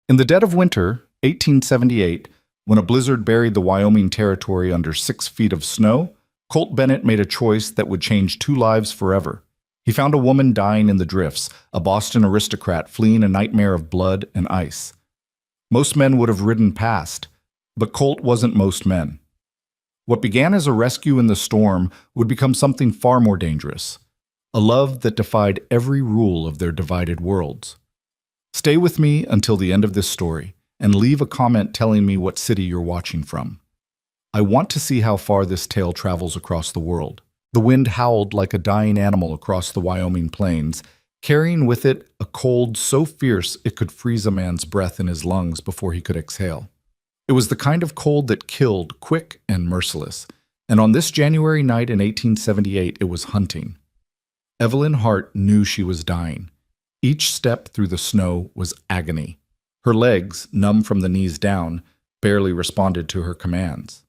In the dead of winter, 1878, when a blizzard buried the Wyoming Territory under 6 feet of snow, Colt Bennett made a choice that would change two lives forever. He found a woman dying in the drifts, a Boston aristocrat fleeing a nightmare of blood and ice. Most men would have ridden past, but Colt wasn't most men. What began as a rescue in the storm would become something far more dangerous, a love that defied every rule of their divided worlds. Stay with me until the end of this story, and leave a comment telling me what city you're watching from. I want to see how far this tale travels across the world. The wind howled like a dying animal across the Wyoming plains, carrying with it a cold so fierce it could freeze a man's breath in his lungs before he could exhale. It was the kind of cold that killed, quick and merciless, and on this January night in 1878 it was hunting. Evelyn Hart knew she was dying. Each step through the snow was agony. Her legs, numb from the knees down, barely responded to her commands.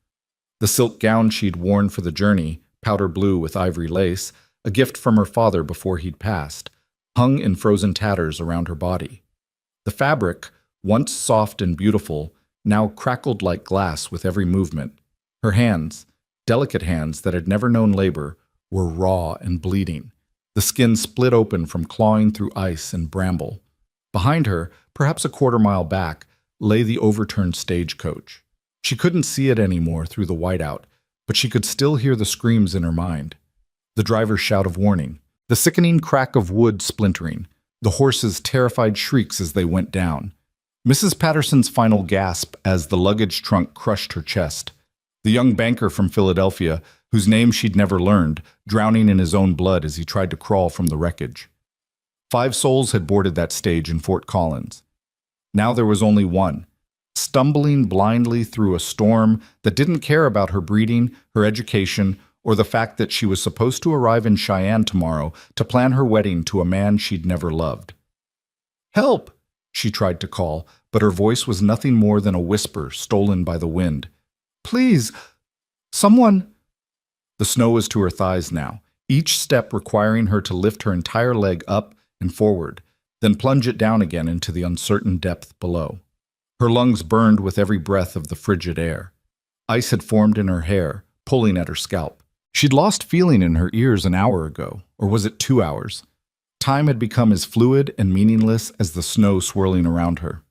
The silk gown she'd worn for the journey, powder blue with ivory lace, a gift from her father before he'd passed, hung in frozen tatters around her body. The fabric, once soft and beautiful, now crackled like glass with every movement. Her hands, delicate hands that had never known labor, were raw and bleeding, the skin split open from clawing through ice and bramble. Behind her, perhaps a quarter-mile back, lay the overturned stagecoach. She couldn't see it anymore through the whiteout, but she could still hear the screams in her mind. The driver's shout of warning, the sickening crack of wood splintering, the horses' terrified shrieks as they went down. Mrs. Patterson's final gasp as the luggage trunk crushed her chest. The young banker from Philadelphia, whose name she'd never learned, drowning in his own blood as he tried to crawl from the wreckage. 5 souls had boarded that stage in Fort Collins. Now there was only one, stumbling blindly through a storm that didn't care about her breeding, her education, or the fact that she was supposed to arrive in Cheyenne tomorrow to plan her wedding to a man she'd never loved. "Help!" she tried to call, but her voice was nothing more than a whisper stolen by the wind. "Please, someone—" The snow was to her thighs now, each step requiring her to lift her entire leg up and forward, then plunge it down again into the uncertain depth below. Her lungs burned with every breath of the frigid air. Ice had formed in her hair, pulling at her scalp. She'd lost feeling in her ears an hour ago, or was it 2 hours? Time had become as fluid and meaningless as the snow swirling around her.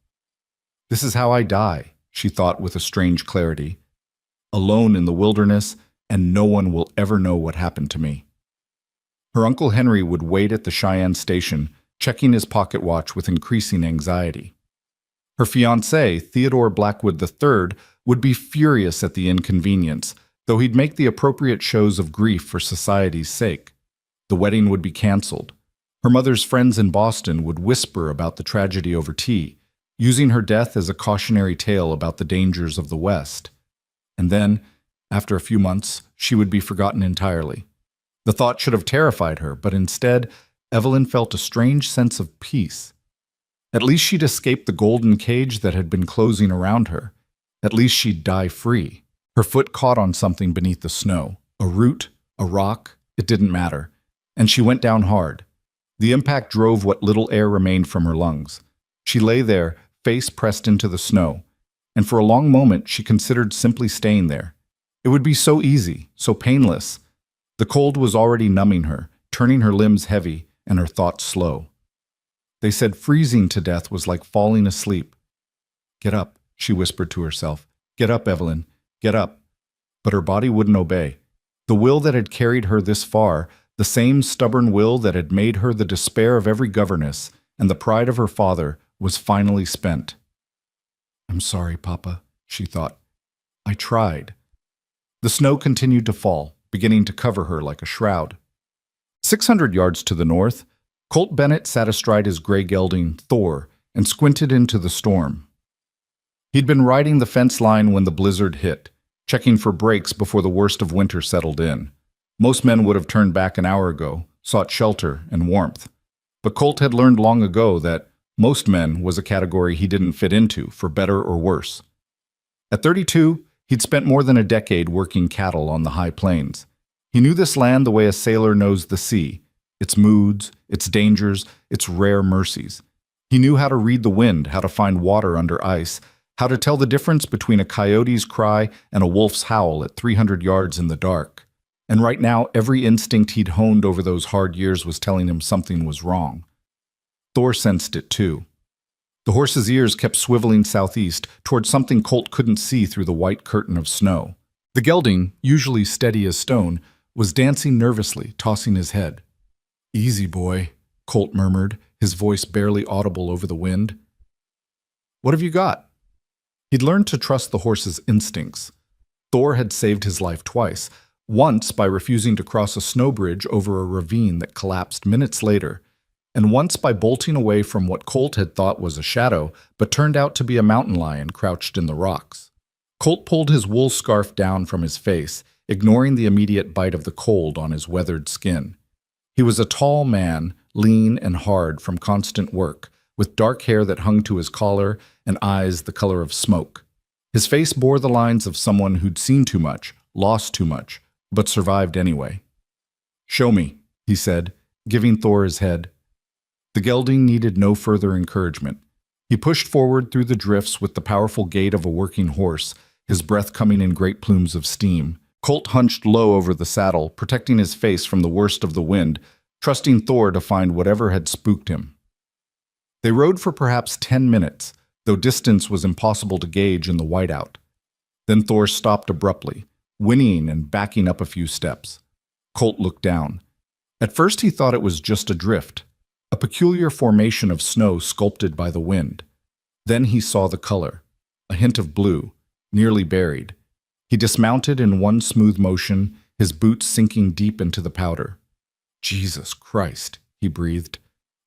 "This is how I die," she thought with a strange clarity. "Alone in the wilderness, and no one will ever know what happened to me." Her Uncle Henry would wait at the Cheyenne station, checking his pocket watch with increasing anxiety. Her fiancé, Theodore Blackwood III, would be furious at the inconvenience, though he'd make the appropriate shows of grief for society's sake. The wedding would be canceled. Her mother's friends in Boston would whisper about the tragedy over tea, using her death as a cautionary tale about the dangers of the West. And then, after a few months, she would be forgotten entirely. The thought should have terrified her, but instead, Evelyn felt a strange sense of peace. At least she'd escaped the golden cage that had been closing around her. At least she'd die free. Her foot caught on something beneath the snow. A root, a rock, it didn't matter. And she went down hard. The impact drove what little air remained from her lungs. She lay there, face pressed into the snow. And for a long moment, she considered simply staying there. It would be so easy, so painless. The cold was already numbing her, turning her limbs heavy and her thoughts slow. They said freezing to death was like falling asleep. "Get up," she whispered to herself. "Get up, Evelyn. Get up." But her body wouldn't obey. The will that had carried her this far, the same stubborn will that had made her the despair of every governess and the pride of her father, was finally spent. "I'm sorry, Papa," she thought. "I tried." The snow continued to fall, beginning to cover her like a shroud. 600 yards to the north, Colt Bennett sat astride his gray gelding, Thor, and squinted into the storm. He'd been riding the fence line when the blizzard hit, checking for breaks before the worst of winter settled in. Most men would have turned back an hour ago, sought shelter and warmth. But Colt had learned long ago that most men was a category he didn't fit into, for better or worse. At 32, he'd spent more than a decade working cattle on the high plains. He knew this land the way a sailor knows the sea, its moods, its dangers, its rare mercies. He knew how to read the wind, how to find water under ice, how to tell the difference between a coyote's cry and a wolf's howl at 300 yards in the dark. And right now, every instinct he'd honed over those hard years was telling him something was wrong. Thor sensed it too. The horse's ears kept swiveling southeast toward something Colt couldn't see through the white curtain of snow. The gelding, usually steady as stone, was dancing nervously, tossing his head. "Easy, boy," Colt murmured, his voice barely audible over the wind. "What have you got?" He'd learned to trust the horse's instincts. Thor had saved his life twice, once by refusing to cross a snow bridge over a ravine that collapsed minutes later, and once by bolting away from what Colt had thought was a shadow, but turned out to be a mountain lion crouched in the rocks. Colt pulled his wool scarf down from his face, ignoring the immediate bite of the cold on his weathered skin. He was a tall man, lean and hard from constant work, with dark hair that hung to his collar and eyes the color of smoke. His face bore the lines of someone who'd seen too much, lost too much, but survived anyway. "Show me," he said, giving Thor his head. The gelding needed no further encouragement. He pushed forward through the drifts with the powerful gait of a working horse, his breath coming in great plumes of steam. Colt hunched low over the saddle, protecting his face from the worst of the wind, trusting Thor to find whatever had spooked him. They rode for perhaps 10 minutes, though distance was impossible to gauge in the whiteout. Then Thor stopped abruptly, whinnying and backing up a few steps. Colt looked down. At first he thought it was just a drift, a peculiar formation of snow sculpted by the wind. Then he saw the color, a hint of blue, nearly buried. He dismounted in one smooth motion, his boots sinking deep into the powder. "Jesus Christ," he breathed.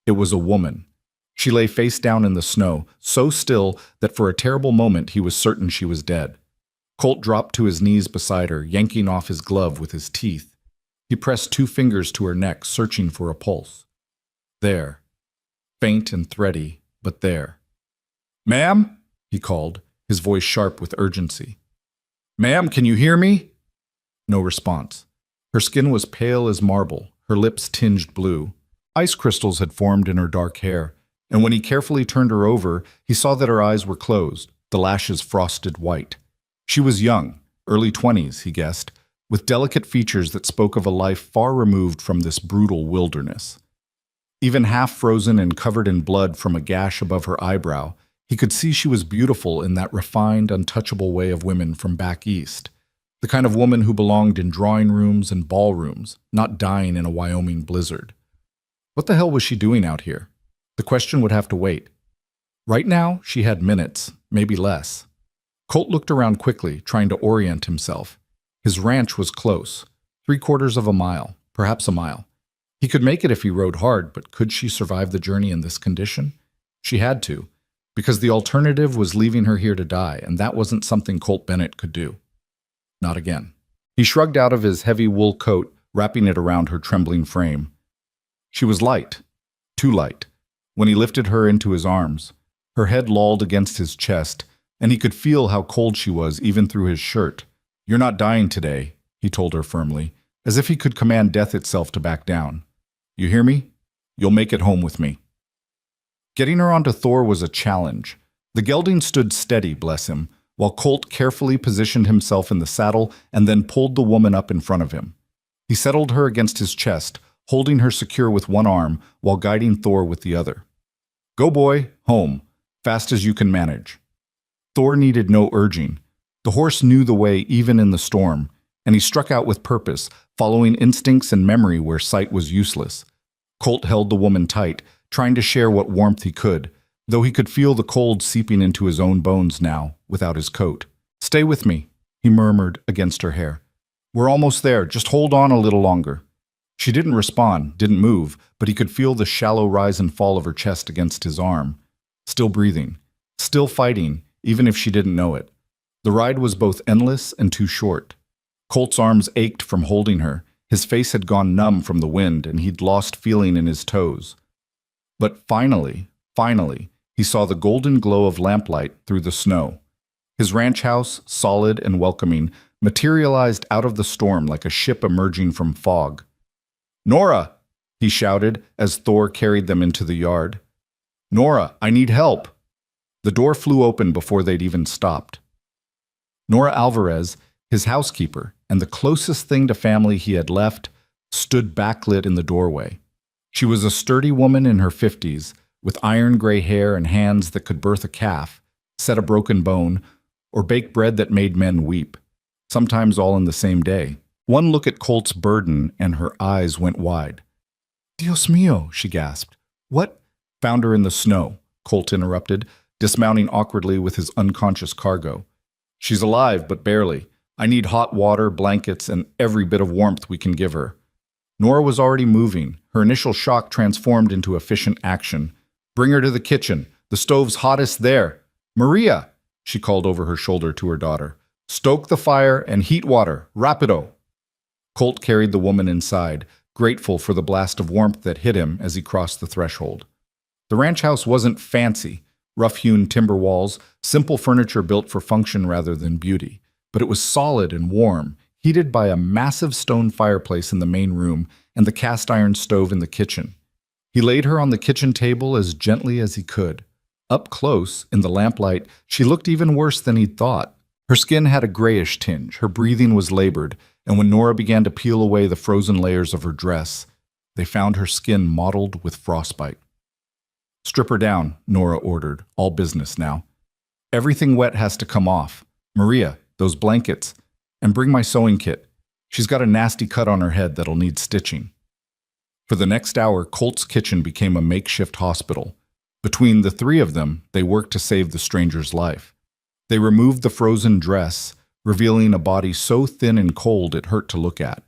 It was a woman. She lay face down in the snow, so still that for a terrible moment he was certain she was dead. Colt dropped to his knees beside her, yanking off his glove with his teeth. He pressed 2 fingers to her neck, searching for a pulse. There. Faint and thready, but there. "Ma'am?" he called, his voice sharp with urgency. "Ma'am, can you hear me?" No response. Her skin was pale as marble, her lips tinged blue. Ice crystals had formed in her dark hair, and when he carefully turned her over, he saw that her eyes were closed, the lashes frosted white. She was young, early 20s, he guessed, with delicate features that spoke of a life far removed from this brutal wilderness. Even half frozen and covered in blood from a gash above her eyebrow, he could see she was beautiful in that refined, untouchable way of women from back east, the kind of woman who belonged in drawing rooms and ballrooms, not dying in a Wyoming blizzard. What the hell was she doing out here? The question would have to wait. Right now, she had minutes, maybe less. Colt looked around quickly, trying to orient himself. His ranch was close, 3/4 of a mile, perhaps a mile. He could make it if he rode hard, but could she survive the journey in this condition? She had to, because the alternative was leaving her here to die, and that wasn't something Colt Bennett could do. Not again. He shrugged out of his heavy wool coat, wrapping it around her trembling frame. She was light, too light. When he lifted her into his arms, her head lolled against his chest, and he could feel how cold she was even through his shirt. "You're not dying today," he told her firmly, as if he could command death itself to back down. "You hear me? You'll make it home with me." Getting her onto Thor was a challenge. The gelding stood steady, bless him, while Colt carefully positioned himself in the saddle and then pulled the woman up in front of him. He settled her against his chest, holding her secure with one arm while guiding Thor with the other. "Go, boy, home, fast as you can manage." Thor needed no urging. The horse knew the way even in the storm, and he struck out with purpose, following instincts and memory where sight was useless. Colt held the woman tight, trying to share what warmth he could, though he could feel the cold seeping into his own bones now, without his coat. "Stay with me," he murmured against her hair. "We're almost there, just hold on a little longer." She didn't respond, didn't move, but he could feel the shallow rise and fall of her chest against his arm. Still breathing, still fighting, even if she didn't know it. The ride was both endless and too short. Colt's arms ached from holding her, his face had gone numb from the wind, and he'd lost feeling in his toes. But finally, he saw the golden glow of lamplight through the snow. His ranch house, solid and welcoming, materialized out of the storm like a ship emerging from fog. "Nora!" he shouted as Thor carried them into the yard. Nora, I need help. The door flew open before they'd even stopped. Nora Alvarez, his housekeeper, and the closest thing to family he had left, stood backlit in the doorway. She was a sturdy woman in her 50s, with iron gray hair and hands that could birth a calf, set a broken bone, or bake bread that made men weep, sometimes all in the same day. One look at Colt's burden, and her eyes went wide. Dios mío, she gasped. What? Found her in the snow, Colt interrupted, dismounting awkwardly with his unconscious cargo. She's alive, but barely. I need hot water, blankets, and every bit of warmth we can give her. Nora was already moving. Her initial shock transformed into efficient action. Bring her to the kitchen. The stove's hottest there. Maria, she called over her shoulder to her daughter. Stoke the fire and heat water. Rapido. Colt carried the woman inside, grateful for the blast of warmth that hit him as he crossed the threshold. The ranch house wasn't fancy. Rough-hewn timber walls, simple furniture built for function rather than beauty. But it was solid and warm, heated by a massive stone fireplace in the main room and the cast-iron stove in the kitchen. He laid her on the kitchen table as gently as he could. Up close, in the lamplight, she looked even worse than he'd thought. Her skin had a grayish tinge, her breathing was labored, and when Nora began to peel away the frozen layers of her dress, they found her skin mottled with frostbite. Strip her down, Nora ordered, all business now. Everything wet has to come off. Maria, those blankets, and bring my sewing kit. She's got a nasty cut on her head that'll need stitching. For the next hour, Colt's kitchen became a makeshift hospital. Between the three of them, they worked to save the stranger's life. They removed the frozen dress, revealing a body so thin and cold it hurt to look at.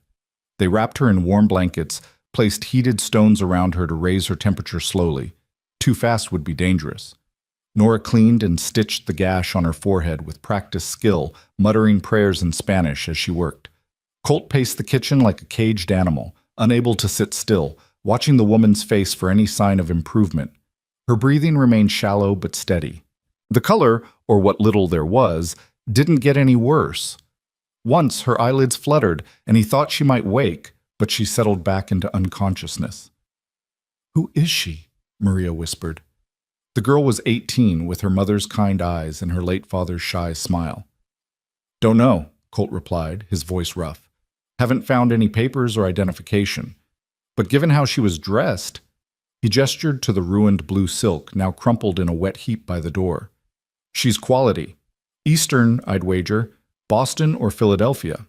They wrapped her in warm blankets, placed heated stones around her to raise her temperature slowly. Too fast would be dangerous. Nora cleaned and stitched the gash on her forehead with practiced skill, muttering prayers in Spanish as she worked. Colt paced the kitchen like a caged animal, unable to sit still, watching the woman's face for any sign of improvement. Her breathing remained shallow but steady. The color, or what little there was, didn't get any worse. Once her eyelids fluttered, and he thought she might wake, but she settled back into unconsciousness. "Who is she?" Maria whispered. The girl was 18, with her mother's kind eyes and her late father's shy smile. "Don't know," Colt replied, his voice rough. "Haven't found any papers or identification. But given how she was dressed..." He gestured to the ruined blue silk, now crumpled in a wet heap by the door. "She's quality. Eastern, I'd wager. Boston or Philadelphia."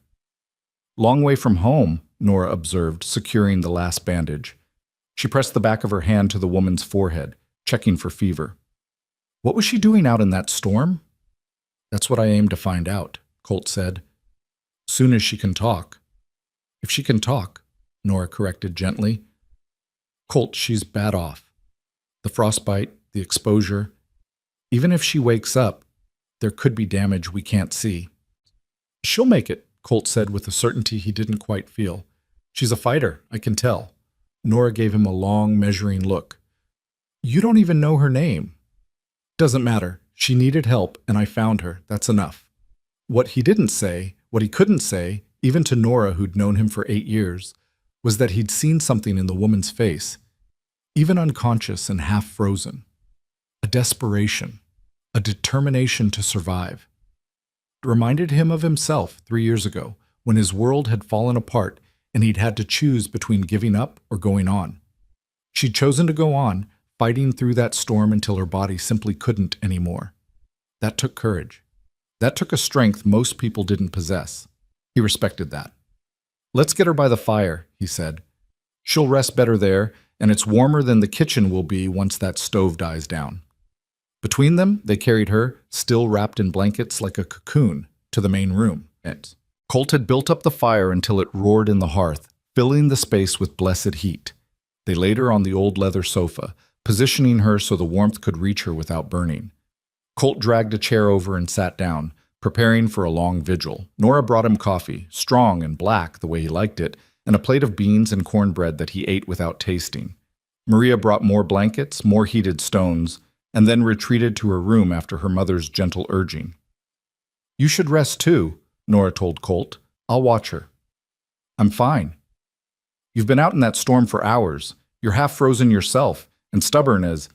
"Long way from home," Nora observed, securing the last bandage. She pressed the back of her hand to the woman's forehead, checking for fever. "What was she doing out in that storm?" "That's what I aim to find out," Colt said. "Soon as she can talk." "If she can talk," Nora corrected gently. "Colt, she's bad off. The frostbite, the exposure. Even if she wakes up, there could be damage we can't see." "She'll make it," Colt said with a certainty he didn't quite feel. "She's a fighter, I can tell." Nora gave him a long, measuring look. "You don't even know her name." "Doesn't matter. She needed help, and I found her. That's enough." What he didn't say, what he couldn't say, even to Nora who'd known him for 8 years, was that he'd seen something in the woman's face, even unconscious and half frozen. A desperation, a determination to survive. It reminded him of himself 3 years ago, when his world had fallen apart and he'd had to choose between giving up or going on. She'd chosen to go on, fighting through that storm until her body simply couldn't anymore. That took courage. That took a strength most people didn't possess. He respected that. "Let's get her by the fire," he said. "She'll rest better there, and it's warmer than the kitchen will be once that stove dies down." Between them, they carried her, still wrapped in blankets like a cocoon, to the main room. Colt had built up the fire until it roared in the hearth, filling the space with blessed heat. They laid her on the old leather sofa, positioning her so the warmth could reach her without burning. Colt dragged a chair over and sat down, preparing for a long vigil. Nora brought him coffee, strong and black the way he liked it, and a plate of beans and cornbread that he ate without tasting. Maria brought more blankets, more heated stones, and then retreated to her room after her mother's gentle urging. "You should rest too," Nora told Colt. "I'll watch her." "I'm fine." "You've been out in that storm for hours. You're half frozen yourself, and stubborn as..."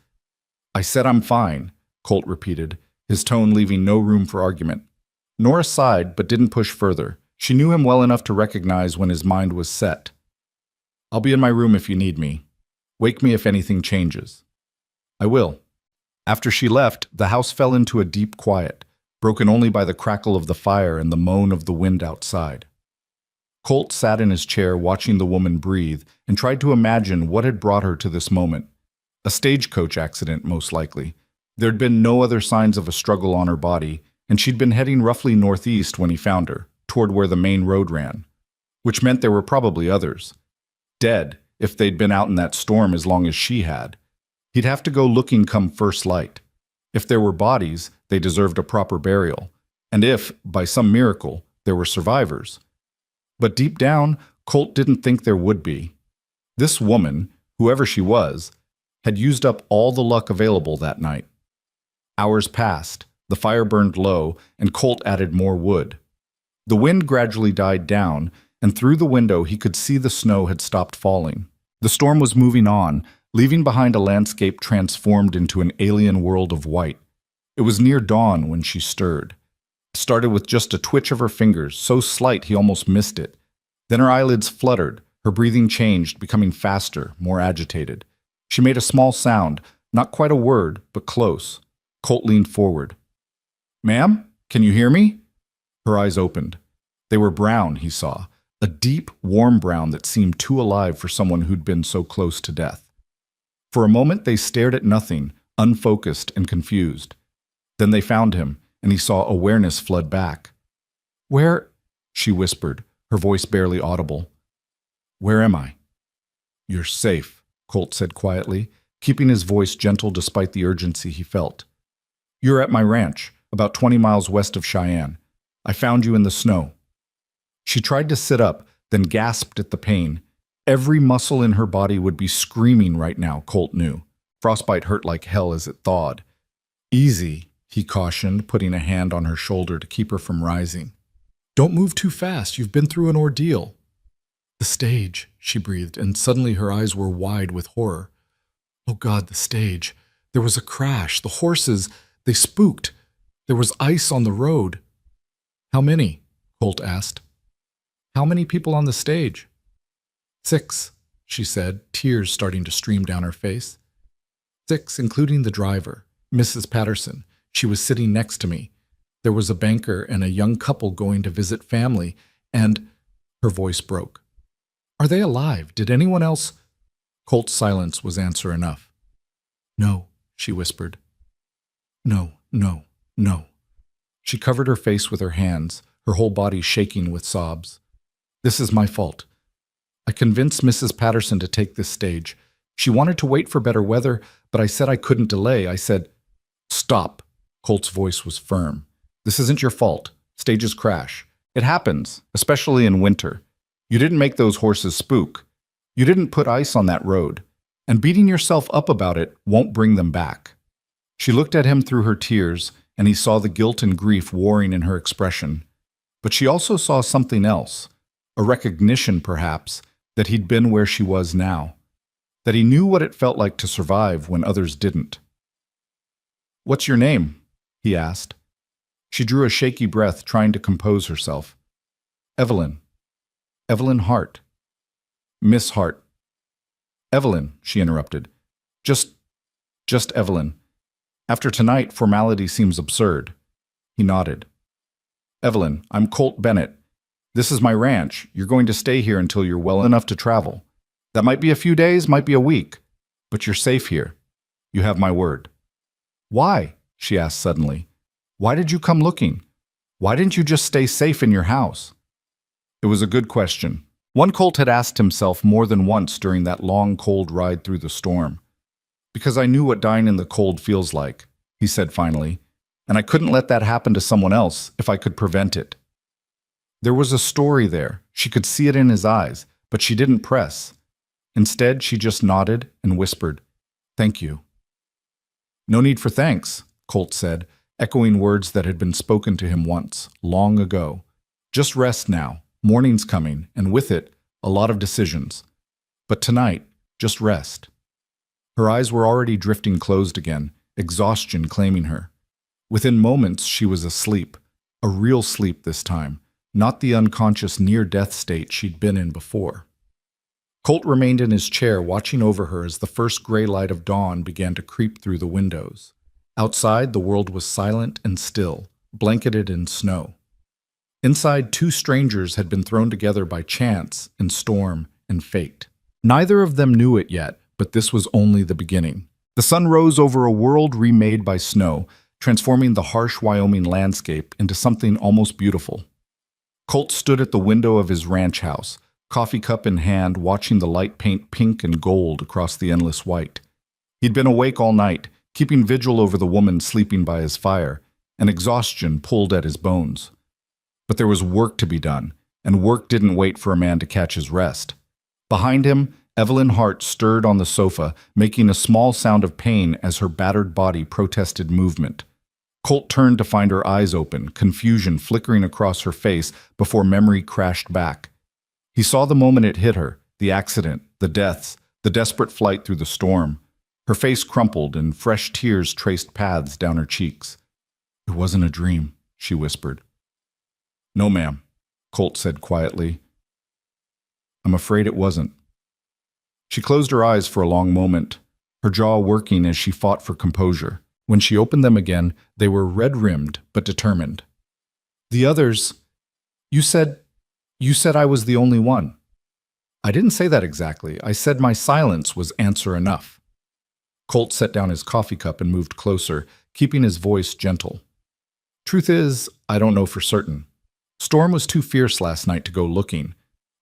I said I'm fine, Colt repeated, his tone leaving no room for argument. Nora sighed but didn't push further. She knew him well enough to recognize when his mind was set. I'll be in my room if you need me. Wake me if anything changes. I will. After she left, the house fell into a deep quiet, broken only by the crackle of the fire and the moan of the wind outside. Colt sat in his chair watching the woman breathe and tried to imagine what had brought her to this moment. A stagecoach accident, most likely. There'd been no other signs of a struggle on her body, and she'd been heading roughly northeast when he found her, toward where the main road ran, which meant there were probably others. Dead, if they'd been out in that storm as long as she had. He'd have to go looking come first light. If there were bodies, they deserved a proper burial, and if, by some miracle, there were survivors. But deep down, Colt didn't think there would be. This woman, whoever she was, had used up all the luck available that night. Hours passed, the fire burned low, and Colt added more wood. The wind gradually died down, and through the window he could see the snow had stopped falling. The storm was moving on, leaving behind a landscape transformed into an alien world of white. It was near dawn when she stirred. It started with just a twitch of her fingers, so slight he almost missed it. Then her eyelids fluttered, her breathing changed, becoming faster, more agitated. She made a small sound, not quite a word, but close. Colt leaned forward. "Ma'am, can you hear me?" Her eyes opened. They were brown, he saw, a deep, warm brown that seemed too alive for someone who'd been so close to death. For a moment they stared at nothing, unfocused and confused. Then they found him, and he saw awareness flood back. "Where?" she whispered, her voice barely audible. "Where am I?" "You're safe," Colt said quietly, keeping his voice gentle despite the urgency he felt. "You're at my ranch, about 20 miles west of Cheyenne. I found you in the snow." She tried to sit up, then gasped at the pain. Every muscle in her body would be screaming right now, Colt knew. Frostbite hurt like hell as it thawed. "Easy," he cautioned, putting a hand on her shoulder to keep her from rising. "Don't move too fast. You've been through an ordeal." "The stage," she breathed, and suddenly her eyes were wide with horror. "Oh God, the stage. There was a crash. The horses, they spooked. There was ice on the road." "How many?" Colt asked. "How many people on the stage?" "6, she said, tears starting to stream down her face. "6, including the driver, Mrs. Patterson. She was sitting next to me. There was a banker and a young couple going to visit family, and—" Her voice broke. "Are they alive? Did anyone else—" Colt's silence was answer enough. "No," she whispered. "No, no, no." She covered her face with her hands, her whole body shaking with sobs. "This is my fault. I convinced Mrs. Patterson to take this stage. She wanted to wait for better weather, but I said I couldn't delay. I said—" "Stop." Colt's voice was firm. "This isn't your fault. Stages crash. It happens, especially in winter. You didn't make those horses spook. You didn't put ice on that road. And beating yourself up about it won't bring them back." She looked at him through her tears, and he saw the guilt and grief warring in her expression. But she also saw something else, a recognition, perhaps, that he'd been where she was now, that he knew what it felt like to survive when others didn't. "What's your name?" he asked. She drew a shaky breath, trying to compose herself. "Evelyn. Evelyn Hart. Miss Hart." "Evelyn," she interrupted. Just Evelyn. After tonight, formality seems absurd." He nodded. "Evelyn, I'm Colt Bennett. This is my ranch. You're going to stay here until you're well enough to travel. That might be a few days, might be a week, but you're safe here. You have my word." "Why?" she asked suddenly. "Why did you come looking? Why didn't you just stay safe in your house?" It was a good question. One Colt had asked himself more than once during that long, cold ride through the storm. "Because I knew what dying in the cold feels like," he said finally, "and I couldn't let that happen to someone else if I could prevent it." There was a story there. She could see it in his eyes, but she didn't press. Instead, she just nodded and whispered, "Thank you." "No need for thanks," Colt said, echoing words that had been spoken to him once, long ago. "Just rest now. Morning's coming, and with it, a lot of decisions. But tonight, just rest." Her eyes were already drifting closed again, exhaustion claiming her. Within moments, she was asleep, a real sleep this time, not the unconscious near-death state she'd been in before. Colt remained in his chair, watching over her as the first gray light of dawn began to creep through the windows. Outside, the world was silent and still, blanketed in snow. Inside, two strangers had been thrown together by chance and storm and fate. Neither of them knew it yet, but this was only the beginning. The sun rose over a world remade by snow, transforming the harsh Wyoming landscape into something almost beautiful. Colt stood at the window of his ranch house, coffee cup in hand, watching the light paint pink and gold across the endless white. He'd been awake all night, keeping vigil over the woman sleeping by his fire, and exhaustion pulled at his bones. But there was work to be done, and work didn't wait for a man to catch his rest. Behind him, Evelyn Hart stirred on the sofa, making a small sound of pain as her battered body protested movement. Colt turned to find her eyes open, confusion flickering across her face before memory crashed back. He saw the moment it hit her, the accident, the deaths, the desperate flight through the storm. Her face crumpled and fresh tears traced paths down her cheeks. "It wasn't a dream," she whispered. "No, ma'am," Colt said quietly. "I'm afraid it wasn't." She closed her eyes for a long moment, her jaw working as she fought for composure. When she opened them again, they were red-rimmed but determined. "The others, you said I was the only one." "I didn't say that exactly. I said my silence was answer enough." Colt set down his coffee cup and moved closer, keeping his voice gentle. "Truth is, I don't know for certain. Storm was too fierce last night to go looking,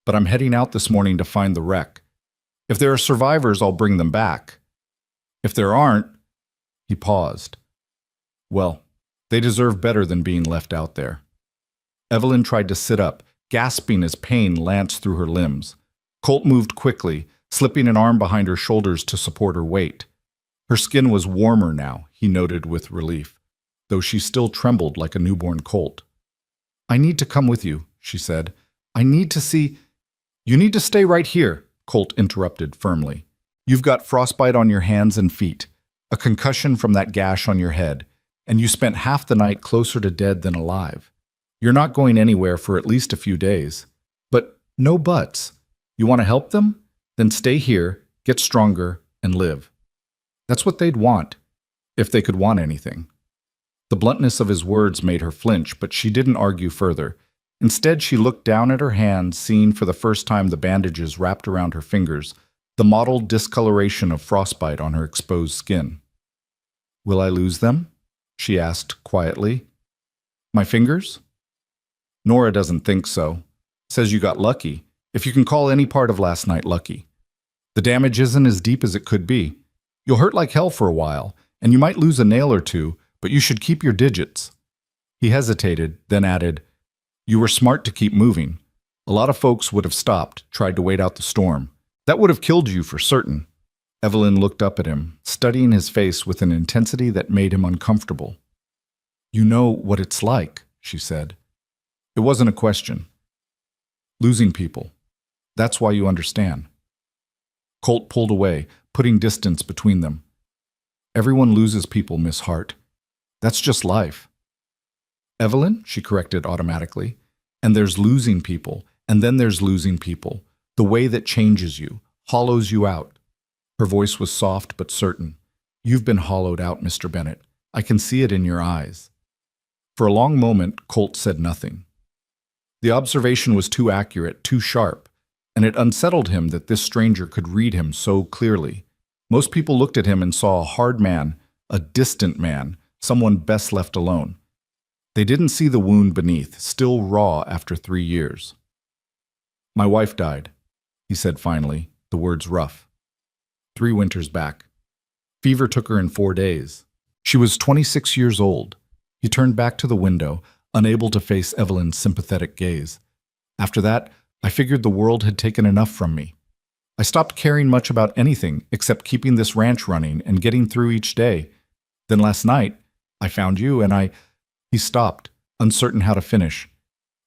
but I'm heading out this morning to find the wreck. If there are survivors, I'll bring them back. If there aren't—" He paused. "Well, they deserve better than being left out there." Evelyn tried to sit up, gasping as pain lanced through her limbs. Colt moved quickly, slipping an arm behind her shoulders to support her weight. Her skin was warmer now, he noted with relief, though she still trembled like a newborn colt. "I need to come with you," she said. "I need to see—" "You need to stay right here," Colt interrupted firmly. "You've got frostbite on your hands and feet, a concussion from that gash on your head, and you spent half the night closer to dead than alive. You're not going anywhere for at least a few days. But no buts. You want to help them? Then stay here, get stronger, and live." That's what they'd want, if they could want anything. The bluntness of his words made her flinch, but she didn't argue further. Instead, she looked down at her hands, seeing for the first time the bandages wrapped around her fingers, the mottled discoloration of frostbite on her exposed skin. "Will I lose them?" she asked quietly. "My fingers?" "Nora doesn't think so. Says you got lucky, if you can call any part of last night lucky. The damage isn't as deep as it could be. You'll hurt like hell for a while, and you might lose a nail or two, but you should keep your digits." He hesitated, then added, "You were smart to keep moving. A lot of folks would have stopped, tried to wait out the storm. That would have killed you for certain." Evelyn looked up at him, studying his face with an intensity that made him uncomfortable. "You know what it's like," she said. It wasn't a question. "Losing people. That's why you understand." Colt pulled away, putting distance between them. "Everyone loses people, Miss Hart. That's just life." "Evelyn," she corrected automatically, "and there's losing people, and then there's losing people. The way that changes you, hollows you out." Her voice was soft but certain. "You've been hollowed out, Mr. Bennett. I can see it in your eyes." For a long moment, Colt said nothing. The observation was too accurate, too sharp, and it unsettled him that this stranger could read him so clearly. Most people looked at him and saw a hard man, a distant man, someone best left alone. They didn't see the wound beneath, still raw after 3 years. "My wife died," he said finally, the words rough. 3 winters back. Fever took her in 4 days. She was 26 years old. He turned back to the window, unable to face Evelyn's sympathetic gaze. "After that, I figured the world had taken enough from me. I stopped caring much about anything except keeping this ranch running and getting through each day. Then last night, I found you and He stopped, uncertain how to finish.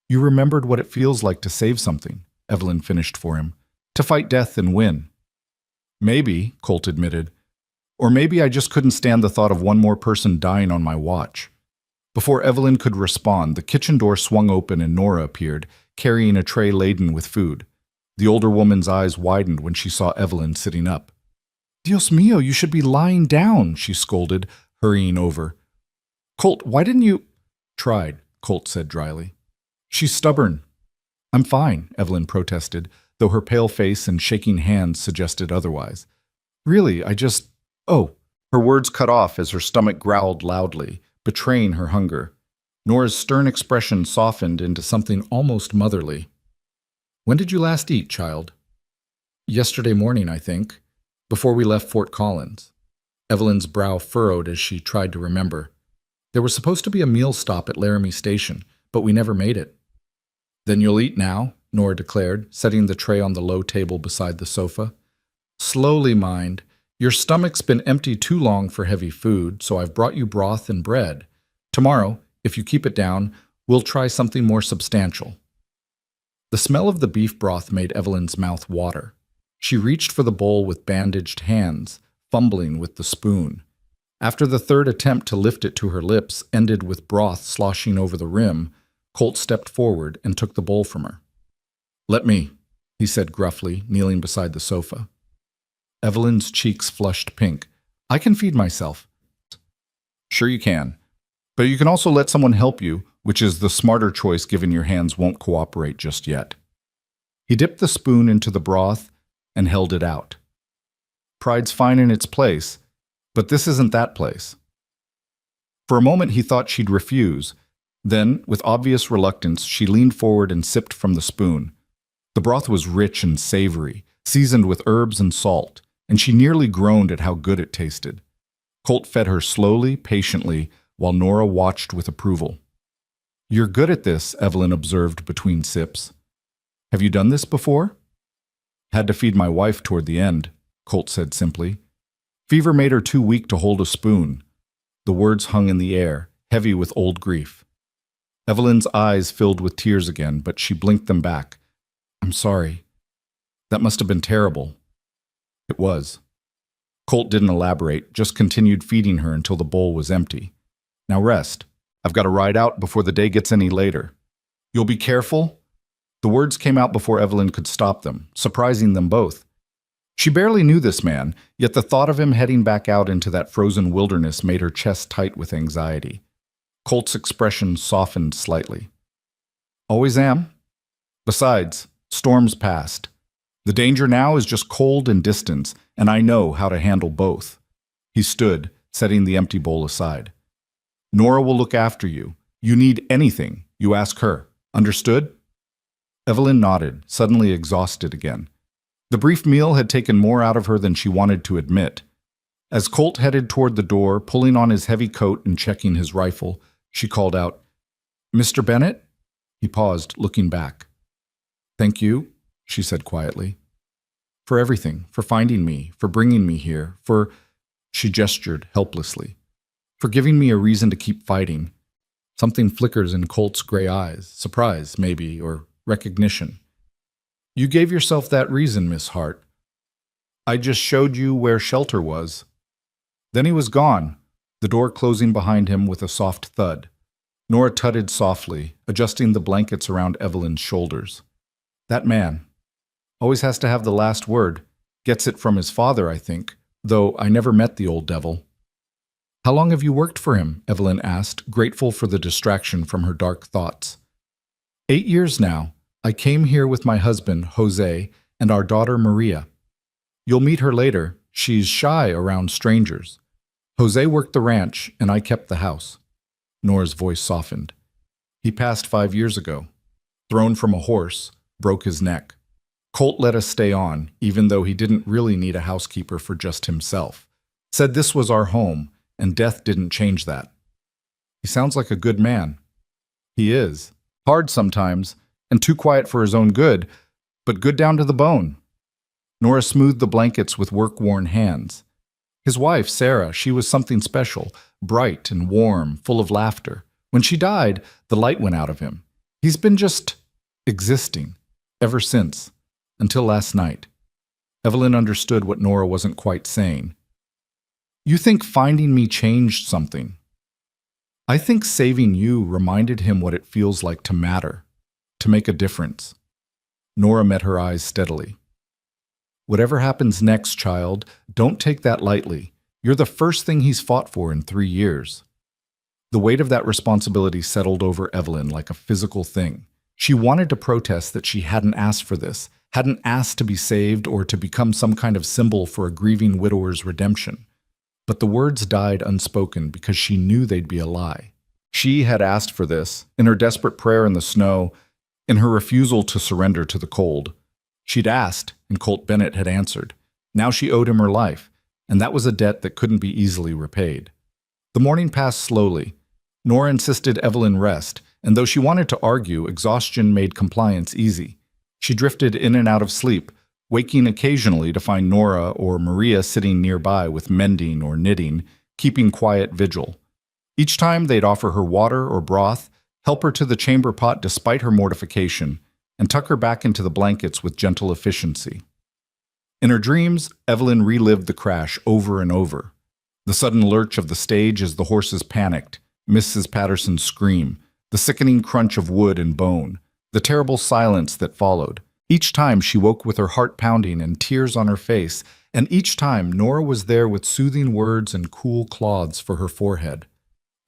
"You remembered what it feels like to save something," Evelyn finished for him. "To fight death and win." "Maybe," Colt admitted, Or maybe I just couldn't stand the thought of one more person dying on my watch. Before Evelyn could respond, the kitchen door swung open and Nora appeared, carrying a tray laden with food. The older woman's eyes widened when she saw Evelyn sitting up. "Dios mío, you should be lying down," she scolded, hurrying over. "Colt, why didn't you—" "Tried," Colt said dryly. "She's stubborn." "I'm fine," Evelyn protested, though her pale face and shaking hands suggested otherwise. "Really, I just— Oh." Her words cut off as her stomach growled loudly, betraying her hunger. Nora's stern expression softened into something almost motherly. "When did you last eat, child?" "Yesterday morning, I think, before we left Fort Collins." Evelyn's brow furrowed as she tried to remember. "There was supposed to be a meal stop at Laramie Station, but we never made it." "Then you'll eat now," Nora declared, setting the tray on the low table beside the sofa. "Slowly, mind. Your stomach's been empty too long for heavy food, so I've brought you broth and bread. Tomorrow, if you keep it down, we'll try something more substantial." The smell of the beef broth made Evelyn's mouth water. She reached for the bowl with bandaged hands, fumbling with the spoon. After the third attempt to lift it to her lips ended with broth sloshing over the rim, Colt stepped forward and took the bowl from her. "Let me," he said gruffly, kneeling beside the sofa. Evelyn's cheeks flushed pink. "I can feed myself." "Sure you can. But you can also let someone help you, which is the smarter choice given your hands won't cooperate just yet." He dipped the spoon into the broth and held it out. "Pride's fine in its place, but this isn't that place." For a moment he thought she'd refuse. Then, with obvious reluctance, she leaned forward and sipped from the spoon. The broth was rich and savory, seasoned with herbs and salt, and she nearly groaned at how good it tasted. Colt fed her slowly, patiently, while Nora watched with approval. "You're good at this," Evelyn observed between sips. "Have you done this before?" "Had to feed my wife toward the end," Colt said simply. "Fever made her too weak to hold a spoon." The words hung in the air, heavy with old grief. Evelyn's eyes filled with tears again, but she blinked them back. "I'm sorry. That must have been terrible." It was. Colt didn't elaborate, just continued feeding her until the bowl was empty. "Now rest. I've got to ride out before the day gets any later." "You'll be careful?" The words came out before Evelyn could stop them, surprising them both. She barely knew this man, yet the thought of him heading back out into that frozen wilderness made her chest tight with anxiety. Colt's expression softened slightly. "Always am. Besides, storms passed. The danger now is just cold and distance, and I know how to handle both." He stood, setting the empty bowl aside. "Nora will look after you. You need anything, you ask her. Understood?" Evelyn nodded, suddenly exhausted again. The brief meal had taken more out of her than she wanted to admit. As Colt headed toward the door, pulling on his heavy coat and checking his rifle, she called out, "Mr. Bennett?" He paused, looking back. "Thank you," she said quietly. "For everything, for finding me, for bringing me here, for—" She gestured helplessly. "For giving me a reason to keep fighting." Something flickers in Colt's gray eyes, surprise, maybe, or recognition. "You gave yourself that reason, Miss Hart. I just showed you where shelter was." Then he was gone, the door closing behind him with a soft thud. Nora tutted softly, adjusting the blankets around Evelyn's shoulders. "That man. Always has to have the last word. Gets it from his father, I think, though I never met the old devil." "How long have you worked for him?" Evelyn asked, grateful for the distraction from her dark thoughts. 8 years now. I came here with my husband, Jose, and our daughter, Maria. You'll meet her later. She's shy around strangers. Jose worked the ranch, and I kept the house." Nora's voice softened. "He passed 5 years ago. Thrown from a horse, broke his neck. Colt let us stay on, even though he didn't really need a housekeeper for just himself. Said this was our home, and death didn't change that." "He sounds like a good man." "He is. Hard sometimes, and too quiet for his own good, but good down to the bone." Nora smoothed the blankets with work-worn hands. "His wife, Sarah, she was something special, bright and warm, full of laughter. When she died, the light went out of him. He's been just existing, ever since, until last night." Evelyn understood what Nora wasn't quite saying. You think finding me changed something. I think saving you reminded him what it feels like to matter, to make a difference. Nora met her eyes steadily. Whatever happens next, child, don't take that lightly. You're the first thing he's fought for in 3 years. The weight of that responsibility settled over Evelyn like a physical thing. She wanted to protest that she hadn't asked for this, hadn't asked to be saved or to become some kind of symbol for a grieving widower's redemption. But the words died unspoken because she knew they'd be a lie. She had asked for this, in her desperate prayer in the snow, in her refusal to surrender to the cold. She'd asked, and Colt Bennett had answered. Now she owed him her life, and that was a debt that couldn't be easily repaid. The morning passed slowly. Nora insisted Evelyn rest, and though she wanted to argue, exhaustion made compliance easy. She drifted in and out of sleep, waking occasionally to find Nora or Maria sitting nearby with mending or knitting, keeping quiet vigil. Each time they'd offer her water or broth, help her to the chamber pot despite her mortification, and tuck her back into the blankets with gentle efficiency. In her dreams, Evelyn relived the crash over and over. The sudden lurch of the stage as the horses panicked, Mrs. Patterson's scream, the sickening crunch of wood and bone, the terrible silence that followed. Each time she woke with her heart pounding and tears on her face, and each time Nora was there with soothing words and cool cloths for her forehead.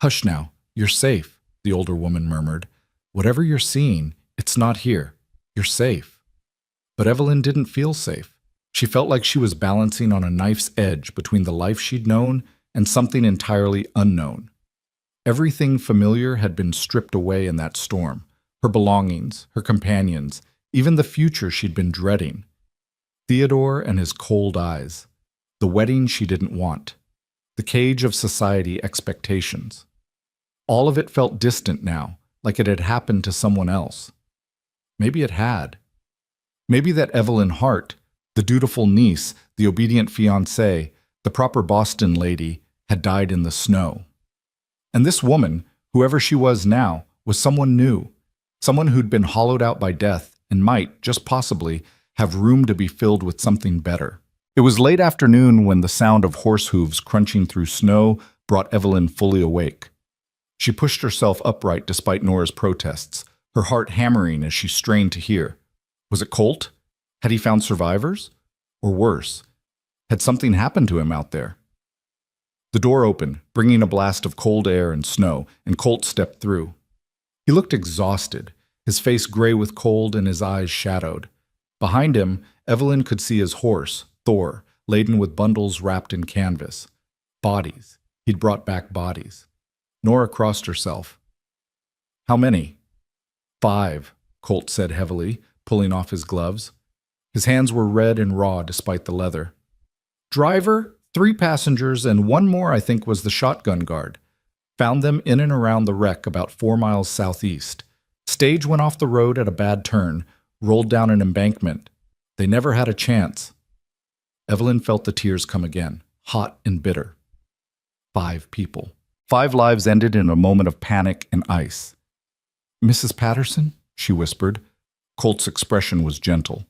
"Hush now, you're safe," the older woman murmured. "Whatever you're seeing, it's not here. You're safe." But Evelyn didn't feel safe. She felt like she was balancing on a knife's edge between the life she'd known and something entirely unknown. Everything familiar had been stripped away in that storm. Her belongings, her companions, even the future she'd been dreading. Theodore and his cold eyes. The wedding she didn't want. The cage of society expectations. All of it felt distant now, like it had happened to someone else. Maybe it had. Maybe that Evelyn Hart, the dutiful niece, the obedient fiancée, the proper Boston lady, had died in the snow. And this woman, whoever she was now, was someone new, someone who'd been hollowed out by death and might, just possibly, have room to be filled with something better. It was late afternoon when the sound of horse hooves crunching through snow brought Evelyn fully awake. She pushed herself upright despite Nora's protests, her heart hammering as she strained to hear. Was it Colt? Had he found survivors? Or worse, had something happened to him out there? The door opened, bringing a blast of cold air and snow, and Colt stepped through. He looked exhausted, his face gray with cold and his eyes shadowed. Behind him, Evelyn could see his horse, Thor, laden with bundles wrapped in canvas. Bodies. He'd brought back bodies. Nora crossed herself. "How many?" "5, Colt said heavily, pulling off his gloves. His hands were red and raw despite the leather. "Driver, 3 passengers, and 1 more I think was the shotgun guard. Found them in and around the wreck about 4 miles southeast. Stage went off the road at a bad turn, rolled down an embankment. They never had a chance." Evelyn felt the tears come again, hot and bitter. 5 people. 5 lives ended in a moment of panic and ice. "Mrs. Patterson?" she whispered. Colt's expression was gentle.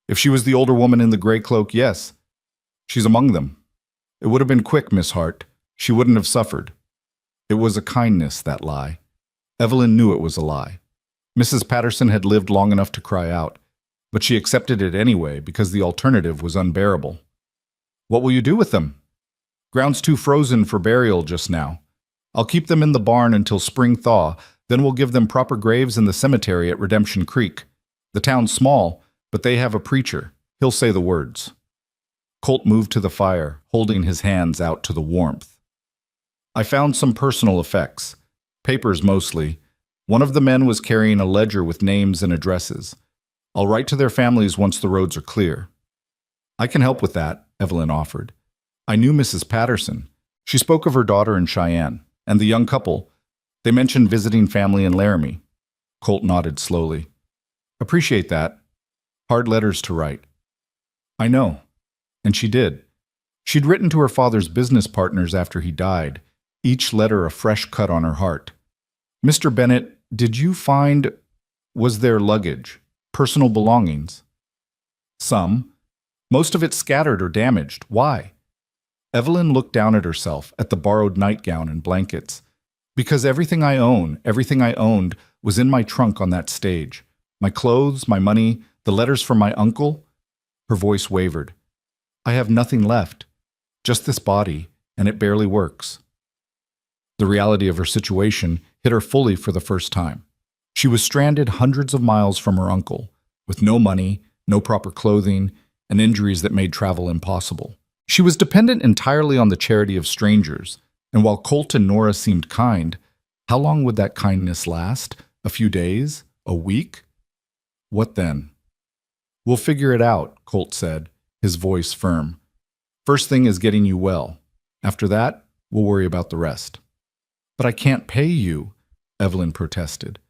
"If she was the older woman in the gray cloak, yes. She's among them. It would have been quick, Miss Hart. She wouldn't have suffered." It was a kindness, that lie. Evelyn knew it was a lie. Mrs. Patterson had lived long enough to cry out, but she accepted it anyway because the alternative was unbearable. "What will you do with them?" "Ground's too frozen for burial just now. I'll keep them in the barn until spring thaw, then we'll give them proper graves in the cemetery at Redemption Creek. The town's small, but they have a preacher. He'll say the words." Colt moved to the fire, holding his hands out to the warmth. "I found some personal effects. Papers mostly. One of the men was carrying a ledger with names and addresses. I'll write to their families once the roads are clear." "I can help with that," Evelyn offered. "I knew Mrs. Patterson. She spoke of her daughter in Cheyenne, and the young couple. They mentioned visiting family in Laramie." Colt nodded slowly. "Appreciate that. Hard letters to write." "I know." And she did. She'd written to her father's business partners after he died, each letter a fresh cut on her heart. "Mr. Bennett, did you find, was there luggage, personal belongings?" "Some. Most of it scattered or damaged. Why?" Evelyn looked down at herself, at the borrowed nightgown and blankets. Because everything I owned, was in my trunk on that stage. My clothes, my money, the letters from my uncle. Her voice wavered. I have nothing left. Just this body, and it barely works. The reality of her situation hit her fully for the first time. She was stranded hundreds of miles from her uncle, with no money, no proper clothing, and injuries that made travel impossible. She was dependent entirely on the charity of strangers, and while Colt and Nora seemed kind, how long would that kindness last? A few days? A week? What then? We'll figure it out, Colt said, his voice firm. First thing is getting you well. After that, we'll worry about the rest. But I can't pay you, Evelyn protested.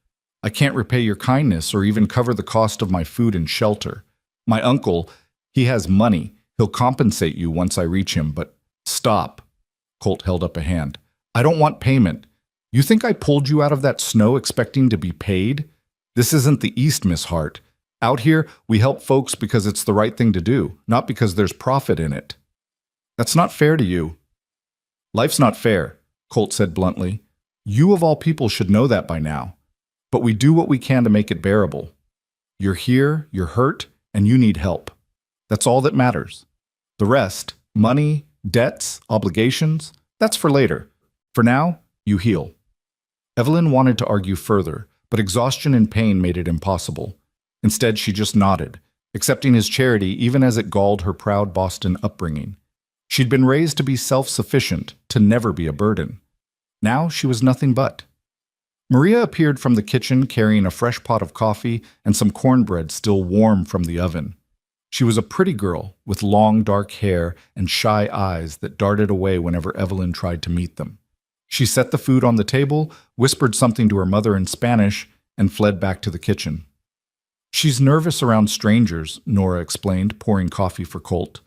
I can't repay your kindness or even cover the cost of my food and shelter. My uncle, he has money. He'll compensate you once I reach him, but stop. Colt held up a hand. I don't want payment. You think I pulled you out of that snow expecting to be paid? This isn't the East, Miss Hart. Out here, we help folks because it's the right thing to do, not because there's profit in it. That's not fair to you. Life's not fair, Colt said bluntly. You of all people should know that by now. But we do what we can to make it bearable. You're here, you're hurt, and you need help. That's all that matters. The rest, money, debts, obligations, that's for later. For now, you heal. Evelyn wanted to argue further, but exhaustion and pain made it impossible. Instead, she just nodded, accepting his charity even as it galled her proud Boston upbringing. She'd been raised to be self-sufficient, to never be a burden. Now she was nothing but. Maria appeared from the kitchen carrying a fresh pot of coffee and some cornbread still warm from the oven. She was a pretty girl with long dark hair and shy eyes that darted away whenever Evelyn tried to meet them. She set the food on the table, whispered something to her mother in Spanish, and fled back to the kitchen. She's nervous around strangers, Nora explained, pouring coffee for Colt.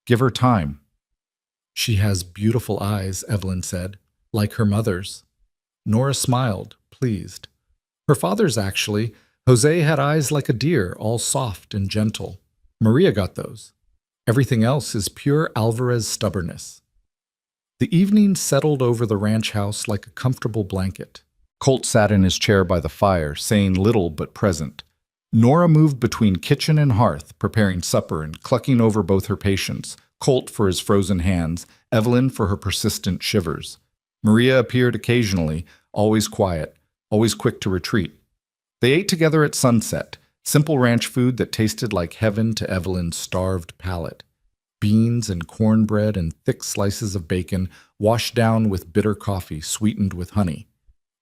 Give her time. She has beautiful eyes, Evelyn said, like her mother's. Nora smiled, pleased. Her father's actually. Jose had eyes like a deer, all soft and gentle. Maria got those. Everything else is pure Alvarez stubbornness. The evening settled over the ranch house like a comfortable blanket. Colt sat in his chair by the fire, saying little but present. Nora moved between kitchen and hearth, preparing supper and clucking over both her patients, Colt for his frozen hands, Evelyn for her persistent shivers. Maria appeared occasionally, always quiet, always quick to retreat. They ate together at sunset, simple ranch food that tasted like heaven to Evelyn's starved palate. Beans and cornbread and thick slices of bacon washed down with bitter coffee sweetened with honey.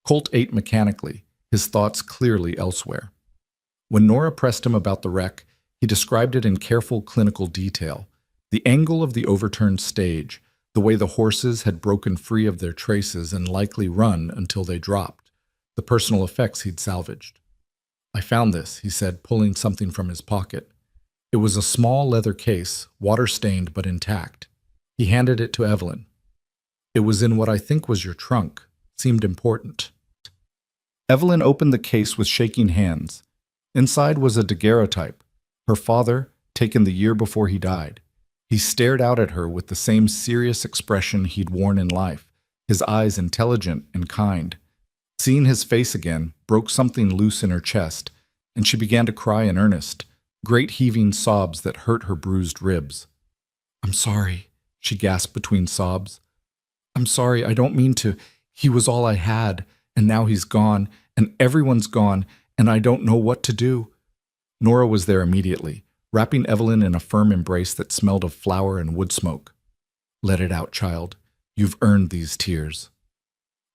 Colt ate mechanically, his thoughts clearly elsewhere. When Nora pressed him about the wreck, he described it in careful clinical detail. The angle of the overturned stage, the way the horses had broken free of their traces and likely run until they dropped, the personal effects he'd salvaged. I found this, he said, pulling something from his pocket. It was a small leather case, water-stained but intact. He handed it to Evelyn. It was in what I think was your trunk. Seemed important. Evelyn opened the case with shaking hands. Inside was a daguerreotype, her father, taken the year before he died. He stared out at her with the same serious expression he'd worn in life, his eyes intelligent and kind. Seeing his face again broke something loose in her chest, and she began to cry in earnest, great heaving sobs that hurt her bruised ribs. I'm sorry, she gasped between sobs. I'm sorry, I don't mean to. He was all I had, and now he's gone, and everyone's gone, and I don't know what to do. Nora was there immediately, wrapping Evelyn in a firm embrace that smelled of flour and wood smoke. Let it out, child. You've earned these tears.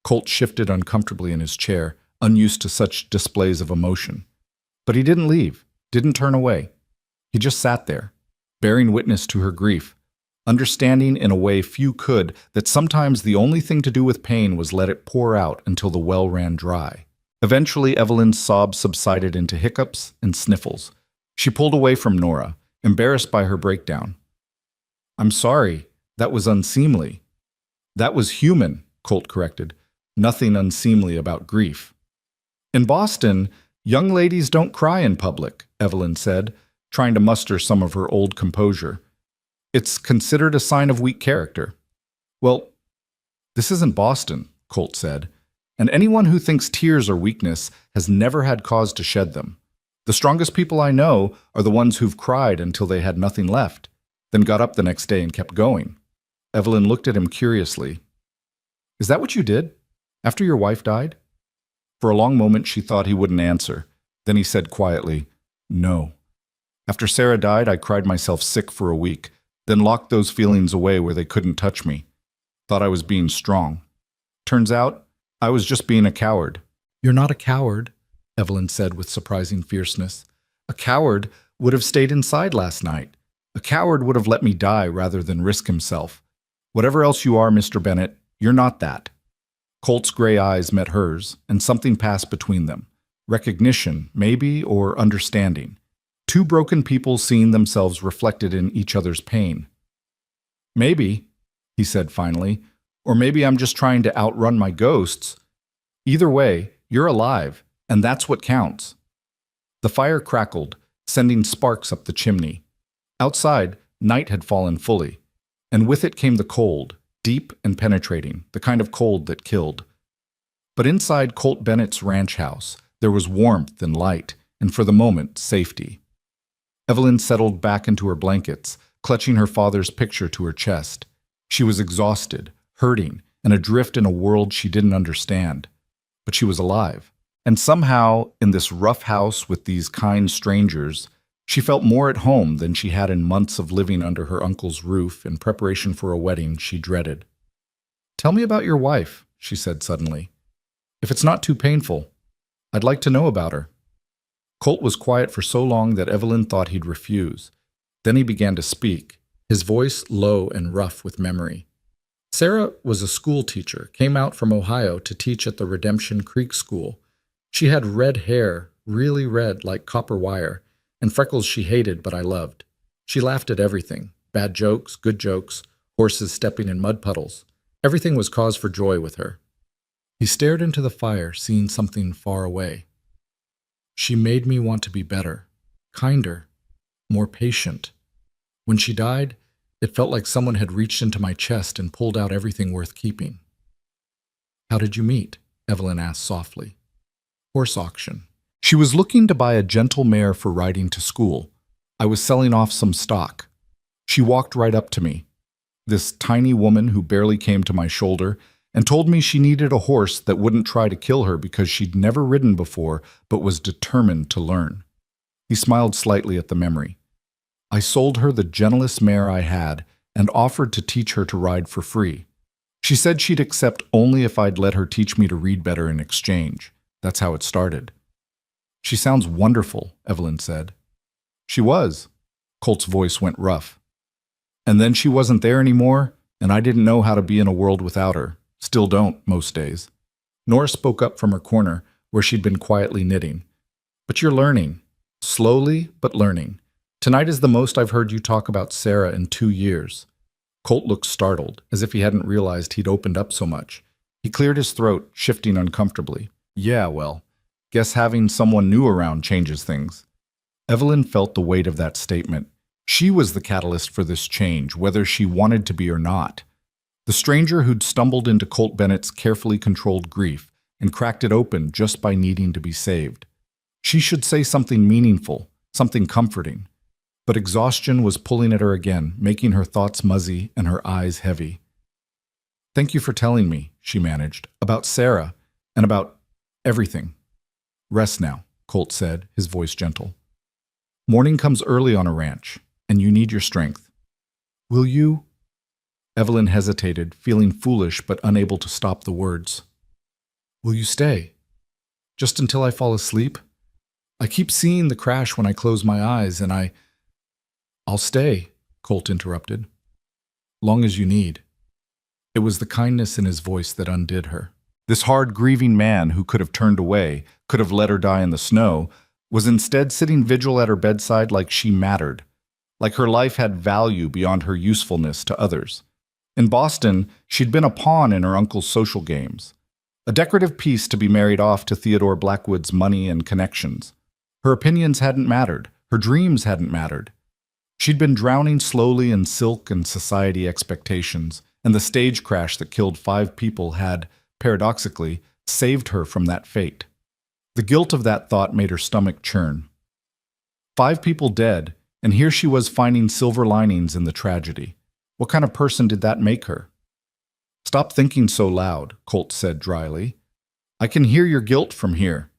Colt shifted uncomfortably in his chair, unused to such displays of emotion. But he didn't leave, didn't turn away. He just sat there, bearing witness to her grief, understanding in a way few could that sometimes the only thing to do with pain was let it pour out until the well ran dry. Eventually, Evelyn's sobs subsided into hiccups and sniffles. She pulled away from Nora, embarrassed by her breakdown. I'm sorry, that was unseemly. That was human, Colt corrected. Nothing unseemly about grief. In Boston, young ladies don't cry in public, Evelyn said, trying to muster some of her old composure. It's considered a sign of weak character. Well, this isn't Boston, Colt said, and anyone who thinks tears are weakness has never had cause to shed them. The strongest people I know are the ones who've cried until they had nothing left, then got up the next day and kept going. Evelyn looked at him curiously. Is that what you did? After your wife died? For a long moment she thought he wouldn't answer. Then he said quietly, No. After Sarah died, I cried myself sick for a week, then locked those feelings away where they couldn't touch me. Thought I was being strong. Turns out, I was just being a coward. You're not a coward, Evelyn said with surprising fierceness. A coward would have stayed inside last night. A coward would have let me die rather than risk himself. Whatever else you are, Mr. Bennett, you're not that. Colt's gray eyes met hers, and something passed between them. Recognition, maybe, or understanding. Two broken people seeing themselves reflected in each other's pain. Maybe, he said finally, or maybe I'm just trying to outrun my ghosts. Either way, you're alive, and that's what counts. The fire crackled, sending sparks up the chimney. Outside, night had fallen fully, and with it came the cold, deep and penetrating, the kind of cold that killed. But inside Colt Bennett's ranch house, there was warmth and light, and for the moment, safety. Evelyn settled back into her blankets, clutching her father's picture to her chest. She was exhausted, hurting, and adrift in a world she didn't understand. But she was alive. And somehow, in this rough house with these kind strangers, she felt more at home than she had in months of living under her uncle's roof in preparation for a wedding she dreaded. Tell me about your wife, she said suddenly. If it's not too painful, I'd like to know about her. Colt was quiet for so long that Evelyn thought he'd refuse. Then he began to speak, his voice low and rough with memory. Sarah was a school teacher, came out from Ohio to teach at the Redemption Creek School. She had red hair, really red like copper wire, and freckles she hated but I loved. She laughed at everything, bad jokes, good jokes, horses stepping in mud puddles. Everything was cause for joy with her. He stared into the fire, seeing something far away. She made me want to be better, kinder, more patient. When she died, it felt like someone had reached into my chest and pulled out everything worth keeping. How did you meet? Evelyn asked softly. Horse auction. She was looking to buy a gentle mare for riding to school. I was selling off some stock. She walked right up to me, this tiny woman who barely came to my shoulder, and told me she needed a horse that wouldn't try to kill her because she'd never ridden before but was determined to learn. He smiled slightly at the memory. I sold her the gentlest mare I had and offered to teach her to ride for free. She said she'd accept only if I'd let her teach me to read better in exchange. That's how it started. She sounds wonderful, Evelyn said. She was. Colt's voice went rough. And then she wasn't there anymore, and I didn't know how to be in a world without her. Still don't, most days. Nora spoke up from her corner, where she'd been quietly knitting. But you're learning. Slowly, but learning. Tonight is the most I've heard you talk about Sarah in 2 years. Colt looked startled, as if he hadn't realized he'd opened up so much. He cleared his throat, shifting uncomfortably. Yeah, well, guess having someone new around changes things. Evelyn felt the weight of that statement. She was the catalyst for this change, whether she wanted to be or not. The stranger who'd stumbled into Colt Bennett's carefully controlled grief and cracked it open just by needing to be saved. She should say something meaningful, something comforting. But exhaustion was pulling at her again, making her thoughts muzzy and her eyes heavy. Thank you for telling me, she managed, about Sarah and about everything. Rest now, Colt said, his voice gentle. Morning comes early on a ranch, and you need your strength. Will you? Evelyn hesitated, feeling foolish but unable to stop the words. Will you stay? Just until I fall asleep? I keep seeing the crash when I close my eyes, and I'll stay, Colt interrupted. Long as you need. It was the kindness in his voice that undid her. This hard, grieving man who could have turned away, could have let her die in the snow, was instead sitting vigil at her bedside like she mattered, like her life had value beyond her usefulness to others. In Boston, she'd been a pawn in her uncle's social games, a decorative piece to be married off to Theodore Blackwood's money and connections. Her opinions hadn't mattered, her dreams hadn't mattered. She'd been drowning slowly in silk and society expectations, and the stage crash that killed 5 people had, paradoxically, saved her from that fate. The guilt of that thought made her stomach churn. 5 people dead, and here she was finding silver linings in the tragedy. What kind of person did that make her? "Stop thinking so loud," Colt said dryly. "I can hear your guilt from here."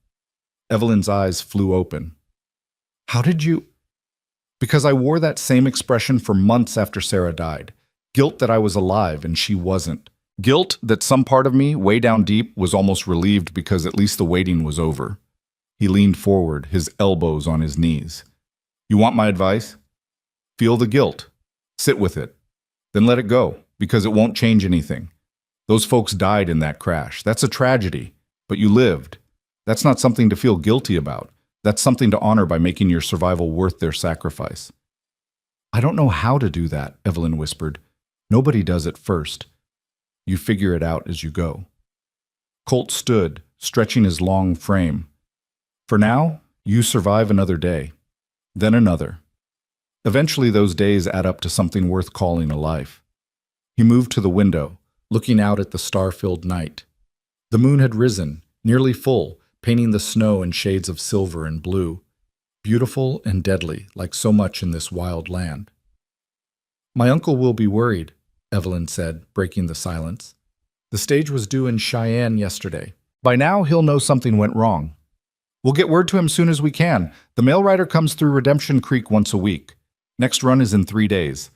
Evelyn's eyes flew open. "How did you—" "Because I wore that same expression for months after Sarah died. Guilt that I was alive and she wasn't. Guilt that some part of me, way down deep, was almost relieved because at least the waiting was over." He leaned forward, his elbows on his knees. "You want my advice? Feel the guilt. Sit with it. Then let it go, because it won't change anything. Those folks died in that crash. That's a tragedy. But you lived. That's not something to feel guilty about. That's something to honor by making your survival worth their sacrifice." "I don't know how to do that," Evelyn whispered. "Nobody does it first. You figure it out as you go." Colt stood, stretching his long frame. "For now, you survive another day. Then another. Eventually those days add up to something worth calling a life." He moved to the window, looking out at the star-filled night. The moon had risen, nearly full, painting the snow in shades of silver and blue, beautiful and deadly, like so much in this wild land. "My uncle will be worried," Evelyn said, breaking the silence. "The stage was due in Cheyenne yesterday. By now he'll know something went wrong. We'll get word to him soon as we can. The mail rider comes through Redemption Creek once a week. Next run is in 3 days.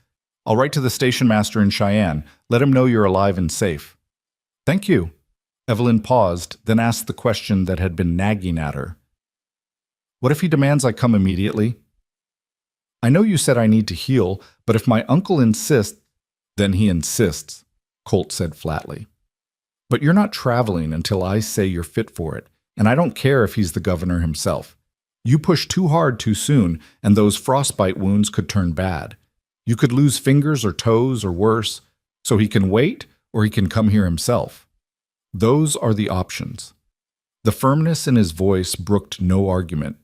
I'll write to the station master in Cheyenne. Let him know you're alive and safe." "Thank you." Evelyn paused, then asked the question that had been nagging at her. "What if he demands I come immediately?" "I know you said I need to heal, but if my uncle insists—" "Then he insists," Colt said flatly. "But you're not traveling until I say you're fit for it, and I don't care if he's the governor himself. You push too hard too soon, and those frostbite wounds could turn bad. You could lose fingers or toes or worse, so he can wait or he can come here himself. Those are the options." The firmness in his voice brooked no argument.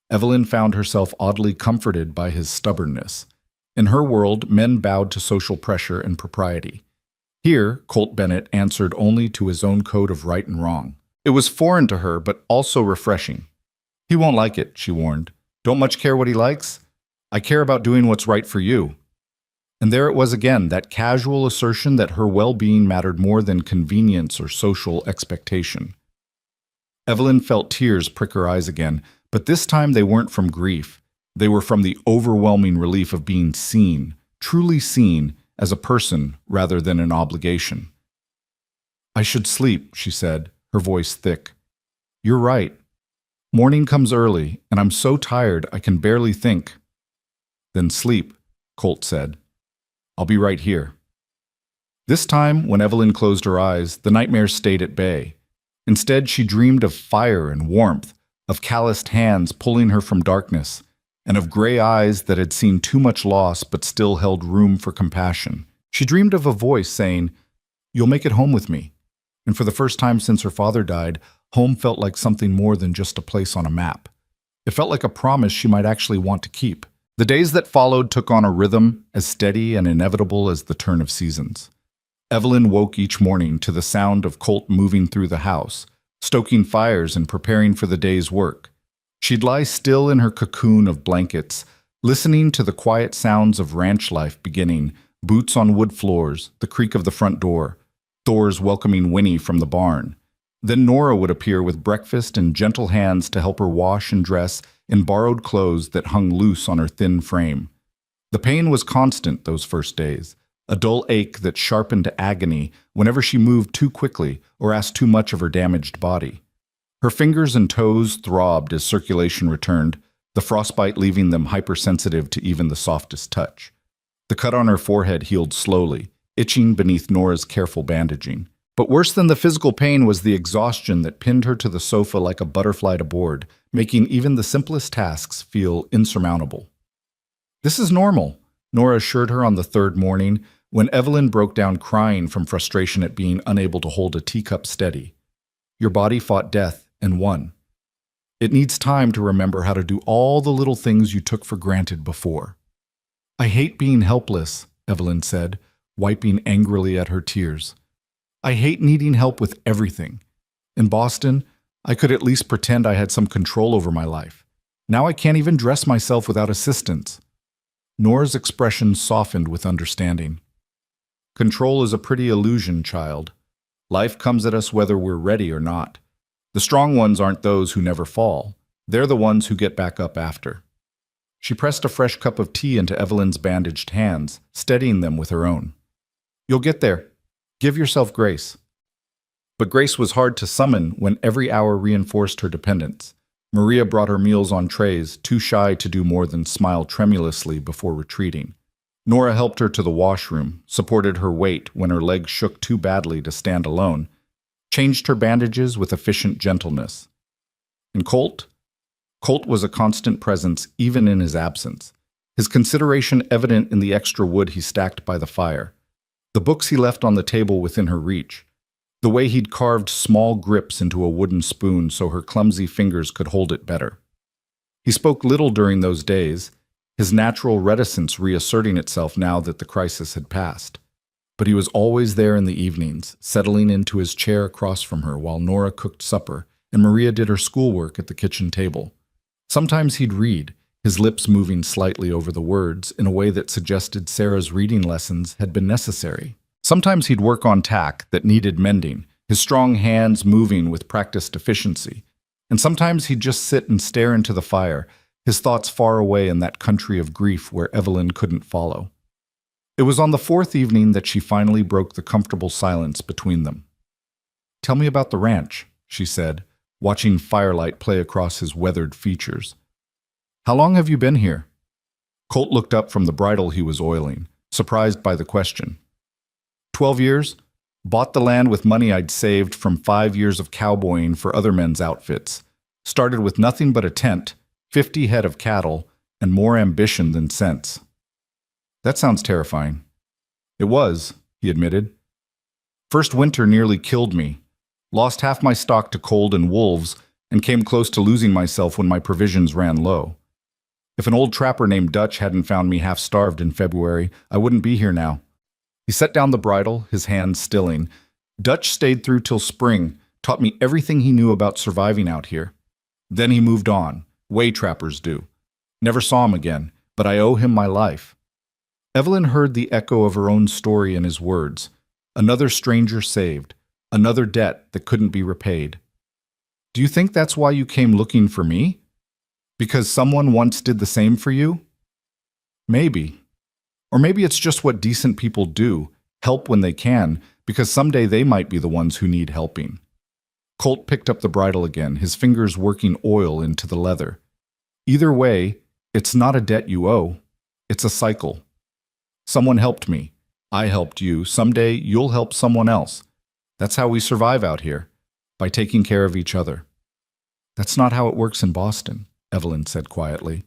Evelyn found herself oddly comforted by his stubbornness. In her world, men bowed to social pressure and propriety. Here, Colt Bennett answered only to his own code of right and wrong. It was foreign to her, but also refreshing. "He won't like it," she warned. "Don't much care what he likes. I care about doing what's right for you." And there it was again, that casual assertion that her well-being mattered more than convenience or social expectation. Evelyn felt tears prick her eyes again, but this time they weren't from grief. They were from the overwhelming relief of being seen, truly seen, as a person rather than an obligation. "I should sleep," she said, her voice thick. "You're right. Morning comes early, and I'm so tired I can barely think." "Then sleep," Colt said. "I'll be right here." This time, when Evelyn closed her eyes, the nightmares stayed at bay. Instead, she dreamed of fire and warmth, of calloused hands pulling her from darkness, and of gray eyes that had seen too much loss but still held room for compassion. She dreamed of a voice saying, "You'll make it home with me." And for the first time since her father died, home felt like something more than just a place on a map. It felt like a promise she might actually want to keep. The days that followed took on a rhythm as steady and inevitable as the turn of seasons. Evelyn woke each morning to the sound of Colt moving through the house, stoking fires and preparing for the day's work. She'd lie still in her cocoon of blankets, listening to the quiet sounds of ranch life beginning, boots on wood floors, the creak of the front door, Thor's welcoming whinny from the barn. Then Nora would appear with breakfast and gentle hands to help her wash and dress in borrowed clothes that hung loose on her thin frame. The pain was constant those first days, a dull ache that sharpened to agony whenever she moved too quickly or asked too much of her damaged body. Her fingers and toes throbbed as circulation returned, the frostbite leaving them hypersensitive to even the softest touch. The cut on her forehead healed slowly, itching beneath Nora's careful bandaging. But worse than the physical pain was the exhaustion that pinned her to the sofa like a butterfly to board, making even the simplest tasks feel insurmountable. "This is normal," Nora assured her on the third morning, when Evelyn broke down crying from frustration at being unable to hold a teacup steady. "Your body fought death and won. It needs time to remember how to do all the little things you took for granted before." "I hate being helpless," Evelyn said, wiping angrily at her tears. I hate needing help with everything. In Boston, I could at least pretend I had some control over my life. Now I can't even dress myself without assistance. Nora's expression softened with understanding. Control is a pretty illusion, child. Life comes at us whether we're ready or not. The strong ones aren't those who never fall. They're the ones who get back up after. She pressed a fresh cup of tea into Evelyn's bandaged hands, steadying them with her own. You'll get there. Give yourself grace. But grace was hard to summon when every hour reinforced her dependence. Maria brought her meals on trays, too shy to do more than smile tremulously before retreating. Nora helped her to the washroom, supported her weight when her legs shook too badly to stand alone, changed her bandages with efficient gentleness. And Colt was a constant presence even in his absence, his consideration evident in the extra wood he stacked by the fire, the books he left on the table within her reach, the way he'd carved small grips into a wooden spoon so her clumsy fingers could hold it better. He spoke little during those days, his natural reticence reasserting itself now that the crisis had passed. But he was always there in the evenings, settling into his chair across from her while Nora cooked supper and Maria did her schoolwork at the kitchen table. Sometimes he'd read, his lips moving slightly over the words in a way that suggested Sarah's reading lessons had been necessary. Sometimes he'd work on tack that needed mending, his strong hands moving with practiced efficiency. And sometimes he'd just sit and stare into the fire, his thoughts far away in that country of grief where Evelyn couldn't follow. It was on the fourth evening that she finally broke the comfortable silence between them. "Tell me about the ranch," she said, watching firelight play across his weathered features. "How long have you been here?" Colt looked up from the bridle he was oiling, surprised by the question. 12 years. Bought the land with money I'd saved from 5 years of cowboying for other men's outfits. Started with nothing but a tent, 50 head of cattle, and more ambition than sense." "That sounds terrifying." "It was," he admitted. "First winter nearly killed me. Lost half my stock to cold and wolves, and came close to losing myself when my provisions ran low. If an old trapper named Dutch hadn't found me half-starved in February, I wouldn't be here now." He set down the bridle, his hands stilling. "Dutch stayed through till spring, taught me everything he knew about surviving out here. Then he moved on, way trappers do. Never saw him again, but I owe him my life." Evelyn heard the echo of her own story in his words. Another stranger saved, another debt that couldn't be repaid. "Do you think that's why you came looking for me? Because someone once did the same for you?" "Maybe. Or maybe it's just what decent people do, help when they can, because someday they might be the ones who need helping." Colt picked up the bridle again, his fingers working oil into the leather. "Either way, it's not a debt you owe. It's a cycle. Someone helped me. I helped you. Someday you'll help someone else. That's how we survive out here, by taking care of each other." "That's not how it works in Boston," Evelyn said quietly.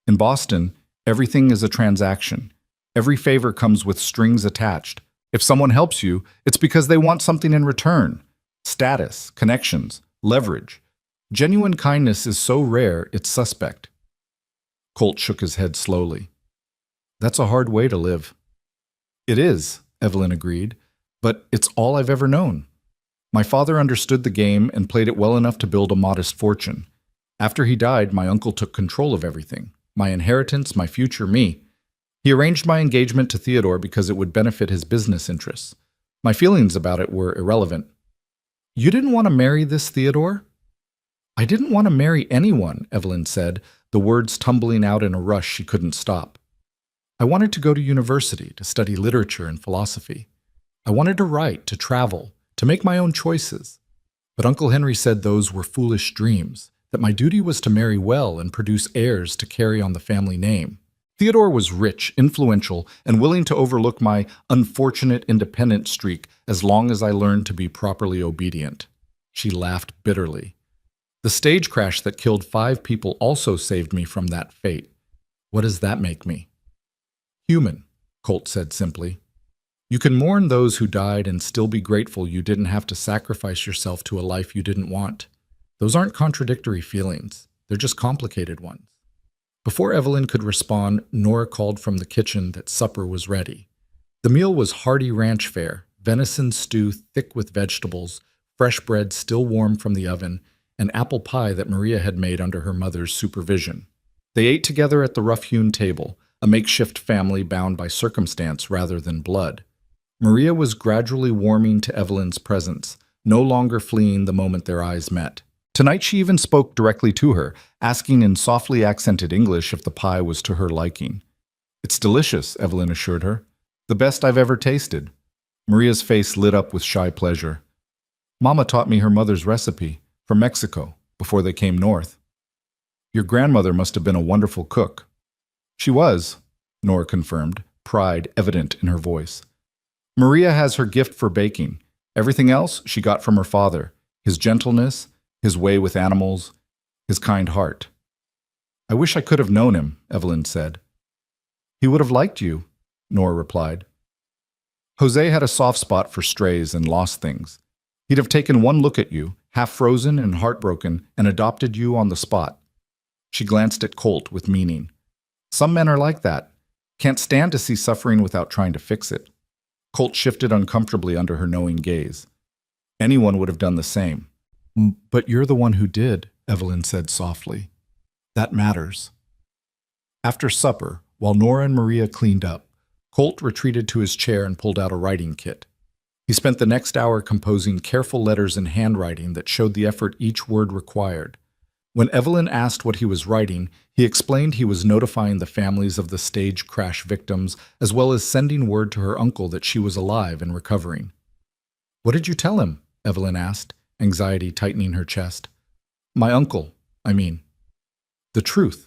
"In Boston, everything is a transaction. Every favor comes with strings attached. If someone helps you, it's because they want something in return. Status, connections, leverage. Genuine kindness is so rare, it's suspect." Colt shook his head slowly. "That's a hard way to live." "It is," Evelyn agreed, "but it's all I've ever known. My father understood the game and played it well enough to build a modest fortune. After he died, my uncle took control of everything. My inheritance, my future, me. He arranged my engagement to Theodore because it would benefit his business interests. My feelings about it were irrelevant." "You didn't want to marry this Theodore?" "I didn't want to marry anyone," Evelyn said, the words tumbling out in a rush she couldn't stop. "I wanted to go to university, to study literature and philosophy. I wanted to write, to travel, to make my own choices. But Uncle Henry said those were foolish dreams, that my duty was to marry well and produce heirs to carry on the family name. Theodore was rich, influential, and willing to overlook my unfortunate independent streak as long as I learned to be properly obedient." She laughed bitterly. "The stage crash that killed 5 people also saved me from that fate. What does that make me?" "Human," Colt said simply. "You can mourn those who died and still be grateful you didn't have to sacrifice yourself to a life you didn't want. Those aren't contradictory feelings. They're just complicated ones." Before Evelyn could respond, Nora called from the kitchen that supper was ready. The meal was hearty ranch fare, venison stew thick with vegetables, fresh bread still warm from the oven, and apple pie that Maria had made under her mother's supervision. They ate together at the rough-hewn table, a makeshift family bound by circumstance rather than blood. Maria was gradually warming to Evelyn's presence, no longer fleeing the moment their eyes met. Tonight she even spoke directly to her, asking in softly accented English if the pie was to her liking. "It's delicious," Evelyn assured her. "The best I've ever tasted." Maria's face lit up with shy pleasure. "Mama taught me her mother's recipe, from Mexico, before they came north." "Your grandmother must have been a wonderful cook." "She was," Nora confirmed, pride evident in her voice. "Maria has her gift for baking. Everything else she got from her father, his gentleness, his way with animals, his kind heart." "I wish I could have known him," Evelyn said. "He would have liked you," Nora replied. "Jose had a soft spot for strays and lost things. He'd have taken one look at you, half frozen and heartbroken, and adopted you on the spot." She glanced at Colt with meaning. "Some men are like that. Can't stand to see suffering without trying to fix it." Colt shifted uncomfortably under her knowing gaze. "Anyone would have done the same." "But you're the one who did," Evelyn said softly. "That matters." After supper, while Nora and Maria cleaned up, Colt retreated to his chair and pulled out a writing kit. He spent the next hour composing careful letters in handwriting that showed the effort each word required. When Evelyn asked what he was writing, he explained he was notifying the families of the stage crash victims, as well as sending word to her uncle that she was alive and recovering. "What did you tell him?" Evelyn asked, anxiety tightening her chest. "My uncle, I mean. The truth.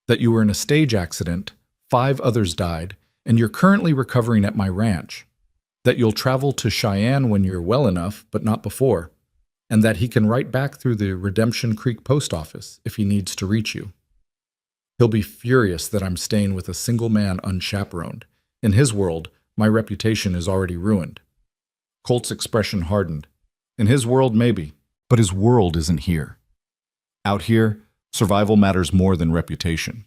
That you were in a stage accident, 5 others died, and you're currently recovering at my ranch. That you'll travel to Cheyenne when you're well enough, but not before. And that he can write back through the Redemption Creek post office if he needs to reach you. He'll be furious that I'm staying with a single man unchaperoned. In his world, my reputation is already ruined." Colt's expression hardened. "In his world, maybe, but his world isn't here. Out here, survival matters more than reputation.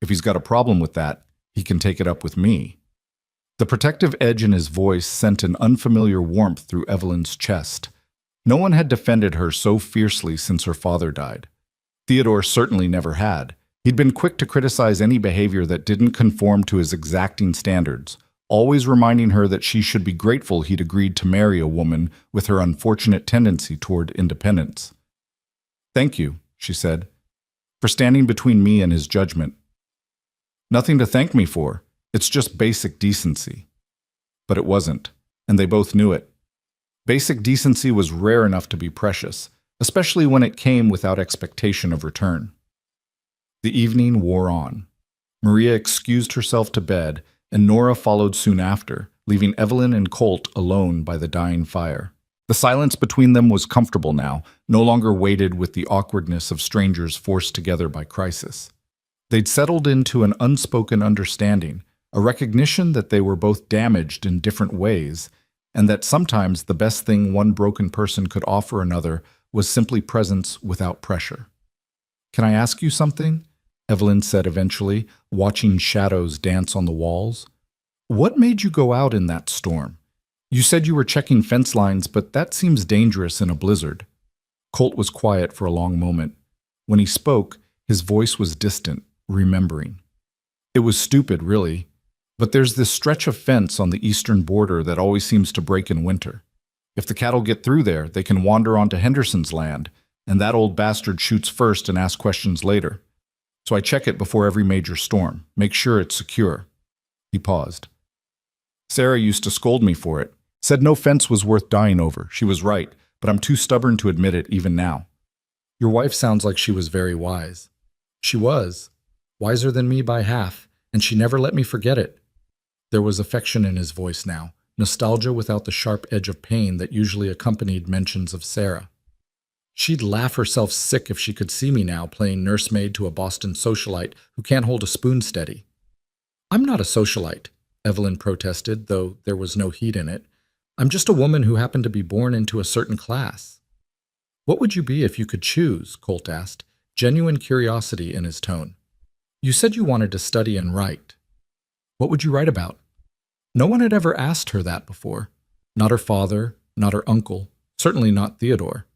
If he's got a problem with that, he can take it up with me." The protective edge in his voice sent an unfamiliar warmth through Evelyn's chest. No one had defended her so fiercely since her father died. Theodore certainly never had. He'd been quick to criticize any behavior that didn't conform to his exacting standards, always reminding her that she should be grateful he'd agreed to marry a woman with her unfortunate tendency toward independence. "Thank you," she said, "for standing between me and his judgment." "Nothing to thank me for. It's just basic decency." But it wasn't, and they both knew it. Basic decency was rare enough to be precious, especially when it came without expectation of return. The evening wore on. Maria excused herself to bed, and Nora followed soon after, leaving Evelyn and Colt alone by the dying fire. The silence between them was comfortable now, no longer weighted with the awkwardness of strangers forced together by crisis. They'd settled into an unspoken understanding, a recognition that they were both damaged in different ways, and that sometimes the best thing one broken person could offer another was simply presence without pressure. "Can I ask you something?" Evelyn said eventually, watching shadows dance on the walls. "What made you go out in that storm? You said you were checking fence lines, but that seems dangerous in a blizzard." Colt was quiet for a long moment. When he spoke, his voice was distant, remembering. "It was stupid, really. But there's this stretch of fence on the eastern border that always seems to break in winter. If the cattle get through there, they can wander onto Henderson's land, and that old bastard shoots first and asks questions later. So I check it before every major storm, make sure it's secure." He paused. "Sarah used to scold me for it, said no fence was worth dying over. She was right, but I'm too stubborn to admit it even now." "Your wife sounds like she was very wise." "She was. Wiser than me by half, and she never let me forget it." There was affection in his voice now, nostalgia without the sharp edge of pain that usually accompanied mentions of Sarah. "She'd laugh herself sick if she could see me now playing nursemaid to a Boston socialite who can't hold a spoon steady." "I'm not a socialite," Evelyn protested, though there was no heat in it. "I'm just a woman who happened to be born into a certain class." "What would you be if you could choose?" Colt asked, genuine curiosity in his tone. "You said you wanted to study and write. What would you write about?" No one had ever asked her that before. Not her father, not her uncle, certainly not Theodore.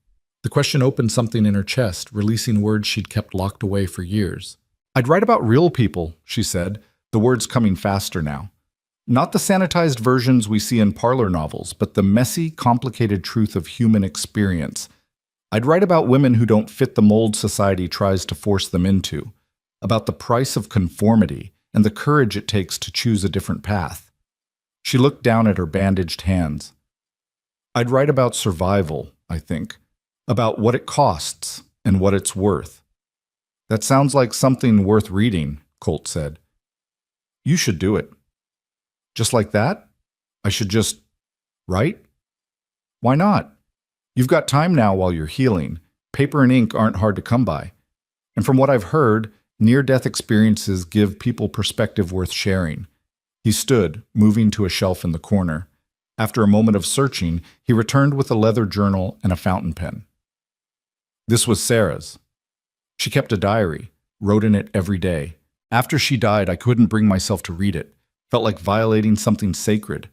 The question opened something in her chest, releasing words she'd kept locked away for years. "I'd write about real people," she said, the words coming faster now. "Not the sanitized versions we see in parlor novels, but the messy, complicated truth of human experience. I'd write about women who don't fit the mold society tries to force them into, about the price of conformity and the courage it takes to choose a different path." She looked down at her bandaged hands. "I'd write about survival, I think, about what it costs and what it's worth." "That sounds like something worth reading," Colt said. "You should do it." "Just like that? I should just write?" "Why not? You've got time now while you're healing. Paper and ink aren't hard to come by. And from what I've heard, near-death experiences give people perspective worth sharing." He stood, moving to a shelf in the corner. After a moment of searching, he returned with a leather journal and a fountain pen. This was Sarah's. She kept a diary, wrote in it every day. After she died, I couldn't bring myself to read it. Felt like violating something sacred.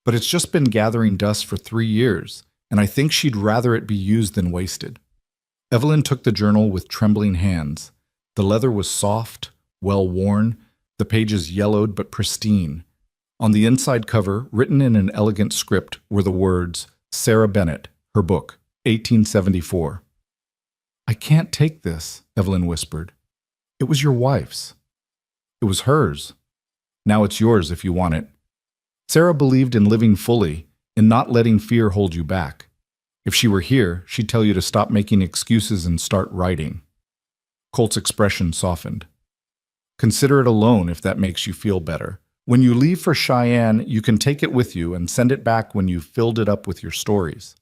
But it's just been gathering dust for 3 years, and I think she'd rather it be used than wasted. Evelyn took the journal with trembling hands. The leather was soft, well-worn, the pages yellowed but pristine. On the inside cover, written in an elegant script, were the words, "Sarah Bennett, her book, 1874. "I can't take this," Evelyn whispered. "It was your wife's. It was hers. Now it's yours if you want it." Sarah believed in living fully, in not letting fear hold you back. If she were here, she'd tell you to stop making excuses and start writing. Colt's expression softened. "Consider it a loan if that makes you feel better. When you leave for Cheyenne, you can take it with you and send it back when you've filled it up with your stories."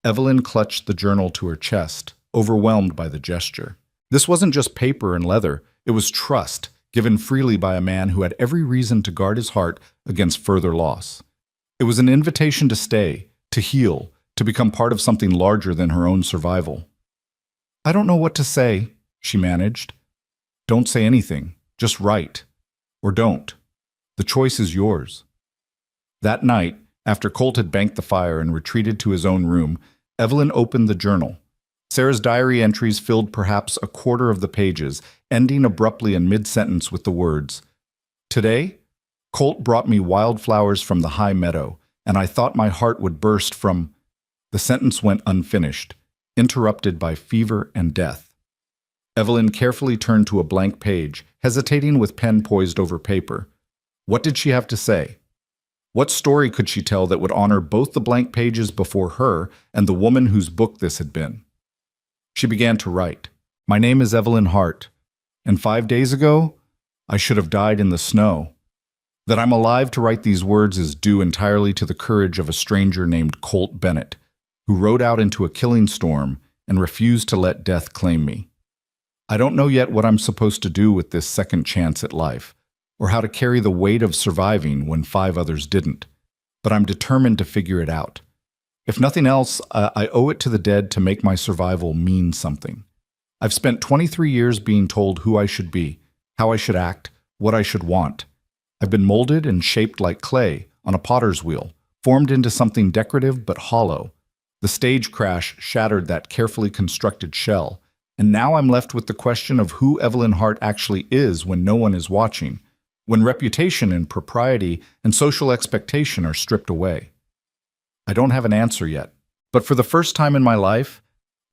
Evelyn clutched the journal to her chest, overwhelmed by the gesture. This wasn't just paper and leather, it was trust, given freely by a man who had every reason to guard his heart against further loss. It was an invitation to stay, to heal, to become part of something larger than her own survival. "I don't know what to say," she managed. "Don't say anything. Just write. Or don't. The choice is yours." That night, after Colt had banked the fire and retreated to his own room, Evelyn opened the journal. Sarah's diary entries filled perhaps a quarter of the pages, ending abruptly in mid-sentence with the words, "Today, Colt brought me wildflowers from the high meadow, and I thought my heart would burst from—" The sentence went unfinished, interrupted by fever and death. Evelyn carefully turned to a blank page, hesitating with pen poised over paper. What did she have to say? What story could she tell that would honor both the blank pages before her and the woman whose book this had been? She began to write. "My name is Evelyn Hart, and 5 days ago, I should have died in the snow. That I'm alive to write these words is due entirely to the courage of a stranger named Colt Bennett, who rode out into a killing storm and refused to let death claim me. I don't know yet what I'm supposed to do with this second chance at life, or how to carry the weight of surviving when 5 others didn't, but I'm determined to figure it out. If nothing else, I owe it to the dead to make my survival mean something. I've spent 23 years being told who I should be, how I should act, what I should want. I've been molded and shaped like clay on a potter's wheel, formed into something decorative but hollow. The stage crash shattered that carefully constructed shell, and now I'm left with the question of who Evelyn Hart actually is when no one is watching, when reputation and propriety and social expectation are stripped away. I don't have an answer yet, but for the first time in my life,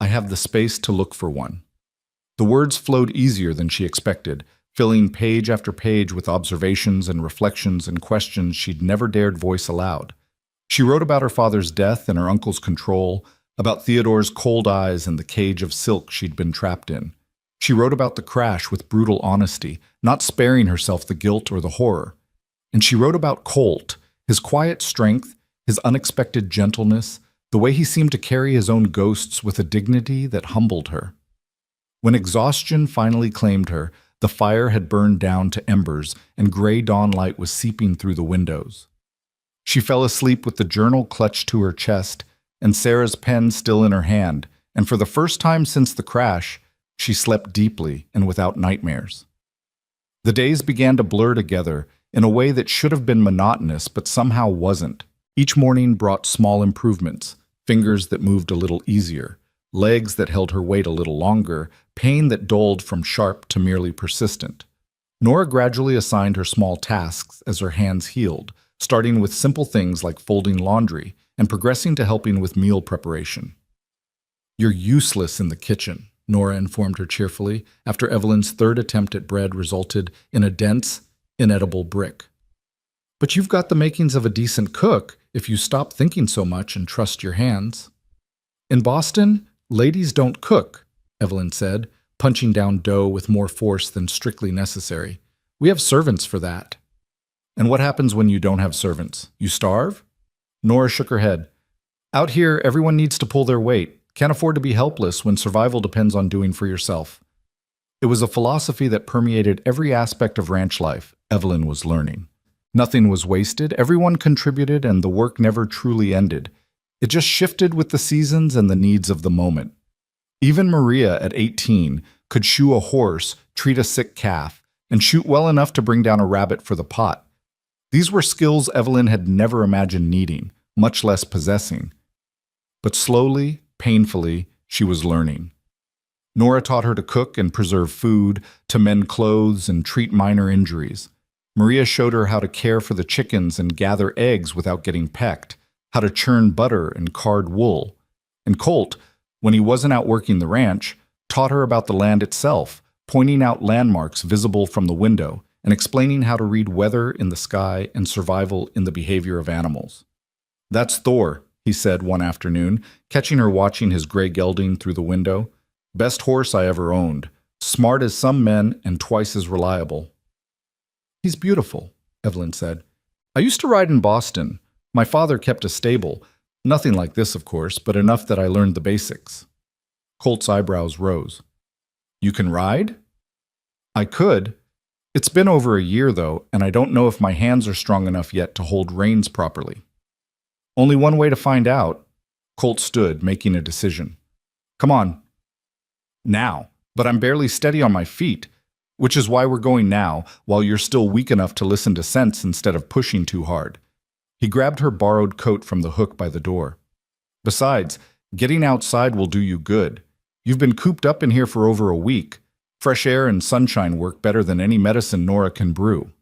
I have the space to look for one." The words flowed easier than she expected, filling page after page with observations and reflections and questions she'd never dared voice aloud. She wrote about her father's death and her uncle's control, about Theodore's cold eyes and the cage of silk she'd been trapped in. She wrote about the crash with brutal honesty, not sparing herself the guilt or the horror. And she wrote about Colt, his quiet strength, his unexpected gentleness, the way he seemed to carry his own ghosts with a dignity that humbled her. When exhaustion finally claimed her, the fire had burned down to embers and gray dawn light was seeping through the windows. She fell asleep with the journal clutched to her chest and Sarah's pen still in her hand, and for the first time since the crash, she slept deeply and without nightmares. The days began to blur together in a way that should have been monotonous but somehow wasn't. Each morning brought small improvements, fingers that moved a little easier, legs that held her weight a little longer, pain that dulled from sharp to merely persistent. Nora gradually assigned her small tasks as her hands healed, starting with simple things like folding laundry and progressing to helping with meal preparation. "You're useless in the kitchen," Nora informed her cheerfully, after Evelyn's third attempt at bread resulted in a dense, inedible brick. "But you've got the makings of a decent cook if you stop thinking so much and trust your hands." "In Boston, ladies don't cook," Evelyn said, punching down dough with more force than strictly necessary. "We have servants for that." "And what happens when you don't have servants? You starve?" Nora shook her head. "Out here, everyone needs to pull their weight. Can't afford to be helpless when survival depends on doing for yourself." It was a philosophy that permeated every aspect of ranch life, Evelyn was learning. Nothing was wasted, everyone contributed, and the work never truly ended. It just shifted with the seasons and the needs of the moment. Even Maria, at 18, could shoe a horse, treat a sick calf, and shoot well enough to bring down a rabbit for the pot. These were skills Evelyn had never imagined needing, much less possessing. But slowly, painfully, she was learning. Nora taught her to cook and preserve food, to mend clothes and treat minor injuries. Maria showed her how to care for the chickens and gather eggs without getting pecked, how to churn butter and card wool. And Colt, when he wasn't out working the ranch, taught her about the land itself, pointing out landmarks visible from the window and explaining how to read weather in the sky and survival in the behavior of animals. "That's Thor," he said one afternoon, catching her watching his gray gelding through the window. "Best horse I ever owned. Smart as some men and twice as reliable." "He's beautiful," Evelyn said. "I used to ride in Boston. My father kept a stable. Nothing like this, of course, but enough that I learned the basics." Colt's eyebrows rose. "You can ride?" "I could. It's been over a year, though, and I don't know if my hands are strong enough yet to hold reins properly." "Only one way to find out." Colt stood, making a decision. "Come on." "Now. But I'm barely steady on my feet. Which is why we're going now, while you're still weak enough to listen to sense instead of pushing too hard." He grabbed her borrowed coat from the hook by the door. "Besides, getting outside will do you good. You've been cooped up in here for over a week. Fresh air and sunshine work better than any medicine Nora can brew."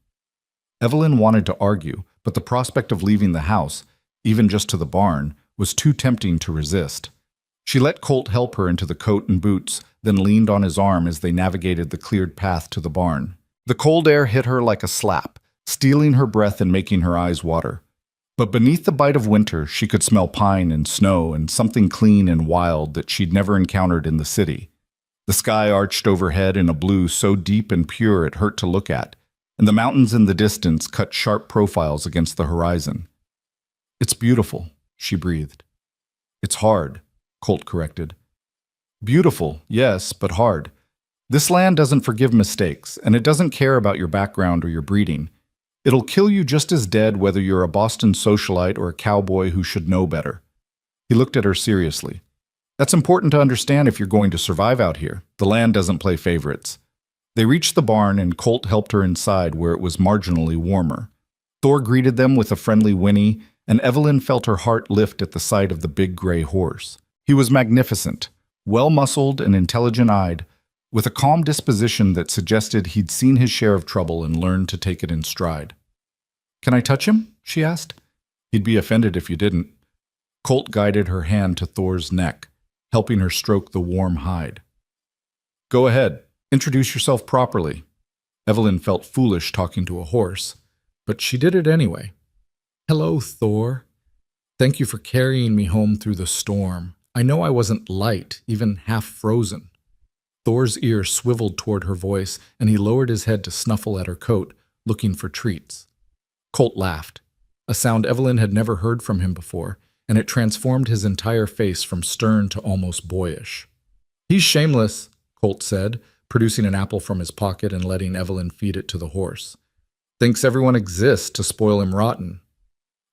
Evelyn wanted to argue, but the prospect of leaving the house, even just to the barn, was too tempting to resist. She let Colt help her into the coat and boots, then leaned on his arm as they navigated the cleared path to the barn. The cold air hit her like a slap, stealing her breath and making her eyes water. But beneath the bite of winter, she could smell pine and snow and something clean and wild that she'd never encountered in the city. The sky arched overhead in a blue so deep and pure it hurt to look at, and the mountains in the distance cut sharp profiles against the horizon. "It's beautiful," she breathed. "It's hard," Colt corrected. "Beautiful, yes, but hard. This land doesn't forgive mistakes, and it doesn't care about your background or your breeding. It'll kill you just as dead whether you're a Boston socialite or a cowboy who should know better." He looked at her seriously. "That's important to understand if you're going to survive out here. The land doesn't play favorites." They reached the barn, and Colt helped her inside where it was marginally warmer. Thor greeted them with a friendly whinny, and Evelyn felt her heart lift at the sight of the big gray horse. He was magnificent, well-muscled and intelligent-eyed, with a calm disposition that suggested he'd seen his share of trouble and learned to take it in stride. "Can I touch him?" she asked. "He'd be offended if you didn't." Colt guided her hand to Thor's neck, helping her stroke the warm hide. "Go ahead. Introduce yourself properly." Evelyn felt foolish talking to a horse, but she did it anyway. "Hello, Thor. Thank you for carrying me home through the storm. I know I wasn't light, even half frozen." Thor's ear swiveled toward her voice, and he lowered his head to snuffle at her coat, looking for treats. Colt laughed, a sound Evelyn had never heard from him before, and it transformed his entire face from stern to almost boyish. "He's shameless," Colt said, producing an apple from his pocket and letting Evelyn feed it to the horse. "Thinks everyone exists to spoil him rotten."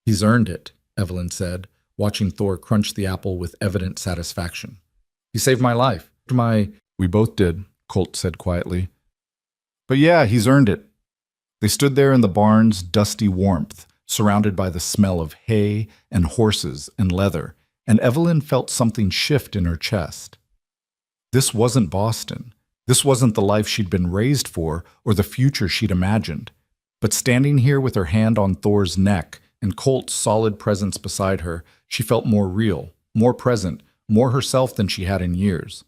"He's earned it," Evelyn said, watching Thor crunch the apple with evident satisfaction. "He saved my life. "We both did," Colt said quietly. "But yeah, he's earned it." They stood there in the barn's dusty warmth, surrounded by the smell of hay and horses and leather, and Evelyn felt something shift in her chest. This wasn't Boston. This wasn't the life she'd been raised for or the future she'd imagined. But standing here with her hand on Thor's neck and Colt's solid presence beside her, she felt more real, more present, more herself than she had in years.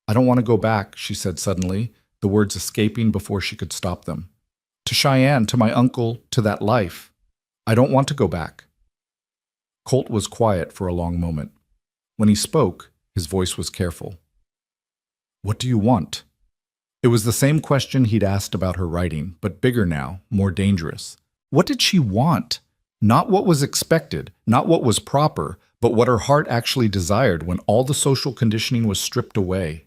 "I don't want to go back," she said suddenly, the words escaping before she could stop them. "To Cheyenne, to my uncle, to that life. I don't want to go back." Colt was quiet for a long moment. When he spoke, his voice was careful. "What do you want?" It was the same question he'd asked about her writing, but bigger now, more dangerous. What did she want? Not what was expected, not what was proper, but what her heart actually desired when all the social conditioning was stripped away.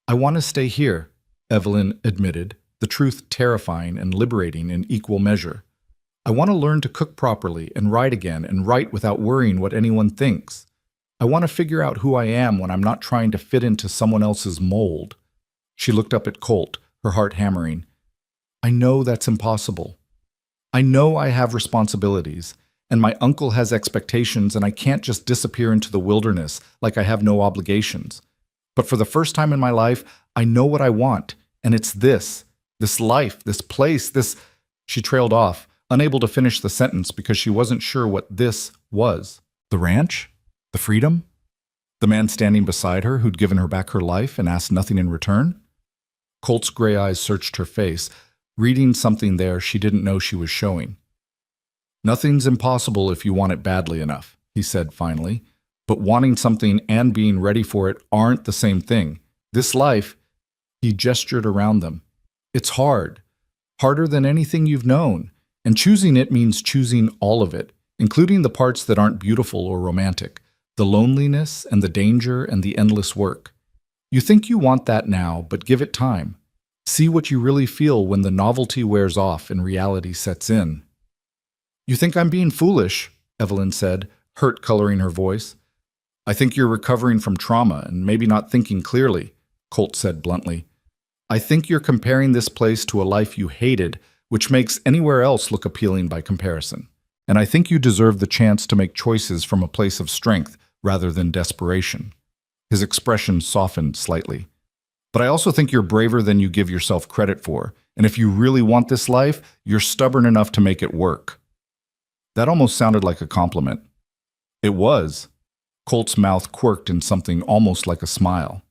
"I want to stay here," Evelyn admitted, the truth terrifying and liberating in equal measure. "I want to learn to cook properly and write again and write without worrying what anyone thinks. I want to figure out who I am when I'm not trying to fit into someone else's mold." She looked up at Colt, her heart hammering. "I know that's impossible. I know I have responsibilities, and my uncle has expectations, and I can't just disappear into the wilderness like I have no obligations. But for the first time in my life, I know what I want, and it's this life, this place, this—" She trailed off, unable to finish the sentence because she wasn't sure what this was. The ranch? The freedom? The man standing beside her who'd given her back her life and asked nothing in return? Colt's gray eyes searched her face, reading something there she didn't know she was showing. "Nothing's impossible if you want it badly enough," he said finally. "But wanting something and being ready for it aren't the same thing. This life," he gestured around them, "it's hard. Harder than anything you've known. And choosing it means choosing all of it, including the parts that aren't beautiful or romantic, the loneliness and the danger and the endless work. You think you want that now, but give it time. See what you really feel when the novelty wears off and reality sets in." "You think I'm being foolish," Evelyn said, hurt coloring her voice. "I think you're recovering from trauma and maybe not thinking clearly," Colt said bluntly. "I think you're comparing this place to a life you hated, which makes anywhere else look appealing by comparison. And I think you deserve the chance to make choices from a place of strength rather than desperation." His expression softened slightly. "But I also think you're braver than you give yourself credit for, and if you really want this life, you're stubborn enough to make it work." That almost sounded like a compliment. It was. Colt's mouth quirked in something almost like a smile.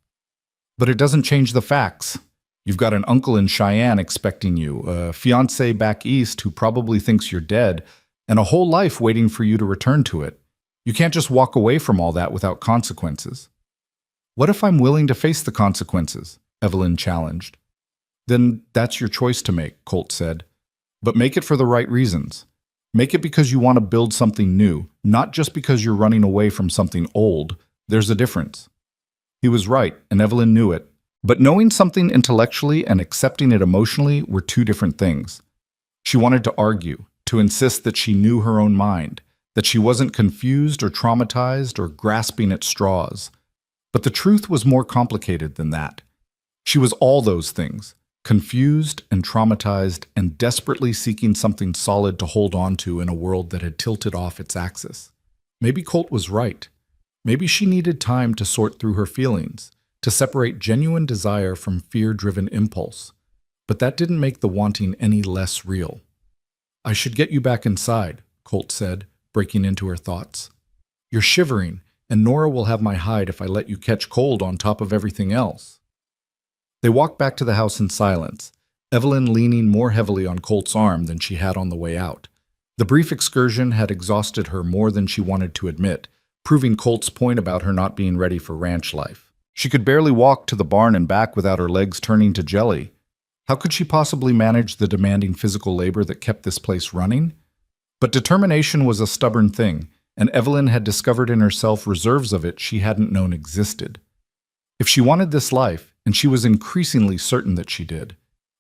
"But it doesn't change the facts. You've got an uncle in Cheyenne expecting you, a fiancé back east who probably thinks you're dead, and a whole life waiting for you to return to it. You can't just walk away from all that without consequences." "What if I'm willing to face the consequences?" Evelyn challenged. "Then that's your choice to make," Colt said. "But make it for the right reasons. Make it because you want to build something new, not just because you're running away from something old. There's a difference." He was right, and Evelyn knew it. But knowing something intellectually and accepting it emotionally were two different things. She wanted to argue, to insist that she knew her own mind, that she wasn't confused or traumatized or grasping at straws. But the truth was more complicated than that. She was all those things, confused and traumatized and desperately seeking something solid to hold on to in a world that had tilted off its axis. Maybe Colt was right. Maybe she needed time to sort through her feelings, to separate genuine desire from fear-driven impulse. But that didn't make the wanting any less real. "I should get you back inside," Colt said, breaking into her thoughts. "You're shivering, and Nora will have my hide if I let you catch cold on top of everything else." They walked back to the house in silence, Evelyn leaning more heavily on Colt's arm than she had on the way out. The brief excursion had exhausted her more than she wanted to admit, proving Colt's point about her not being ready for ranch life. She could barely walk to the barn and back without her legs turning to jelly. How could she possibly manage the demanding physical labor that kept this place running? But determination was a stubborn thing, and Evelyn had discovered in herself reserves of it she hadn't known existed. If she wanted this life, and she was increasingly certain that she did,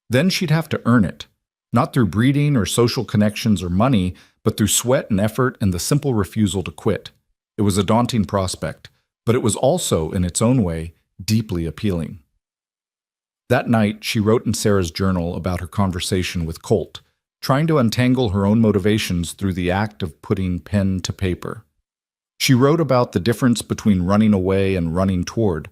then she'd have to earn it, not through breeding or social connections or money, but through sweat and effort and the simple refusal to quit. It was a daunting prospect, but it was also, in its own way, deeply appealing. That night, she wrote in Sarah's journal about her conversation with Colt, trying to untangle her own motivations through the act of putting pen to paper. She wrote about the difference between running away and running toward,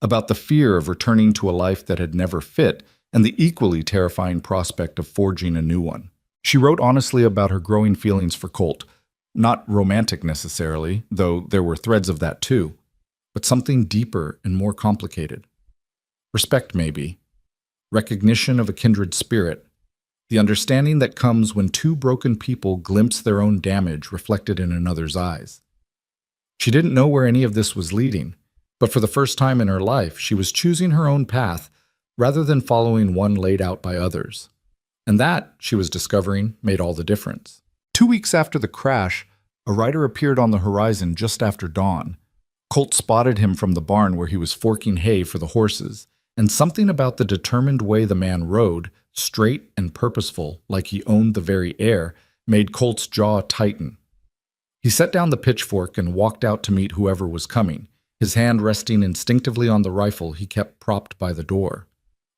about the fear of returning to a life that had never fit, and the equally terrifying prospect of forging a new one. She wrote honestly about her growing feelings for Colt, not romantic necessarily, though there were threads of that too, but something deeper and more complicated. Respect, maybe. Recognition of a kindred spirit. The understanding that comes when two broken people glimpse their own damage reflected in another's eyes. She didn't know where any of this was leading, but for the first time in her life, she was choosing her own path rather than following one laid out by others. And that, she was discovering, made all the difference. 2 weeks after the crash, a rider appeared on the horizon just after dawn. Colt spotted him from the barn where he was forking hay for the horses, and something about the determined way the man rode, straight and purposeful, like he owned the very air, made Colt's jaw tighten. He set down the pitchfork and walked out to meet whoever was coming, his hand resting instinctively on the rifle he kept propped by the door.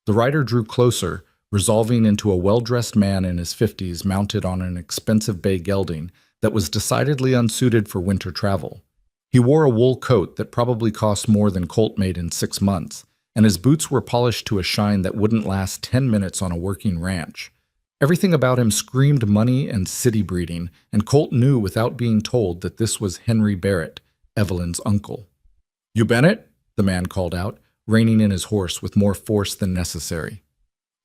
The rider drew closer, resolving into a well-dressed man in his 50s mounted on an expensive bay gelding that was decidedly unsuited for winter travel. He wore a wool coat that probably cost more than Colt made in 6 months, and his boots were polished to a shine that wouldn't last 10 minutes on a working ranch. Everything about him screamed money and city breeding, and Colt knew without being told that this was Henry Barrett, Evelyn's uncle. "You Bennett?" the man called out, reining in his horse with more force than necessary.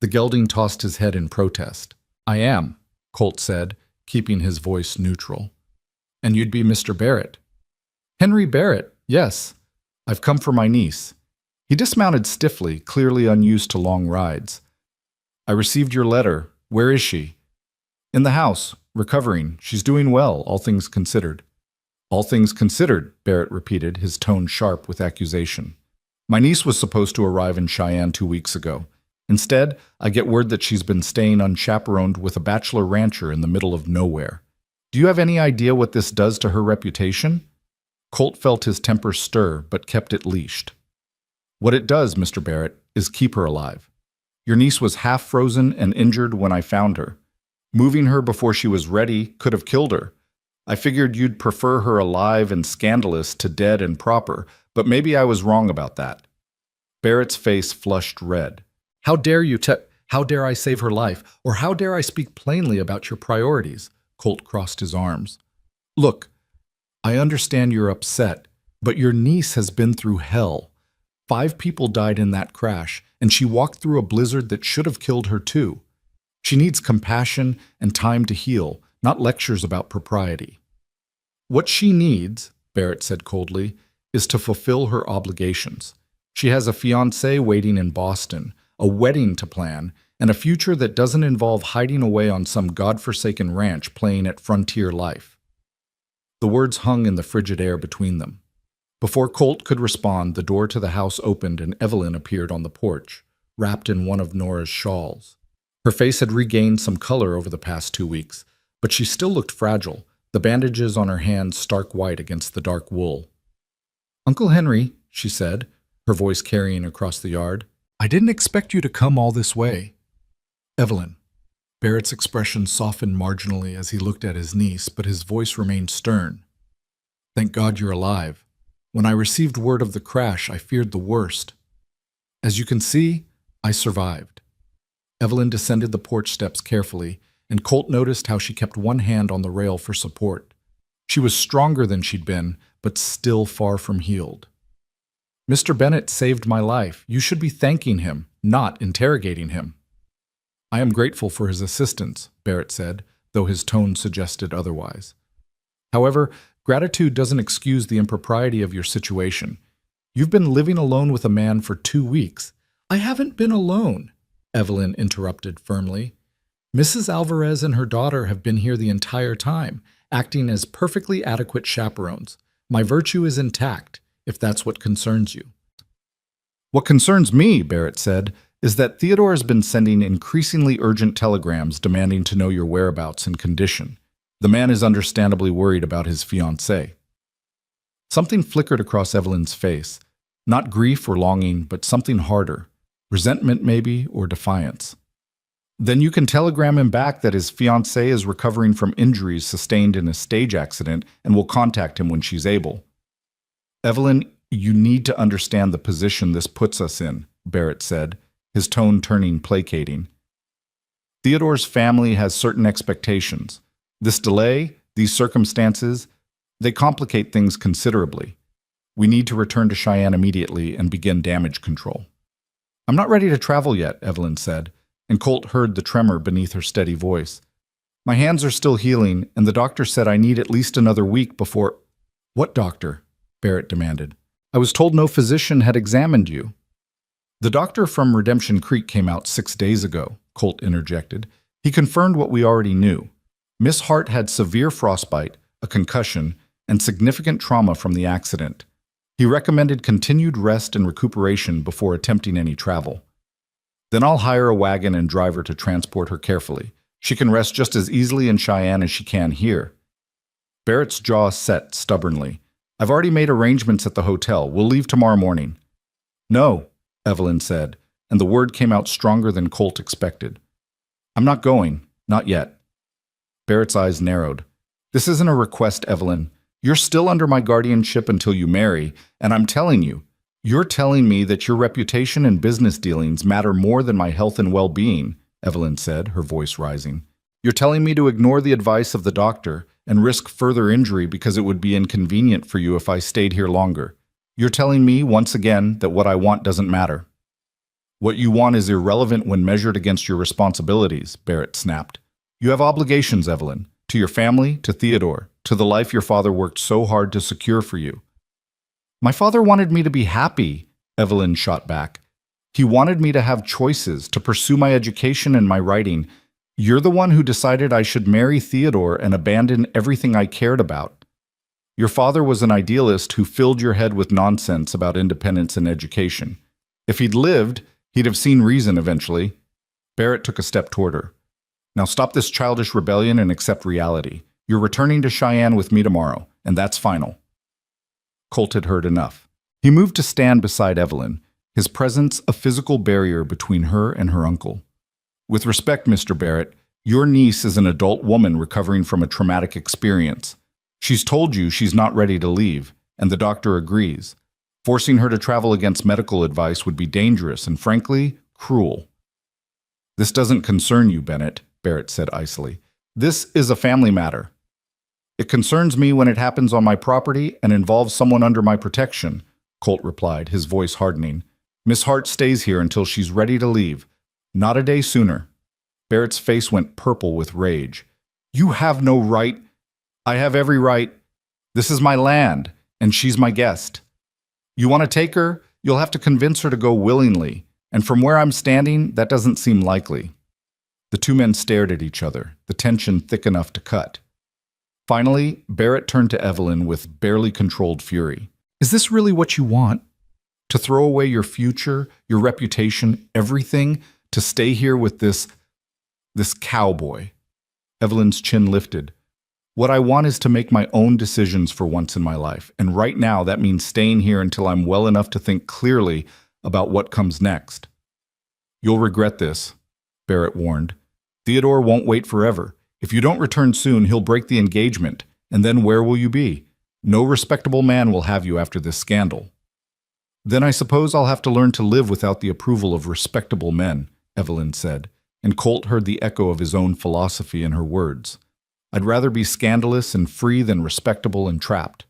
The gelding tossed his head in protest. "I am," Colt said, keeping his voice neutral. "And you'd be Mr. Barrett." "Henry Barrett, yes. I've come for my niece." He dismounted stiffly, clearly unused to long rides. "I received your letter. Where is she?" "In the house, recovering. She's doing well, all things considered." "All things considered," Barrett repeated, his tone sharp with accusation. "My niece was supposed to arrive in Cheyenne 2 weeks ago. Instead, I get word that she's been staying unchaperoned with a bachelor rancher in the middle of nowhere. Do you have any idea what this does to her reputation?" Colt felt his temper stir, but kept it leashed. "What it does, Mr. Barrett, is keep her alive. Your niece was half frozen and injured when I found her. Moving her before she was ready could have killed her. I figured you'd prefer her alive and scandalous to dead and proper, but maybe I was wrong about that." Barrett's face flushed red. "How dare you how dare I save her life, or how dare I speak plainly about your priorities?" Colt crossed his arms. "Look, I understand you're upset, but your niece has been through hell. 5 people died in that crash, and she walked through a blizzard that should have killed her too. She needs compassion and time to heal, not lectures about propriety." "What she needs," Barrett said coldly, "is to fulfill her obligations. She has a fiancé waiting in Boston, a wedding to plan, and a future that doesn't involve hiding away on some godforsaken ranch playing at frontier life." The words hung in the frigid air between them. Before Colt could respond, the door to the house opened and Evelyn appeared on the porch, wrapped in one of Nora's shawls. Her face had regained some color over the past 2 weeks, but she still looked fragile, the bandages on her hands stark white against the dark wool. "Uncle Henry," she said, her voice carrying across the yard, "I didn't expect you to come all this way." "Evelyn." Barrett's expression softened marginally as he looked at his niece, but his voice remained stern. "Thank God you're alive. When I received word of the crash, I feared the worst. As you can see, I survived." Evelyn descended the porch steps carefully, and Colt noticed how she kept one hand on the rail for support. She was stronger than she'd been, but still far from healed. "Mr. Bennett saved my life. You should be thanking him, not interrogating him." "I am grateful for his assistance," Barrett said, though his tone suggested otherwise. "However, gratitude doesn't excuse the impropriety of your situation. You've been living alone with a man for 2 weeks." "I haven't been alone," Evelyn interrupted firmly. "Mrs. Alvarez and her daughter have been here the entire time, acting as perfectly adequate chaperones. My virtue is intact, if that's what concerns you." "What concerns me," Barrett said, "is that Theodore has been sending increasingly urgent telegrams demanding to know your whereabouts and condition. The man is understandably worried about his fiancée." Something flickered across Evelyn's face. Not grief or longing, but something harder. Resentment, maybe, or defiance. Then you can telegram him back that his fiancée is recovering from injuries sustained in a stage accident and will contact him when she's able. Evelyn, you need to understand the position this puts us in, Barrett said, his tone turning placating. Theodore's family has certain expectations. This delay, these circumstances, they complicate things considerably. We need to return to Cheyenne immediately and begin damage control. I'm not ready to travel yet, Evelyn said, and Colt heard the tremor beneath her steady voice. My hands are still healing, and the doctor said I need at least another week before— What doctor? Barrett demanded. I was told no physician had examined you. The doctor from Redemption Creek came out 6 days ago, Colt interjected. He confirmed what we already knew. Miss Hart had severe frostbite, a concussion, and significant trauma from the accident. He recommended continued rest and recuperation before attempting any travel. Then I'll hire a wagon and drive her to transport her carefully. She can rest just as easily in Cheyenne as she can here. Barrett's jaw set stubbornly. I've already made arrangements at the hotel. We'll leave tomorrow morning. No, Evelyn said, and the word came out stronger than Colt expected. I'm not going. Not yet. Barrett's eyes narrowed. This isn't a request, Evelyn. You're still under my guardianship until you marry, and I'm telling you, you're telling me that your reputation and business dealings matter more than my health and well-being, Evelyn said, her voice rising. You're telling me to ignore the advice of the doctor and risk further injury because it would be inconvenient for you if I stayed here longer. You're telling me, once again, that what I want doesn't matter. What you want is irrelevant when measured against your responsibilities, Barrett snapped. You have obligations, Evelyn, to your family, to Theodore, to the life your father worked so hard to secure for you. My father wanted me to be happy, Evelyn shot back. He wanted me to have choices, to pursue my education and my writing. You're the one who decided I should marry Theodore and abandon everything I cared about. Your father was an idealist who filled your head with nonsense about independence and education. If he'd lived, he'd have seen reason eventually. Barrett took a step toward her. Now stop this childish rebellion and accept reality. You're returning to Cheyenne with me tomorrow, and that's final. Colt had heard enough. He moved to stand beside Evelyn, his presence a physical barrier between her and her uncle. With respect, Mr. Barrett, your niece is an adult woman recovering from a traumatic experience. She's told you she's not ready to leave, and the doctor agrees. Forcing her to travel against medical advice would be dangerous and, frankly, cruel. This doesn't concern you, Bennett, Barrett said icily. This is a family matter. It concerns me when it happens on my property and involves someone under my protection, Colt replied, his voice hardening. Miss Hart stays here until she's ready to leave. Not a day sooner. Barrett's face went purple with rage. You have no right. I have every right. This is my land, and she's my guest. You want to take her? You'll have to convince her to go willingly, and from where I'm standing, that doesn't seem likely. The two men stared at each other, the tension thick enough to cut. Finally, Barrett turned to Evelyn with barely controlled fury. Is this really what you want? To throw away your future, your reputation, everything, to stay here with this cowboy? Evelyn's chin lifted. What I want is to make my own decisions for once in my life, and right now that means staying here until I'm well enough to think clearly about what comes next. You'll regret this, Barrett warned. Theodore won't wait forever. If you don't return soon, he'll break the engagement, and then where will you be? No respectable man will have you after this scandal. Then I suppose I'll have to learn to live without the approval of respectable men, Evelyn said, and Colt heard the echo of his own philosophy in her words. I'd rather be scandalous and free than respectable and trapped.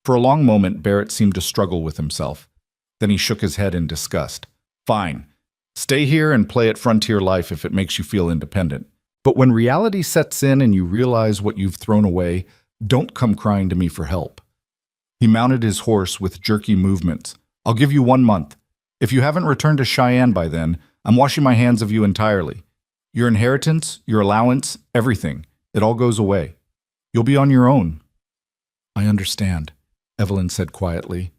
For a long moment, Barrett seemed to struggle with himself. Then he shook his head in disgust. Fine. Stay here and play at frontier life if it makes you feel independent. But when reality sets in and you realize what you've thrown away, don't come crying to me for help. He mounted his horse with jerky movements. I'll give you 1 month. If you haven't returned to Cheyenne by then, I'm washing my hands of you entirely. Your inheritance, your allowance, everything. It all goes away. You'll be on your own. I understand, Evelyn said quietly.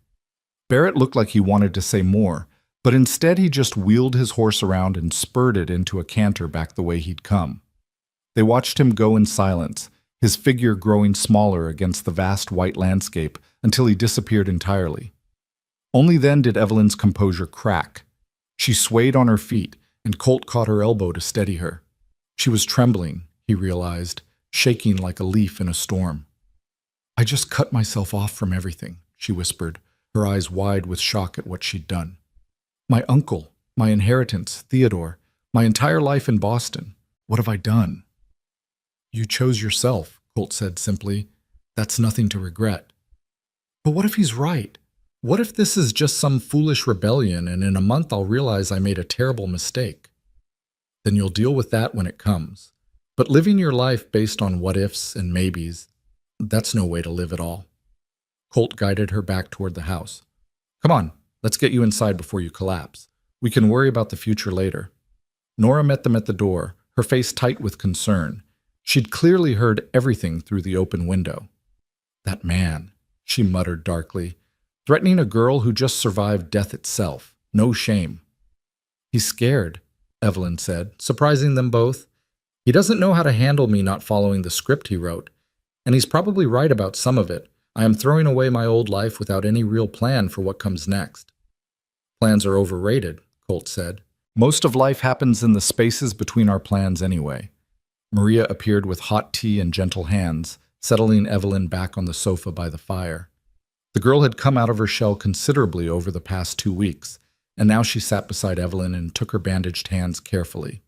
Barrett looked like he wanted to say more, but instead he just wheeled his horse around and spurred it into a canter back the way he'd come. They watched him go in silence, his figure growing smaller against the vast white landscape until he disappeared entirely. Only then did Evelyn's composure crack. She swayed on her feet, and Colt caught her elbow to steady her. She was trembling, he realized, shaking like a leaf in a storm. "I just cut myself off from everything," she whispered, her eyes wide with shock at what she'd done. "My uncle, my inheritance, Theodore, my entire life in Boston. What have I done?" "You chose yourself," Colt said simply. "That's nothing to regret." "But what if he's right? What if this is just some foolish rebellion and in a month I'll realize I made a terrible mistake?" "Then you'll deal with that when it comes. But living your life based on what-ifs and maybes, that's no way to live at all." Colt guided her back toward the house. "Come on, let's get you inside before you collapse. We can worry about the future later." Nora met them at the door, her face tight with concern. She'd clearly heard everything through the open window. "That man," she muttered darkly, "threatening a girl who just survived death itself. No shame." "He's scared," Evelyn said, surprising them both. "He doesn't know how to handle me not following the script he wrote. And he's probably right about some of it. I am throwing away my old life without any real plan for what comes next." "Plans are overrated," Colt said. "Most of life happens in the spaces between our plans anyway." Maria appeared with hot tea and gentle hands, settling Evelyn back on the sofa by the fire. The girl had come out of her shell considerably over the past 2 weeks, and now she sat beside Evelyn and took her bandaged hands carefully.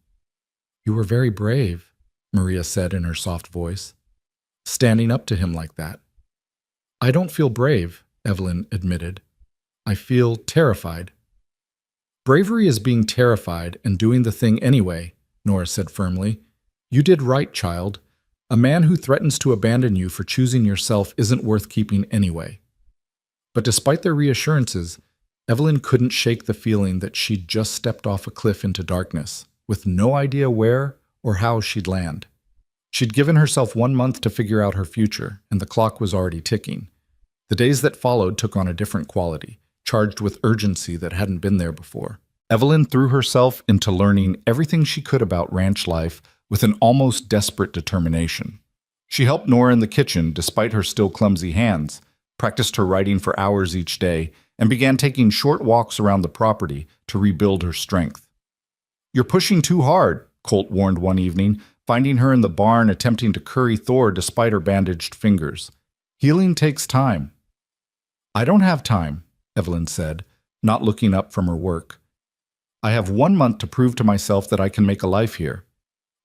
"You were very brave," Maria said in her soft voice, "standing up to him like that." "I don't feel brave," Evelyn admitted. "I feel terrified." "Bravery is being terrified and doing the thing anyway," Nora said firmly. "You did right, child. A man who threatens to abandon you for choosing yourself isn't worth keeping anyway." But despite their reassurances, Evelyn couldn't shake the feeling that she'd just stepped off a cliff into darkness, with no idea where or how she'd land. She'd given herself 1 month to figure out her future, and the clock was already ticking. The days that followed took on a different quality, charged with urgency that hadn't been there before. Evelyn threw herself into learning everything she could about ranch life with an almost desperate determination. She helped Nora in the kitchen despite her still clumsy hands, practiced her writing for hours each day, and began taking short walks around the property to rebuild her strength. "You're pushing too hard," Colt warned one evening, finding her in the barn attempting to curry Thor despite her bandaged fingers. "Healing takes time." "I don't have time," Evelyn said, not looking up from her work. "I have 1 month to prove to myself that I can make a life here.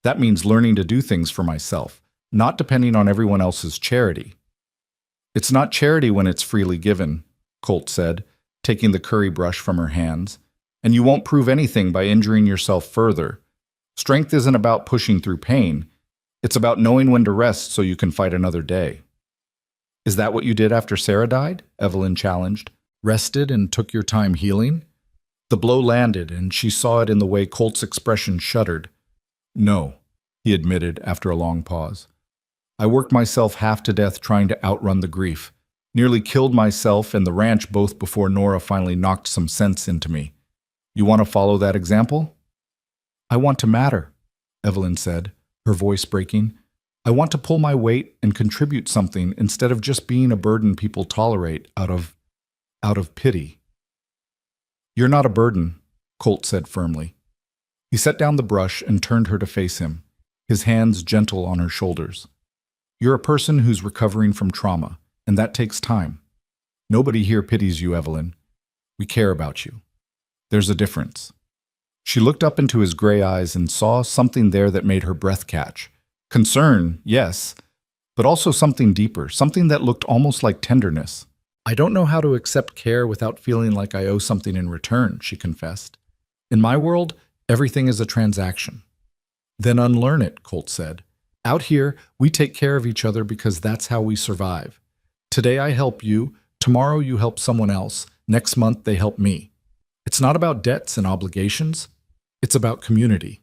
That means learning to do things for myself, not depending on everyone else's charity." "It's not charity when it's freely given," Colt said, taking the curry brush from her hands. "And you won't prove anything by injuring yourself further. Strength isn't about pushing through pain. It's about knowing when to rest so you can fight another day." "Is that what you did after Sarah died?" Evelyn challenged. "Rested and took your time healing?" The blow landed, and she saw it in the way Colt's expression shuddered. "No," he admitted after a long pause. "I worked myself half to death trying to outrun the grief. Nearly killed myself and the ranch both before Nora finally knocked some sense into me. You want to follow that example?" "I want to matter," Evelyn said, her voice breaking. "I want to pull my weight and contribute something instead of just being a burden people tolerate out of pity." "You're not a burden," Colt said firmly. He set down the brush and turned her to face him, his hands gentle on her shoulders. "You're a person who's recovering from trauma, and that takes time. Nobody here pities you, Evelyn. We care about you. There's a difference." She looked up into his gray eyes and saw something there that made her breath catch. Concern, yes, but also something deeper, something that looked almost like tenderness. "I don't know how to accept care without feeling like I owe something in return," she confessed. "In my world, everything is a transaction." "Then unlearn it," Colt said. "Out here, we take care of each other because that's how we survive. Today I help you, tomorrow you help someone else, next month they help me. It's not about debts and obligations. It's about community."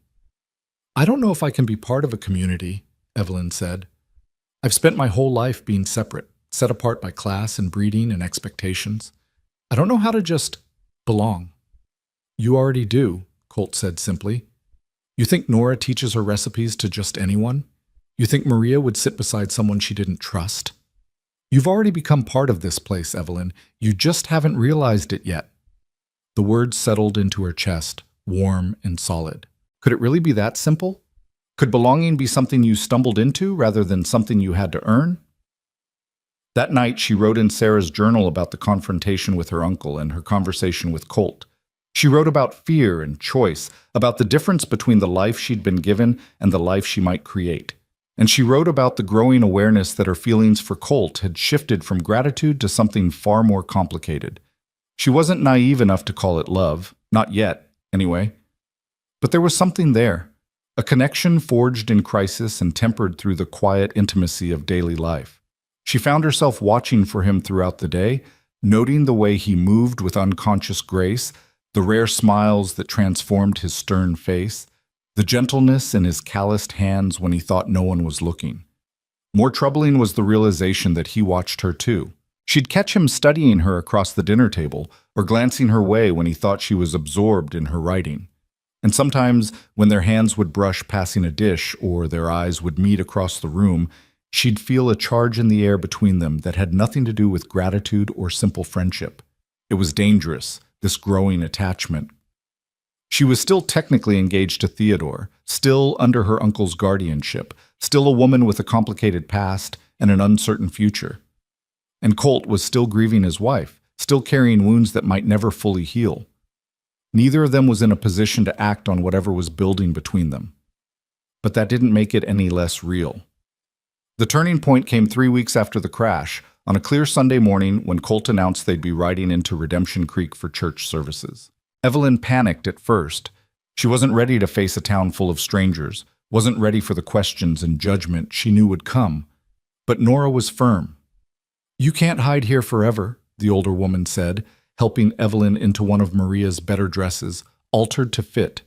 "I don't know if I can be part of a community," Evelyn said. "I've spent my whole life being separate, set apart by class and breeding and expectations. I don't know how to just belong." "You already do," Colt said simply. "You think Nora teaches her recipes to just anyone? You think Maria would sit beside someone she didn't trust? You've already become part of this place, Evelyn. You just haven't realized it yet." The words settled into her chest, warm and solid. Could it really be that simple? Could belonging be something you stumbled into rather than something you had to earn? That night, she wrote in Sarah's journal about the confrontation with her uncle and her conversation with Colt. She wrote about fear and choice, about the difference between the life she'd been given and the life she might create. And she wrote about the growing awareness that her feelings for Colt had shifted from gratitude to something far more complicated. She wasn't naive enough to call it love, not yet, anyway. But there was something there, a connection forged in crisis and tempered through the quiet intimacy of daily life. She found herself watching for him throughout the day, noting the way he moved with unconscious grace, the rare smiles that transformed his stern face, the gentleness in his calloused hands when he thought no one was looking. More troubling was the realization that he watched her too. She'd catch him studying her across the dinner table or glancing her way when he thought she was absorbed in her writing. And sometimes, when their hands would brush passing a dish or their eyes would meet across the room, she'd feel a charge in the air between them that had nothing to do with gratitude or simple friendship. It was dangerous, this growing attachment. She was still technically engaged to Theodore, still under her uncle's guardianship, still a woman with a complicated past and an uncertain future. And Colt was still grieving his wife, still carrying wounds that might never fully heal. Neither of them was in a position to act on whatever was building between them. But that didn't make it any less real. The turning point came 3 weeks after the crash, on a clear Sunday morning when Colt announced they'd be riding into Redemption Creek for church services. Evelyn panicked at first. She wasn't ready to face a town full of strangers, wasn't ready for the questions and judgment she knew would come. But Nora was firm. "You can't hide here forever," the older woman said, helping Evelyn into one of Maria's better dresses, altered to fit.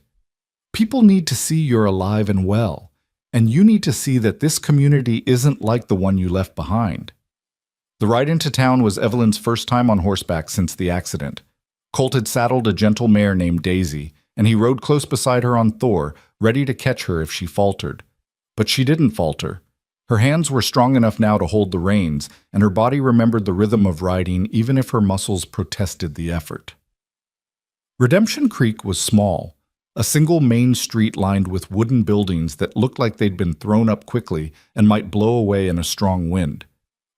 "People need to see you're alive and well, and you need to see that this community isn't like the one you left behind." The ride into town was Evelyn's first time on horseback since the accident. Colt had saddled a gentle mare named Daisy, and he rode close beside her on Thor, ready to catch her if she faltered. But she didn't falter. Her hands were strong enough now to hold the reins, and her body remembered the rhythm of riding even if her muscles protested the effort. Redemption Creek was small, a single main street lined with wooden buildings that looked like they'd been thrown up quickly and might blow away in a strong wind.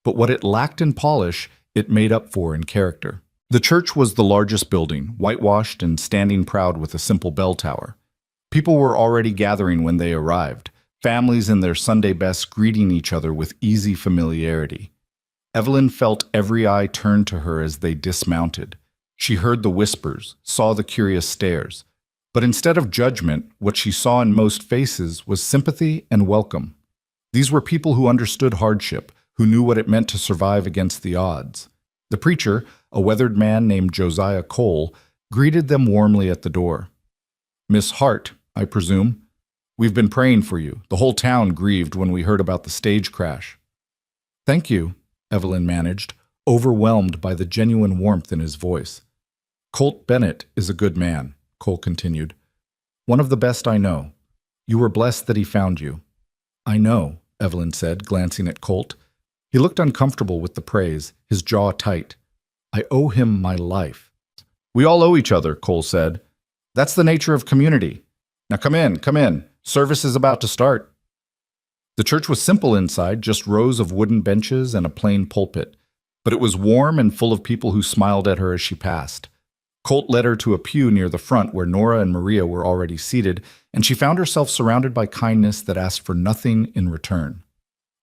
But what it lacked in polish, it made up for in character. The church was the largest building, whitewashed and standing proud with a simple bell tower. People were already gathering when they arrived, families in their Sunday best greeting each other with easy familiarity. Evelyn felt every eye turn to her as they dismounted. She heard the whispers, saw the curious stares. But instead of judgment, what she saw in most faces was sympathy and welcome. These were people who understood hardship, who knew what it meant to survive against the odds. The preacher, a weathered man named Josiah Cole, greeted them warmly at the door. "Miss Hart, I presume. We've been praying for you. The whole town grieved when we heard about the stage crash." "Thank you," Evelyn managed, overwhelmed by the genuine warmth in his voice. "Colt Bennett is a good man," Cole continued. "One of the best I know. You were blessed that he found you." "I know," Evelyn said, glancing at Colt. He looked uncomfortable with the praise, his jaw tight. "I owe him my life." "We all owe each other," Cole said. "That's the nature of community. Now come in, come in. Service is about to start." The church was simple inside, just rows of wooden benches and a plain pulpit. But it was warm and full of people who smiled at her as she passed. Colt led her to a pew near the front where Nora and Maria were already seated, and she found herself surrounded by kindness that asked for nothing in return.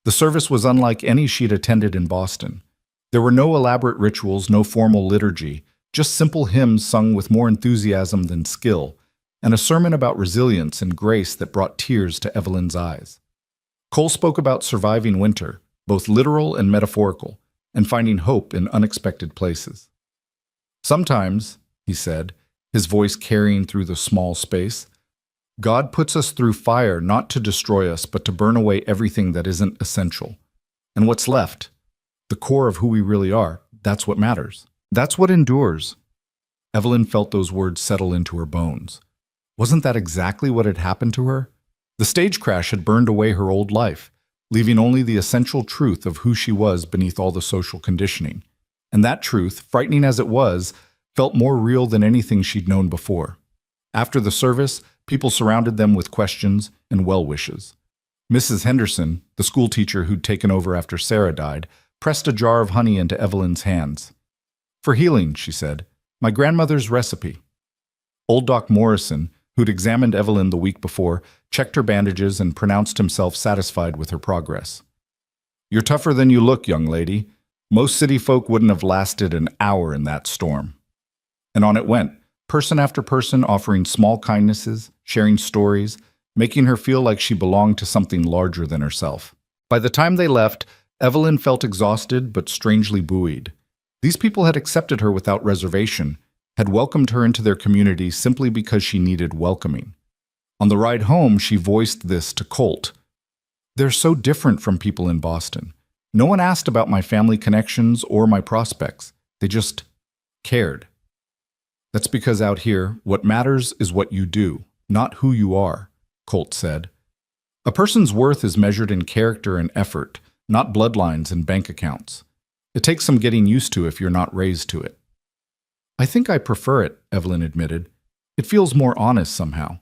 The service was unlike any she'd attended in Boston. There were no elaborate rituals, no formal liturgy, just simple hymns sung with more enthusiasm than skill, and a sermon about resilience and grace that brought tears to Evelyn's eyes. Cole spoke about surviving winter, both literal and metaphorical, and finding hope in unexpected places. "Sometimes," he said, his voice carrying through the small space, "God puts us through fire not to destroy us, but to burn away everything that isn't essential. And what's left, the core of who we really are, that's what matters. That's what endures." Evelyn felt those words settle into her bones. Wasn't that exactly what had happened to her? The stage crash had burned away her old life, leaving only the essential truth of who she was beneath all the social conditioning. And that truth, frightening as it was felt more real than anything she'd known before. After the service, people surrounded them with questions and well wishes. Mrs. Henderson, the schoolteacher who'd taken over after Sarah died, pressed a jar of honey into Evelyn's hands. "For healing," she said, "my grandmother's recipe." Old Doc Morrison, who'd examined Evelyn the week before, checked her bandages and pronounced himself satisfied with her progress. "You're tougher than you look, young lady. Most city folk wouldn't have lasted an hour in that storm." And on it went, person after person offering small kindnesses, sharing stories, making her feel like she belonged to something larger than herself. By the time they left, Evelyn felt exhausted but strangely buoyed. These people had accepted her without reservation, had welcomed her into their community simply because she needed welcoming. On the ride home, she voiced this to Colt. "They're so different from people in Boston. No one asked about my family connections or my prospects. They just cared." "That's because out here, what matters is what you do, not who you are," Colt said. "A person's worth is measured in character and effort, not bloodlines and bank accounts. It takes some getting used to if you're not raised to it." "I think I prefer it," Evelyn admitted. "It feels more honest somehow."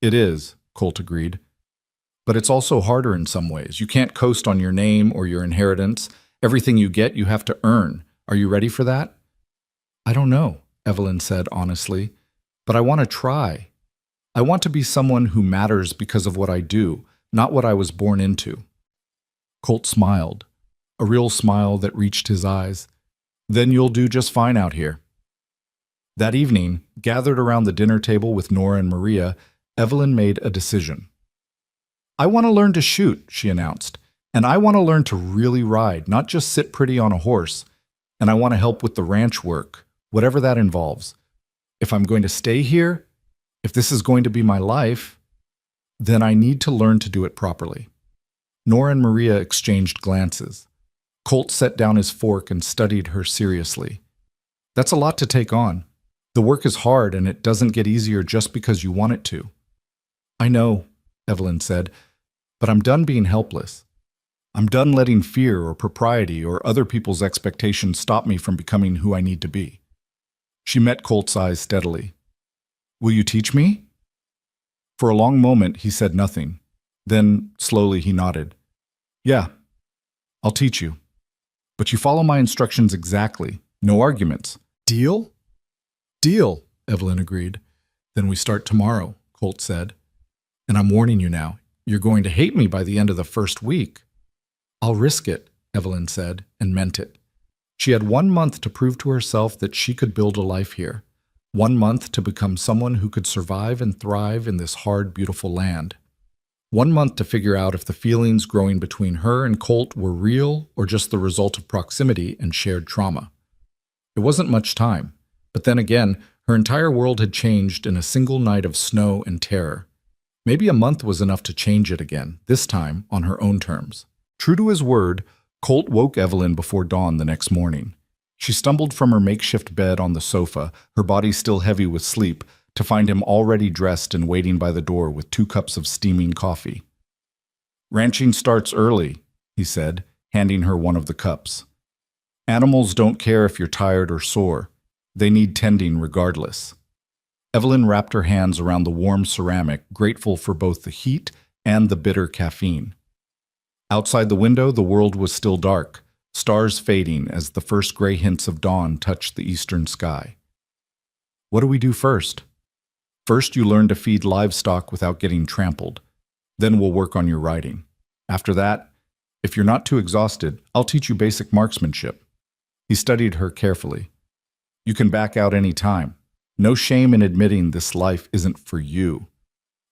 "It is," Colt agreed. "But it's also harder in some ways. You can't coast on your name or your inheritance. Everything you get, you have to earn. Are you ready for that?" "I don't know," Evelyn said honestly, "but I want to try. I want to be someone who matters because of what I do, not what I was born into." Colt smiled, a real smile that reached his eyes. "Then you'll do just fine out here." That evening, gathered around the dinner table with Nora and Maria, Evelyn made a decision. "I want to learn to shoot," she announced, "and I want to learn to really ride, not just sit pretty on a horse, and I want to help with the ranch work, whatever that involves. If I'm going to stay here, if this is going to be my life, then I need to learn to do it properly." Nora and Maria exchanged glances. Colt set down his fork and studied her seriously. "That's a lot to take on. The work is hard and it doesn't get easier just because you want it to." "I know," Evelyn said, "but I'm done being helpless. I'm done letting fear or propriety or other people's expectations stop me from becoming who I need to be." She met Colt's eyes steadily. "Will you teach me?" For a long moment, he said nothing. Then, slowly, he nodded. "Yeah, I'll teach you. But you follow my instructions exactly. No arguments. Deal?" "Deal," Evelyn agreed. "Then we start tomorrow," Colt said. "And I'm warning you now, you're going to hate me by the end of the first week." "I'll risk it," Evelyn said, and meant it. She had 1 month to prove to herself that she could build a life here. 1 month to become someone who could survive and thrive in this hard, beautiful land. 1 month to figure out if the feelings growing between her and Colt were real or just the result of proximity and shared trauma. It wasn't much time, but then again, her entire world had changed in a single night of snow and terror. Maybe a month was enough to change it again, this time on her own terms. True to his word, Colt woke Evelyn before dawn the next morning. She stumbled from her makeshift bed on the sofa, her body still heavy with sleep, to find him already dressed and waiting by the door with 2 cups of steaming coffee. "Ranching starts early," he said, handing her one of the cups. "Animals don't care if you're tired or sore. They need tending regardless." Evelyn wrapped her hands around the warm ceramic, grateful for both the heat and the bitter caffeine. Outside the window, the world was still dark, stars fading as the first gray hints of dawn touched the eastern sky. "What do we do first?" "First, you learn to feed livestock without getting trampled. Then we'll work on your riding. After that, if you're not too exhausted, I'll teach you basic marksmanship." He studied her carefully. "You can back out any time. No shame in admitting this life isn't for you."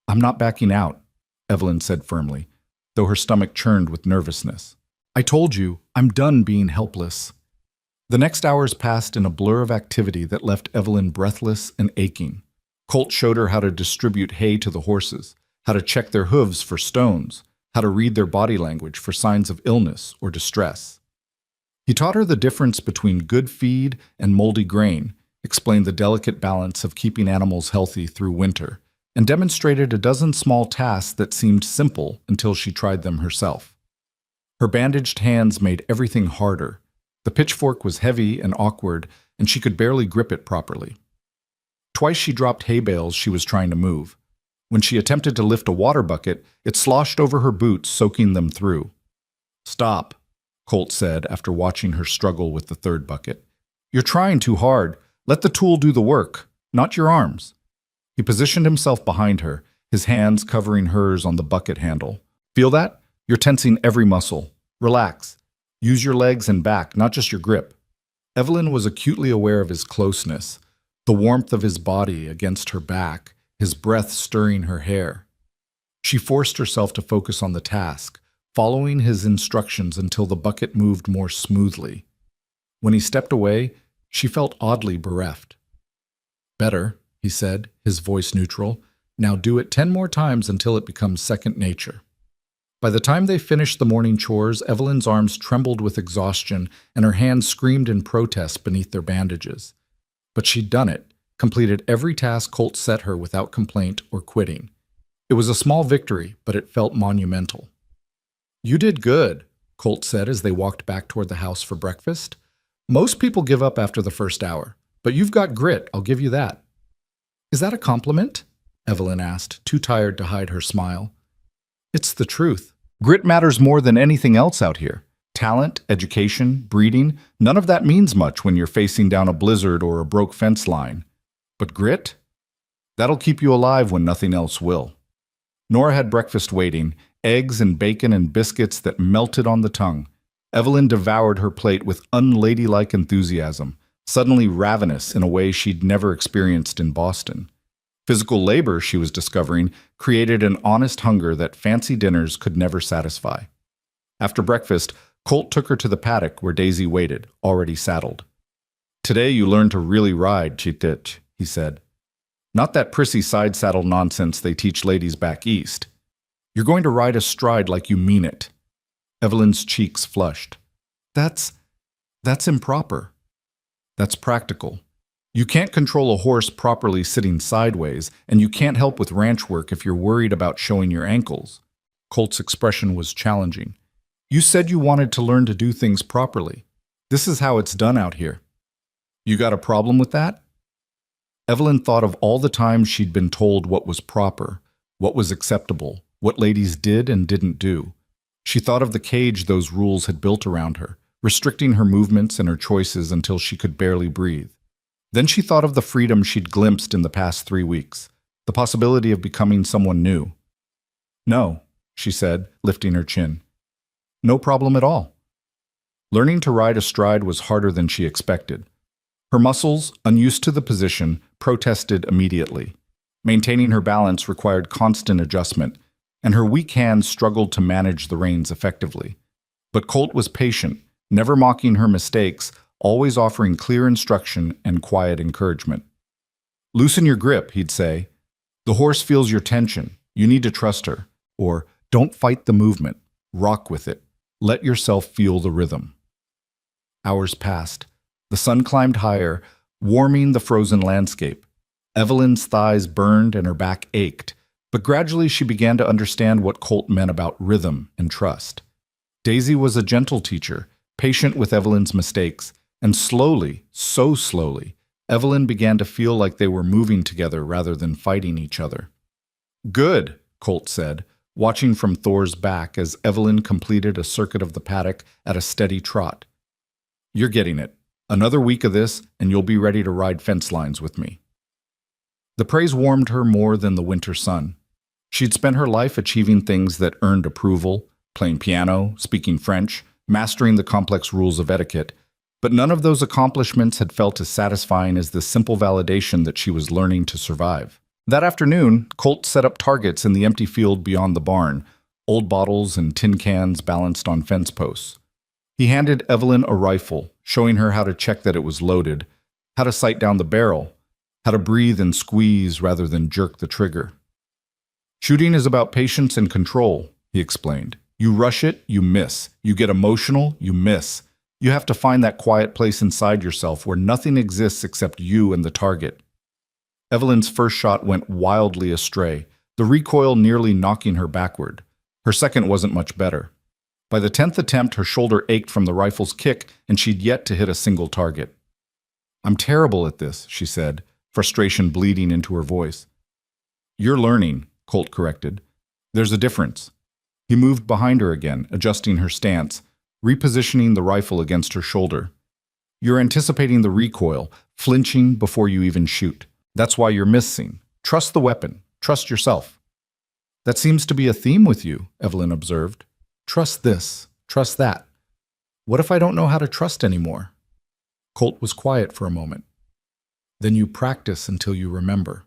"I'm not backing out," Evelyn said firmly, though her stomach churned with nervousness. "I told you, I'm done being helpless." The next hours passed in a blur of activity that left Evelyn breathless and aching. Colt showed her how to distribute hay to the horses, how to check their hooves for stones, how to read their body language for signs of illness or distress. He taught her the difference between good feed and moldy grain, explained the delicate balance of keeping animals healthy through winter, and demonstrated a dozen small tasks that seemed simple until she tried them herself. Her bandaged hands made everything harder. The pitchfork was heavy and awkward, and she could barely grip it properly. Twice she dropped hay bales she was trying to move. When she attempted to lift a water bucket, it sloshed over her boots, soaking them through. "Stop," Colt said after watching her struggle with the third bucket. "You're trying too hard. Let the tool do the work, not your arms." He positioned himself behind her, his hands covering hers on the bucket handle. "Feel that? You're tensing every muscle. Relax. Use your legs and back, not just your grip." Evelyn was acutely aware of his closeness, the warmth of his body against her back, his breath stirring her hair. She forced herself to focus on the task, following his instructions until the bucket moved more smoothly. When he stepped away, she felt oddly bereft. "Better," he said, his voice neutral. "Now do it 10 more times until it becomes second nature." By the time they finished the morning chores, Evelyn's arms trembled with exhaustion and her hands screamed in protest beneath their bandages. But she'd done it, completed every task Colt set her without complaint or quitting. It was a small victory, but it felt monumental. "You did good," Colt said as they walked back toward the house for breakfast. "Most people give up after the first hour, but you've got grit, I'll give you that." "Is that a compliment?" Evelyn asked, too tired to hide her smile. "It's the truth. Grit matters more than anything else out here. Talent, education, breeding, none of that means much when you're facing down a blizzard or a broke fence line. But grit? That'll keep you alive when nothing else will." Nora had breakfast waiting, eggs and bacon and biscuits that melted on the tongue. Evelyn devoured her plate with unladylike enthusiasm, suddenly ravenous in a way she'd never experienced in Boston. Physical labor, she was discovering, created an honest hunger that fancy dinners could never satisfy. After breakfast, Colt took her to the paddock where Daisy waited, already saddled. "Today you learn to really ride, Chitich," he said. "Not that prissy side saddle nonsense they teach ladies back east. You're going to ride astride like you mean it." Evelyn's cheeks flushed. That's improper." "That's practical. You can't control a horse properly sitting sideways, and you can't help with ranch work if you're worried about showing your ankles." Colt's expression was challenging. "You said you wanted to learn to do things properly. This is how it's done out here. You got a problem with that?" Evelyn thought of all the times she'd been told what was proper, what was acceptable, what ladies did and didn't do. She thought of the cage those rules had built around her, restricting her movements and her choices until she could barely breathe. Then she thought of the freedom she'd glimpsed in the past 3 weeks, the possibility of becoming someone new. "No," she said, lifting her chin. "No problem at all." Learning to ride astride was harder than she expected. Her muscles, unused to the position, protested immediately. Maintaining her balance required constant adjustment, and her weak hands struggled to manage the reins effectively. But Colt was patient, never mocking her mistakes, always offering clear instruction and quiet encouragement. "Loosen your grip," he'd say. "The horse feels your tension. You need to trust her." Or, "Don't fight the movement. Rock with it. Let yourself feel the rhythm." Hours passed. The sun climbed higher, warming the frozen landscape. Evelyn's thighs burned and her back ached, but gradually she began to understand what Colt meant about rhythm and trust. Daisy was a gentle teacher, patient with Evelyn's mistakes, and slowly, so slowly, Evelyn began to feel like they were moving together rather than fighting each other. "Good," Colt said, watching from Thor's back as Evelyn completed a circuit of the paddock at a steady trot. "You're getting it. Another week of this, and you'll be ready to ride fence lines with me." The praise warmed her more than the winter sun. She'd spent her life achieving things that earned approval, playing piano, speaking French, mastering the complex rules of etiquette, but none of those accomplishments had felt as satisfying as the simple validation that she was learning to survive. That afternoon, Colt set up targets in the empty field beyond the barn, old bottles and tin cans balanced on fence posts. He handed Evelyn a rifle, showing her how to check that it was loaded, how to sight down the barrel, how to breathe and squeeze rather than jerk the trigger. "Shooting is about patience and control," he explained. "You rush it, you miss. You get emotional, you miss. You have to find that quiet place inside yourself where nothing exists except you and the target." Evelyn's first shot went wildly astray, the recoil nearly knocking her backward. Her second wasn't much better. By the 10th attempt, her shoulder ached from the rifle's kick, and she'd yet to hit a single target. I'm terrible at this, she said, frustration bleeding into her voice. You're learning, Colt corrected. There's a difference. He moved behind her again, adjusting her stance, repositioning the rifle against her shoulder. You're anticipating the recoil, flinching before you even shoot. That's why you're missing. Trust the weapon. Trust yourself. That seems to be a theme with you, Evelyn observed. Trust this. Trust that. What if I don't know how to trust anymore? Colt was quiet for a moment. Then you practice until you remember.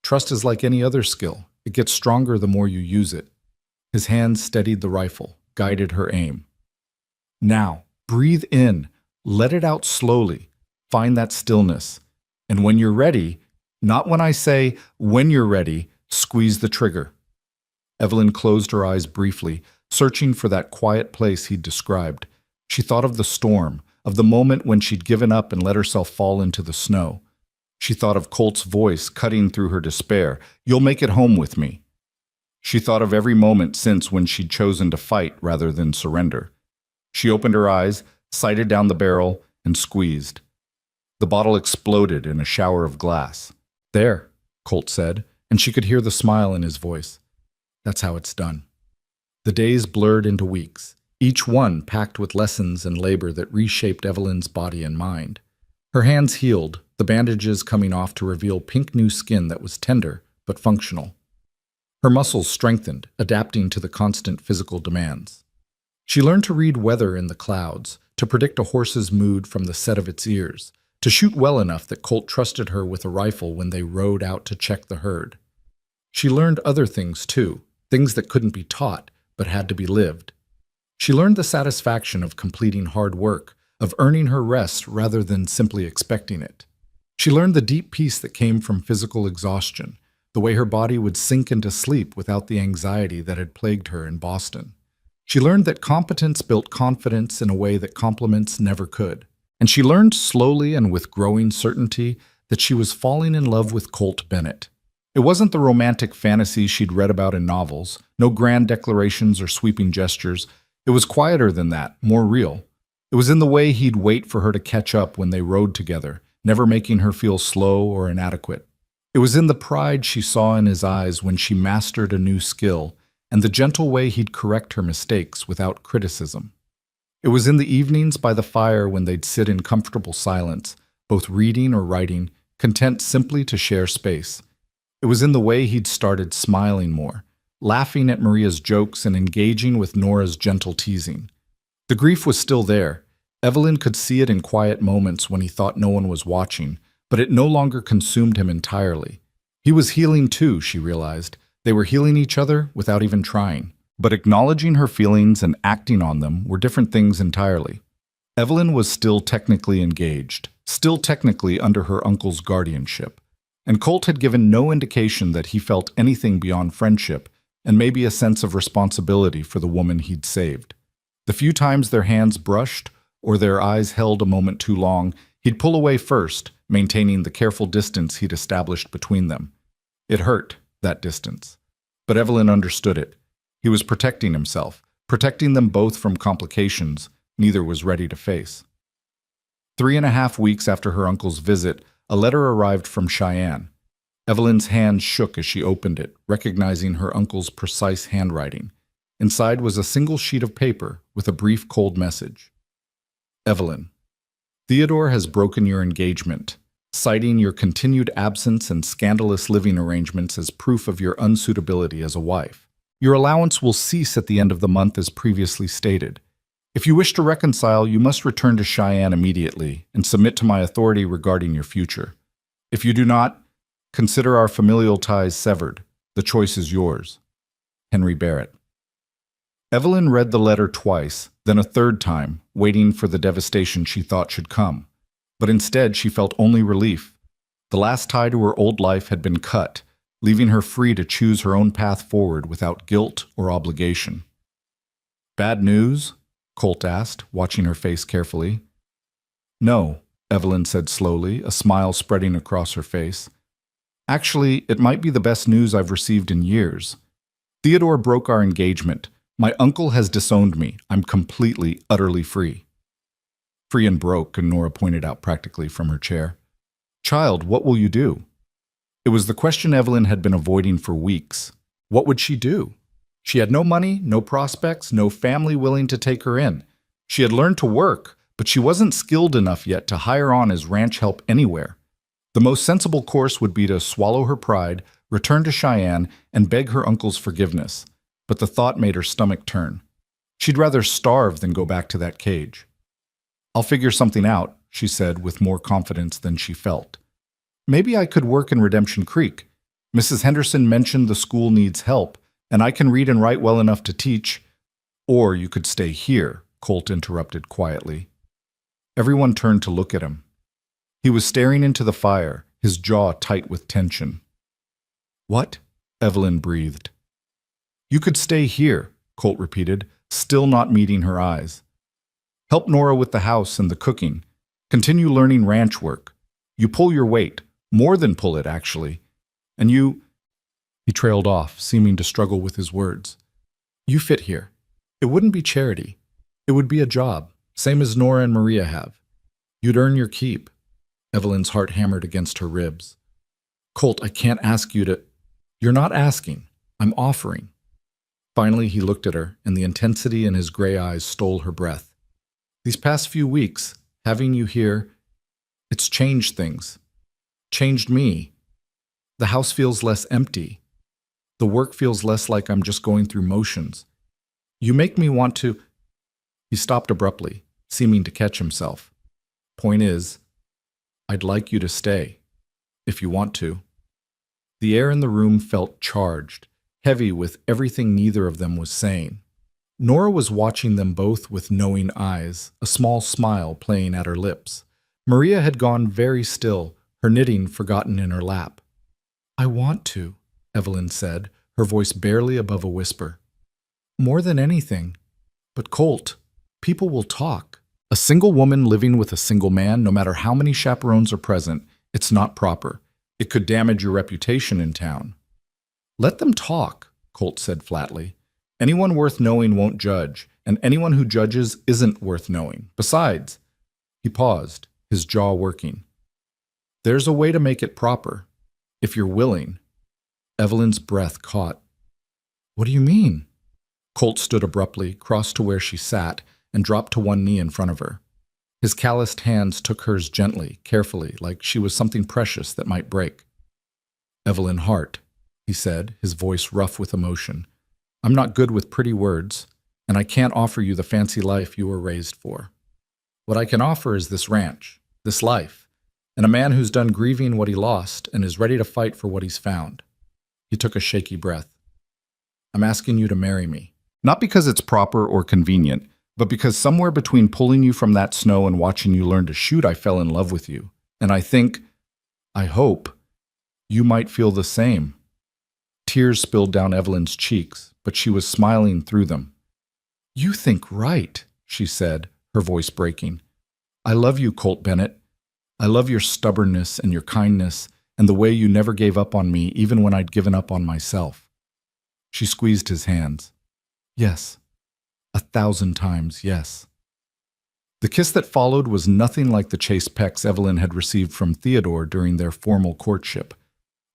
Trust is like any other skill. It gets stronger the more you use it. His hands steadied the rifle, guided her aim. Now, breathe in. Let it out slowly. Find that stillness. And when you're ready, not when I say when you're ready, squeeze the trigger. Evelyn closed her eyes briefly, searching for that quiet place he'd described. She thought of the storm, of the moment when she'd given up and let herself fall into the snow. She thought of Colt's voice cutting through her despair. You'll make it home with me. She thought of every moment since when she'd chosen to fight rather than surrender. She opened her eyes, sighted down the barrel, and squeezed. The bottle exploded in a shower of glass. There, Colt said, and she could hear the smile in his voice. That's how it's done. The days blurred into weeks, each one packed with lessons and labor that reshaped Evelyn's body and mind. Her hands healed, the bandages coming off to reveal pink new skin that was tender but functional. Her muscles strengthened, adapting to the constant physical demands. She learned to read weather in the clouds, to predict a horse's mood from the set of its ears, to shoot well enough that Colt trusted her with a rifle when they rode out to check the herd. She learned other things too, things that couldn't be taught but had to be lived. She learned the satisfaction of completing hard work, of earning her rest rather than simply expecting it. She learned the deep peace that came from physical exhaustion, the way her body would sink into sleep without the anxiety that had plagued her in Boston. She learned that competence built confidence in a way that compliments never could. And she learned slowly and with growing certainty that she was falling in love with Colt Bennett. It wasn't the romantic fantasy she'd read about in novels, no grand declarations or sweeping gestures. It was quieter than that, more real. It was in the way he'd wait for her to catch up when they rode together, never making her feel slow or inadequate. It was in the pride she saw in his eyes when she mastered a new skill, and the gentle way he'd correct her mistakes without criticism. It was in the evenings by the fire when they'd sit in comfortable silence, both reading or writing, content simply to share space. It was in the way he'd started smiling more, laughing at Maria's jokes and engaging with Nora's gentle teasing. The grief was still there. Evelyn could see it in quiet moments when he thought no one was watching, but it no longer consumed him entirely. He was healing too, she realized. They were healing each other without even trying. But acknowledging her feelings and acting on them were different things entirely. Evelyn was still technically engaged, still technically under her uncle's guardianship, and Colt had given no indication that he felt anything beyond friendship and maybe a sense of responsibility for the woman he'd saved. The few times their hands brushed or their eyes held a moment too long, he'd pull away first, maintaining the careful distance he'd established between them. It hurt, that distance. But Evelyn understood it. He was protecting himself, protecting them both from complications neither was ready to face. 3.5 weeks after her uncle's visit, a letter arrived from Cheyenne. Evelyn's hand shook as she opened it, recognizing her uncle's precise handwriting. Inside was a single sheet of paper with a brief cold message. Evelyn, Theodore has broken your engagement, citing your continued absence and scandalous living arrangements as proof of your unsuitability as a wife. Your allowance will cease at the end of the month as previously stated. If you wish to reconcile, you must return to Cheyenne immediately and submit to my authority regarding your future. If you do not, consider our familial ties severed. The choice is yours. Henry Barrett. Evelyn read the letter twice, then a third time, waiting for the devastation she thought should come. But instead, she felt only relief. The last tie to her old life had been cut, leaving her free to choose her own path forward without guilt or obligation. Bad news? Colt asked, watching her face carefully. No, Evelyn said slowly, a smile spreading across her face. Actually, it might be the best news I've received in years. Theodore broke our engagement. My uncle has disowned me. I'm completely, utterly free. Free and broke, and Nora pointed out practically from her chair. Child, what will you do? It was the question Evelyn had been avoiding for weeks. What would she do? She had no money, no prospects, no family willing to take her in. She had learned to work, but she wasn't skilled enough yet to hire on as ranch help anywhere. The most sensible course would be to swallow her pride, return to Cheyenne, and beg her uncle's forgiveness. But the thought made her stomach turn. She'd rather starve than go back to that cage. I'll figure something out, she said with more confidence than she felt. Maybe I could work in Redemption Creek. Mrs. Henderson mentioned the school needs help, and I can read and write well enough to teach. Or you could stay here, Colt interrupted quietly. Everyone turned to look at him. He was staring into the fire, his jaw tight with tension. What? Evelyn breathed. You could stay here, Colt repeated, still not meeting her eyes. Help Nora with the house and the cooking. Continue learning ranch work. You pull your weight, more than pull it, actually. And you... He trailed off, seeming to struggle with his words. You fit here. It wouldn't be charity. It would be a job, same as Nora and Maria have. You'd earn your keep. Evelyn's heart hammered against her ribs. Colt, I can't ask you to... You're not asking. I'm offering. Finally, he looked at her, and the intensity in his gray eyes stole her breath. These past few weeks, having you here, it's changed things. Changed me. The house feels less empty. The work feels less like I'm just going through motions. You make me want to... He stopped abruptly, seeming to catch himself. Point is, I'd like you to stay, if you want to. The air in the room felt charged, heavy with everything neither of them was saying. Nora was watching them both with knowing eyes, a small smile playing at her lips. Maria had gone very still, her knitting forgotten in her lap. I want to, Evelyn said, her voice barely above a whisper. More than anything. But Colt, people will talk. A single woman living with a single man, no matter how many chaperones are present, it's not proper. It could damage your reputation in town. Let them talk, Colt said flatly. Anyone worth knowing won't judge, and anyone who judges isn't worth knowing. Besides, he paused, his jaw working. There's a way to make it proper, if you're willing. Evelyn's breath caught. What do you mean? Colt stood abruptly, crossed to where she sat, and dropped to one knee in front of her. His calloused hands took hers gently, carefully, like she was something precious that might break. Evelyn Hart, he said, his voice rough with emotion. I'm not good with pretty words, and I can't offer you the fancy life you were raised for. What I can offer is this ranch, this life, and a man who's done grieving what he lost and is ready to fight for what he's found. He took a shaky breath. I'm asking you to marry me. Not because it's proper or convenient, but because somewhere between pulling you from that snow and watching you learn to shoot, I fell in love with you. And I hope, you might feel the same. Tears spilled down Evelyn's cheeks, but she was smiling through them. You think right, she said, her voice breaking. I love you, Colt Bennett. I love your stubbornness and your kindness and the way you never gave up on me even when I'd given up on myself. She squeezed his hands. Yes. 1,000 times, yes. The kiss that followed was nothing like the chaste pecks Evelyn had received from Theodore during their formal courtship.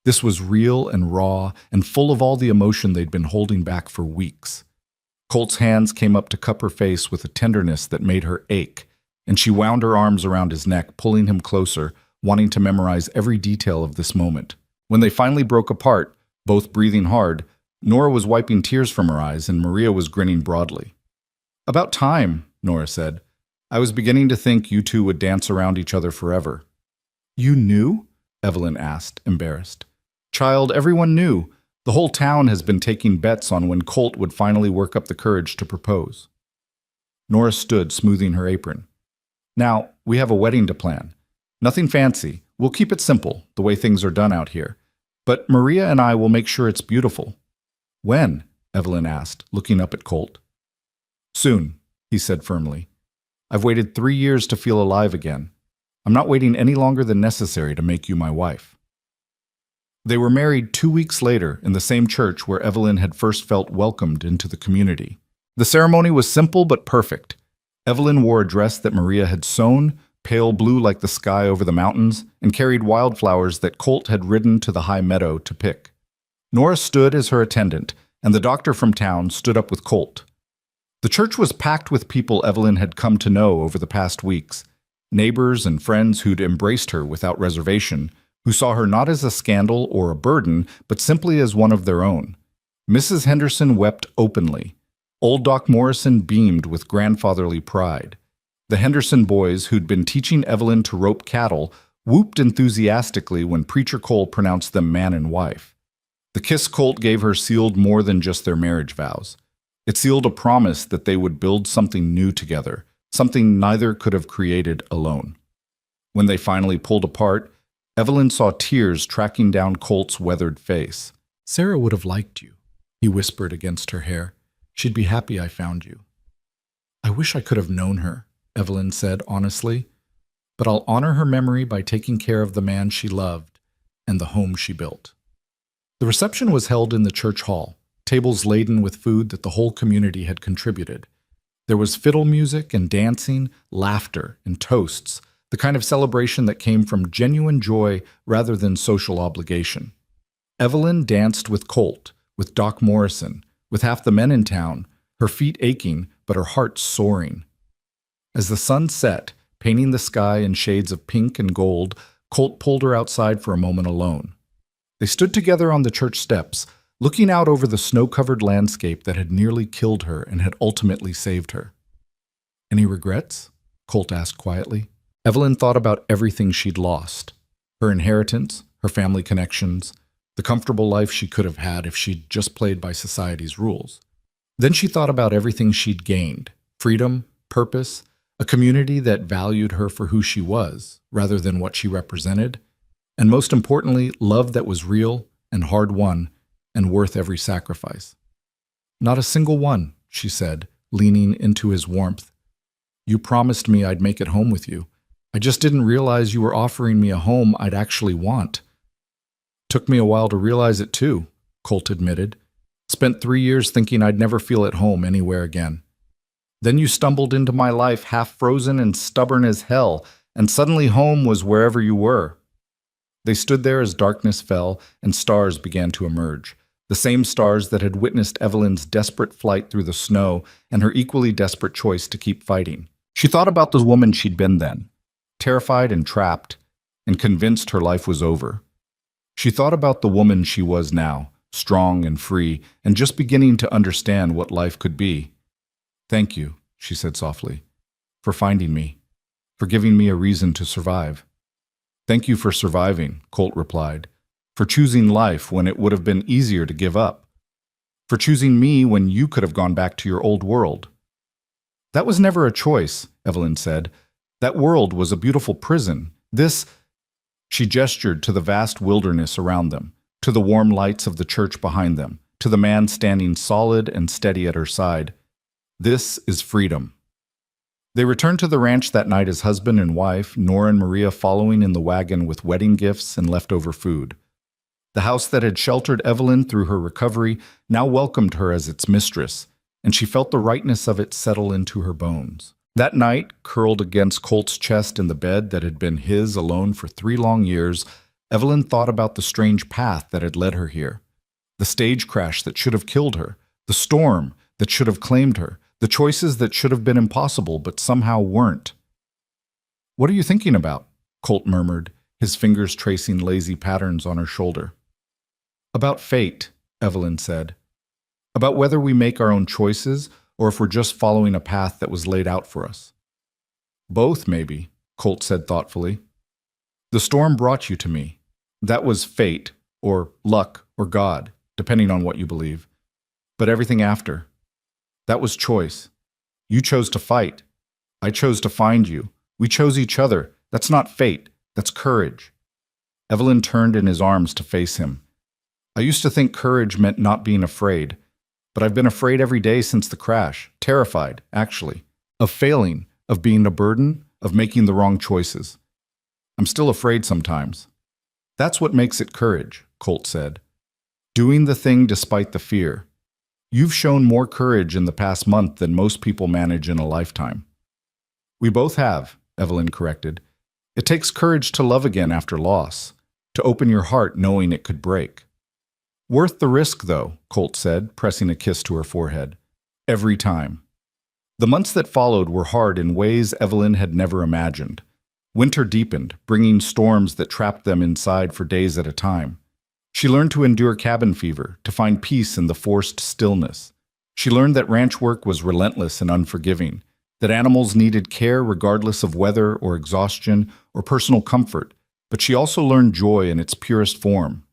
This was real and raw and full of all the emotion they'd been holding back for weeks. Colt's hands came up to cup her face with a tenderness that made her ache, and she wound her arms around his neck, pulling him closer, wanting to memorize every detail of this moment. When they finally broke apart, both breathing hard, Nora was wiping tears from her eyes and Maria was grinning broadly. About time, Nora said. I was beginning to think you two would dance around each other forever. You knew? Evelyn asked, embarrassed. Child, everyone knew. The whole town has been taking bets on when Colt would finally work up the courage to propose. Nora stood, smoothing her apron. Now, we have a wedding to plan. Nothing fancy. We'll keep it simple, the way things are done out here. But Maria and I will make sure it's beautiful. When? Evelyn asked, looking up at Colt. Soon, he said firmly. I've waited 3 years to feel alive again. I'm not waiting any longer than necessary to make you my wife. They were married 2 weeks later in the same church where Evelyn had first felt welcomed into the community. The ceremony was simple but perfect. Evelyn wore a dress that Maria had sewn, pale blue like the sky over the mountains, and carried wildflowers that Colt had ridden to the high meadow to pick. Nora stood as her attendant, and the doctor from town stood up with Colt. The church was packed with people Evelyn had come to know over the past weeks, neighbors and friends who'd embraced her without reservation, who saw her not as a scandal or a burden, but simply as one of their own. Mrs. Henderson wept openly. Old Doc Morrison beamed with grandfatherly pride. The Henderson boys, who'd been teaching Evelyn to rope cattle, whooped enthusiastically when Preacher Cole pronounced them man and wife. The kiss Colt gave her sealed more than just their marriage vows. It sealed a promise that they would build something new together, something neither could have created alone. When they finally pulled apart, Evelyn saw tears tracking down Colt's weathered face. "Sarah would have liked you," he whispered against her hair. "She'd be happy I found you." "I wish I could have known her," Evelyn said honestly, "but I'll honor her memory by taking care of the man she loved and the home she built." The reception was held in the church hall, tables laden with food that the whole community had contributed. There was fiddle music and dancing, laughter and toasts, the kind of celebration that came from genuine joy rather than social obligation. Evelyn danced with Colt, with Doc Morrison, with half the men in town, her feet aching but her heart soaring. As the sun set, painting the sky in shades of pink and gold, Colt pulled her outside for a moment alone. They stood together on the church steps, looking out over the snow-covered landscape that had nearly killed her and had ultimately saved her. "Any regrets?" Colt asked quietly. Evelyn thought about everything she'd lost. Her inheritance, her family connections, the comfortable life she could have had if she'd just played by society's rules. Then she thought about everything she'd gained: freedom, purpose, a community that valued her for who she was, rather than what she represented, and most importantly, love that was real and hard-won and worth every sacrifice. "Not a single one," she said, leaning into his warmth. "You promised me I'd make it home with you. I just didn't realize you were offering me a home I'd actually want." "Took me a while to realize it too," Colt admitted. "Spent 3 years thinking I'd never feel at home anywhere again. Then you stumbled into my life half frozen and stubborn as hell, and suddenly home was wherever you were." They stood there as darkness fell and stars began to emerge, the same stars that had witnessed Evelyn's desperate flight through the snow and her equally desperate choice to keep fighting. She thought about the woman she'd been then, terrified and trapped, and convinced her life was over. She thought about the woman she was now, strong and free, and just beginning to understand what life could be. "Thank you," she said softly, "for finding me, for giving me a reason to survive." "Thank you for surviving," Colt replied, "for choosing life when it would have been easier to give up, for choosing me when you could have gone back to your old world." "That was never a choice," Evelyn said. "That world was a beautiful prison. This—" She gestured to the vast wilderness around them, to the warm lights of the church behind them, to the man standing solid and steady at her side. "This is freedom." They returned to the ranch that night as husband and wife, Nora and Maria following in the wagon with wedding gifts and leftover food. The house that had sheltered Evelyn through her recovery now welcomed her as its mistress, and she felt the rightness of it settle into her bones. That night, curled against Colt's chest in the bed that had been his alone for 3 long years, Evelyn thought about the strange path that had led her here. The stage crash that should have killed her, the storm that should have claimed her, the choices that should have been impossible but somehow weren't. "What are you thinking about?" Colt murmured, his fingers tracing lazy patterns on her shoulder. "About fate," Evelyn said. "About whether we make our own choices or if we're just following a path that was laid out for us." "Both, maybe," Colt said thoughtfully. "The storm brought you to me. That was fate, or luck, or God, depending on what you believe. But everything after, that was choice. You chose to fight. I chose to find you. We chose each other. That's not fate. That's courage." Evelyn turned in his arms to face him. "I used to think courage meant not being afraid, but I've been afraid every day since the crash. Terrified, actually. Of failing, of being a burden, of making the wrong choices. I'm still afraid sometimes." "That's what makes it courage," Colt said. "Doing the thing despite the fear. You've shown more courage in the past month than most people manage in a lifetime." We both have, Evelyn corrected. It takes courage to love again after loss, to open your heart knowing it could break. Worth the risk, though, Colt said, pressing a kiss to her forehead. Every time. The months that followed were hard in ways Evelyn had never imagined. Winter deepened, bringing storms that trapped them inside for days at a time. She learned to endure cabin fever, to find peace in the forced stillness. She learned that ranch work was relentless and unforgiving, that animals needed care regardless of weather or exhaustion or personal comfort, but she also learned joy in its purest form.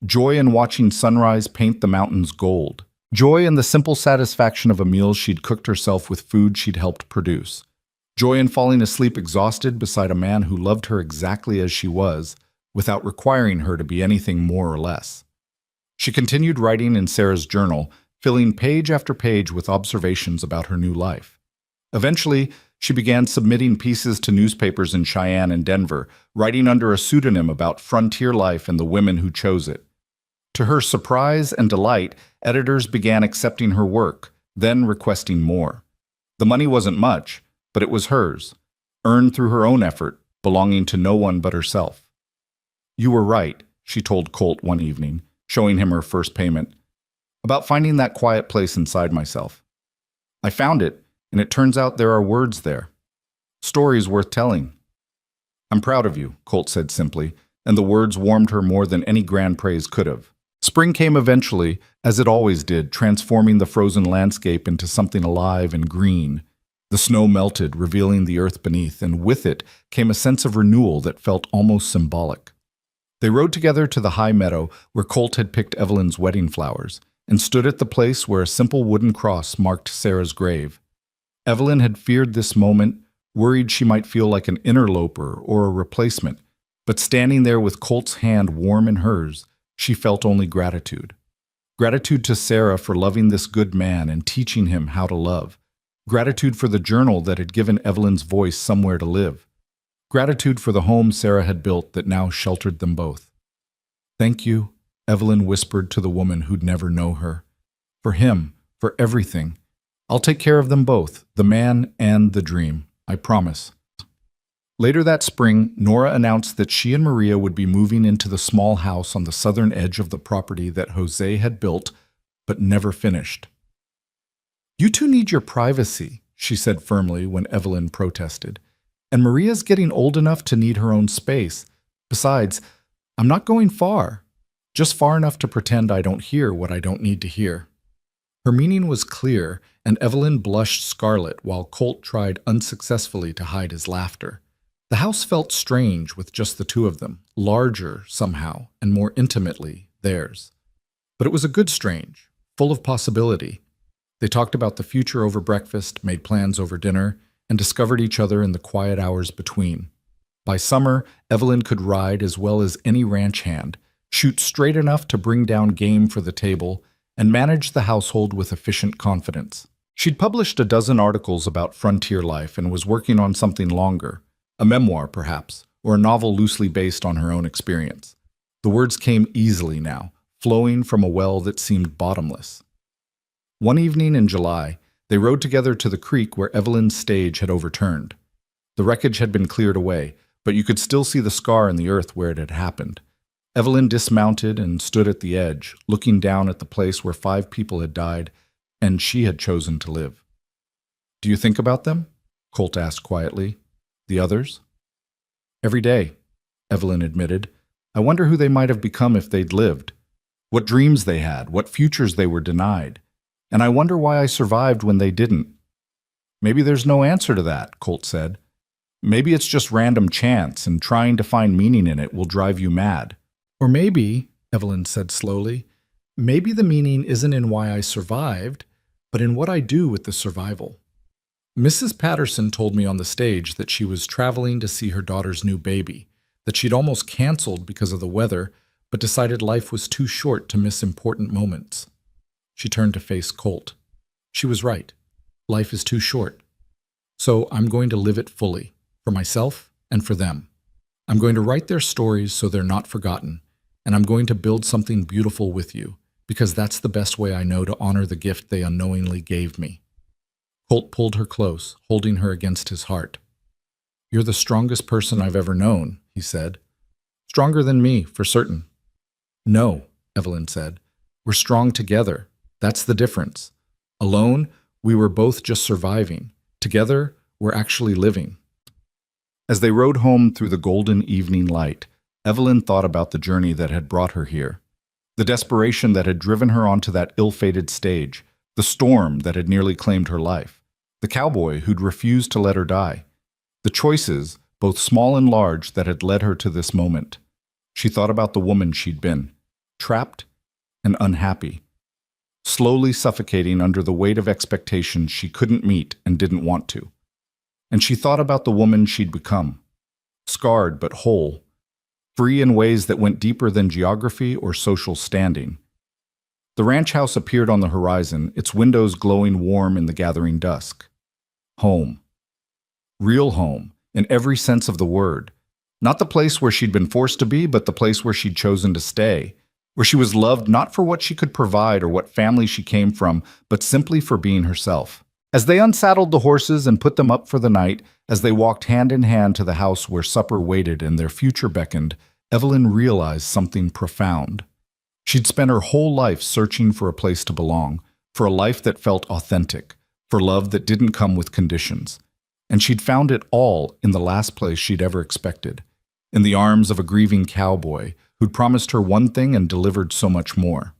Joy in watching sunrise paint the mountains gold. Joy in the simple satisfaction of a meal she'd cooked herself with food she'd helped produce. Joy in falling asleep exhausted beside a man who loved her exactly as she was, without requiring her to be anything more or less. She continued writing in Sarah's journal, filling page after page with observations about her new life. Eventually, she began submitting pieces to newspapers in Cheyenne and Denver, writing under a pseudonym about frontier life and the women who chose it. To her surprise and delight, editors began accepting her work, then requesting more. The money wasn't much, but it was hers, earned through her own effort, belonging to no one but herself. "You were right," she told Colt one evening, showing him her first payment, "about finding that quiet place inside myself. I found it, and it turns out there are words there. Stories worth telling." "I'm proud of you," Colt said simply, and the words warmed her more than any grand praise could have. Spring came eventually, as it always did, transforming the frozen landscape into something alive and green. The snow melted, revealing the earth beneath, and with it came a sense of renewal that felt almost symbolic. They rode together to the high meadow where Colt had picked Evelyn's wedding flowers, and stood at the place where a simple wooden cross marked Sarah's grave. Evelyn had feared this moment, worried she might feel like an interloper or a replacement, but standing there with Colt's hand warm in hers, she felt only gratitude. Gratitude to Sarah for loving this good man and teaching him how to love. Gratitude for the journal that had given Evelyn's voice somewhere to live. Gratitude for the home Sarah had built that now sheltered them both. "Thank you," Evelyn whispered to the woman who'd never know her. "For him, for everything. I'll take care of them both, the man and the dream, I promise." Later that spring, Nora announced that she and Maria would be moving into the small house on the southern edge of the property that Jose had built, but never finished. "You two need your privacy," she said firmly when Evelyn protested. "And Maria's getting old enough to need her own space. Besides, I'm not going far, just far enough to pretend I don't hear what I don't need to hear." Her meaning was clear, and Evelyn blushed scarlet while Colt tried unsuccessfully to hide his laughter. The house felt strange with just the two of them, larger somehow, and more intimately theirs. But it was a good strange, full of possibility. They talked about the future over breakfast, made plans over dinner, and discovered each other in the quiet hours between. By summer, Evelyn could ride as well as any ranch hand, shoot straight enough to bring down game for the table, and manage the household with efficient confidence. She'd published a dozen articles about frontier life and was working on something longer. A memoir, perhaps, or a novel loosely based on her own experience. The words came easily now, flowing from a well that seemed bottomless. One evening in July, they rode together to the creek where Evelyn's stage had overturned. The wreckage had been cleared away, but you could still see the scar in the earth where it had happened. Evelyn dismounted and stood at the edge, looking down at the place where 5 people had died, and she had chosen to live. "Do you think about them?" Colt asked quietly. "The others?" "Every day," Evelyn admitted. "I wonder who they might have become if they'd lived. What dreams they had, what futures they were denied. And I wonder why I survived when they didn't." "Maybe there's no answer to that," Colt said. "Maybe it's just random chance, and trying to find meaning in it will drive you mad. Or maybe," Evelyn said slowly, "maybe the meaning isn't in why I survived, but in what I do with the survival. Mrs. Patterson told me on the stage that she was traveling to see her daughter's new baby, that she'd almost canceled because of the weather, but decided life was too short to miss important moments." She turned to face Colt. She was right. Life is too short. "So I'm going to live it fully, for myself and for them. I'm going to write their stories so they're not forgotten, and I'm going to build something beautiful with you, because that's the best way I know to honor the gift they unknowingly gave me." Colt pulled her close, holding her against his heart. "You're the strongest person I've ever known," he said. "Stronger than me, for certain." "No," Evelyn said. "We're strong together. That's the difference. Alone, we were both just surviving. Together, we're actually living." As they rode home through the golden evening light, Evelyn thought about the journey that had brought her here, the desperation that had driven her onto that ill-fated stage, the storm that had nearly claimed her life, the cowboy who'd refused to let her die, the choices, both small and large, that had led her to this moment. She thought about the woman she'd been, trapped and unhappy, slowly suffocating under the weight of expectations she couldn't meet and didn't want to. And she thought about the woman she'd become, scarred but whole, free in ways that went deeper than geography or social standing. The ranch house appeared on the horizon, its windows glowing warm in the gathering dusk. Home. Real home, in every sense of the word. Not the place where she'd been forced to be, but the place where she'd chosen to stay, where she was loved not for what she could provide or what family she came from, but simply for being herself. As they unsaddled the horses and put them up for the night, as they walked hand in hand to the house where supper waited and their future beckoned, Evelyn realized something profound. She'd spent her whole life searching for a place to belong, for a life that felt authentic, for love that didn't come with conditions. And she'd found it all in the last place she'd ever expected, in the arms of a grieving cowboy who'd promised her one thing and delivered so much more.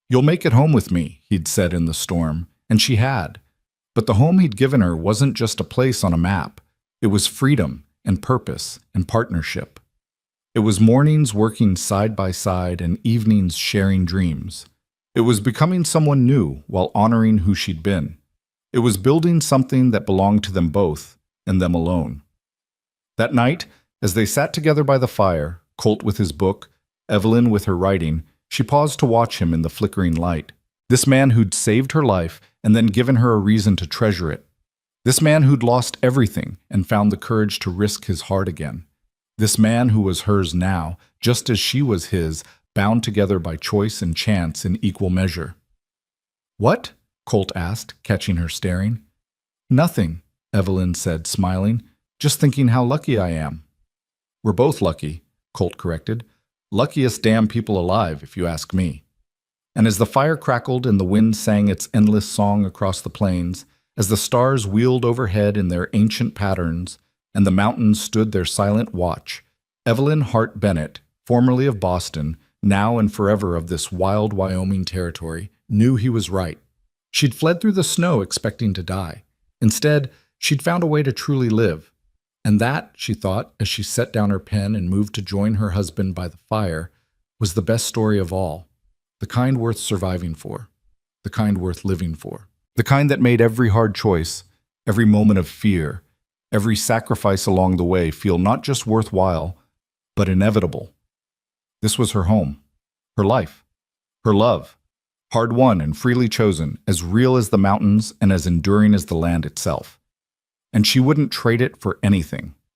"You'll make it home with me," he'd said in the storm, and she had. But the home he'd given her wasn't just a place on a map. It was freedom and purpose and partnership. It was mornings working side by side and evenings sharing dreams. It was becoming someone new while honoring who she'd been. It was building something that belonged to them both and them alone. That night, as they sat together by the fire, Colt with his book, Evelyn with her writing, she paused to watch him in the flickering light. This man who'd saved her life and then given her a reason to treasure it. This man who'd lost everything and found the courage to risk his heart again. This man who was hers now, just as she was his, bound together by choice and chance in equal measure. "What?" Colt asked, catching her staring. "Nothing," Evelyn said, smiling. "Just thinking how lucky I am." "We're both lucky," Colt corrected. "Luckiest damn people alive, if you ask me." And as the fire crackled and the wind sang its endless song across the plains, as the stars wheeled overhead in their ancient patterns, and the mountains stood their silent watch, Evelyn Hart Bennett, formerly of Boston, now and forever of this wild Wyoming territory, knew he was right. She'd fled through the snow expecting to die. Instead, she'd found a way to truly live. And that, she thought, as she set down her pen and moved to join her husband by the fire, was the best story of all. The kind worth surviving for. The kind worth living for. The kind that made every hard choice, every moment of fear, every sacrifice along the way feel not just worthwhile, but inevitable. This was her home, her life, her love, hard-won and freely chosen, as real as the mountains and as enduring as the land itself. And she wouldn't trade it for anything.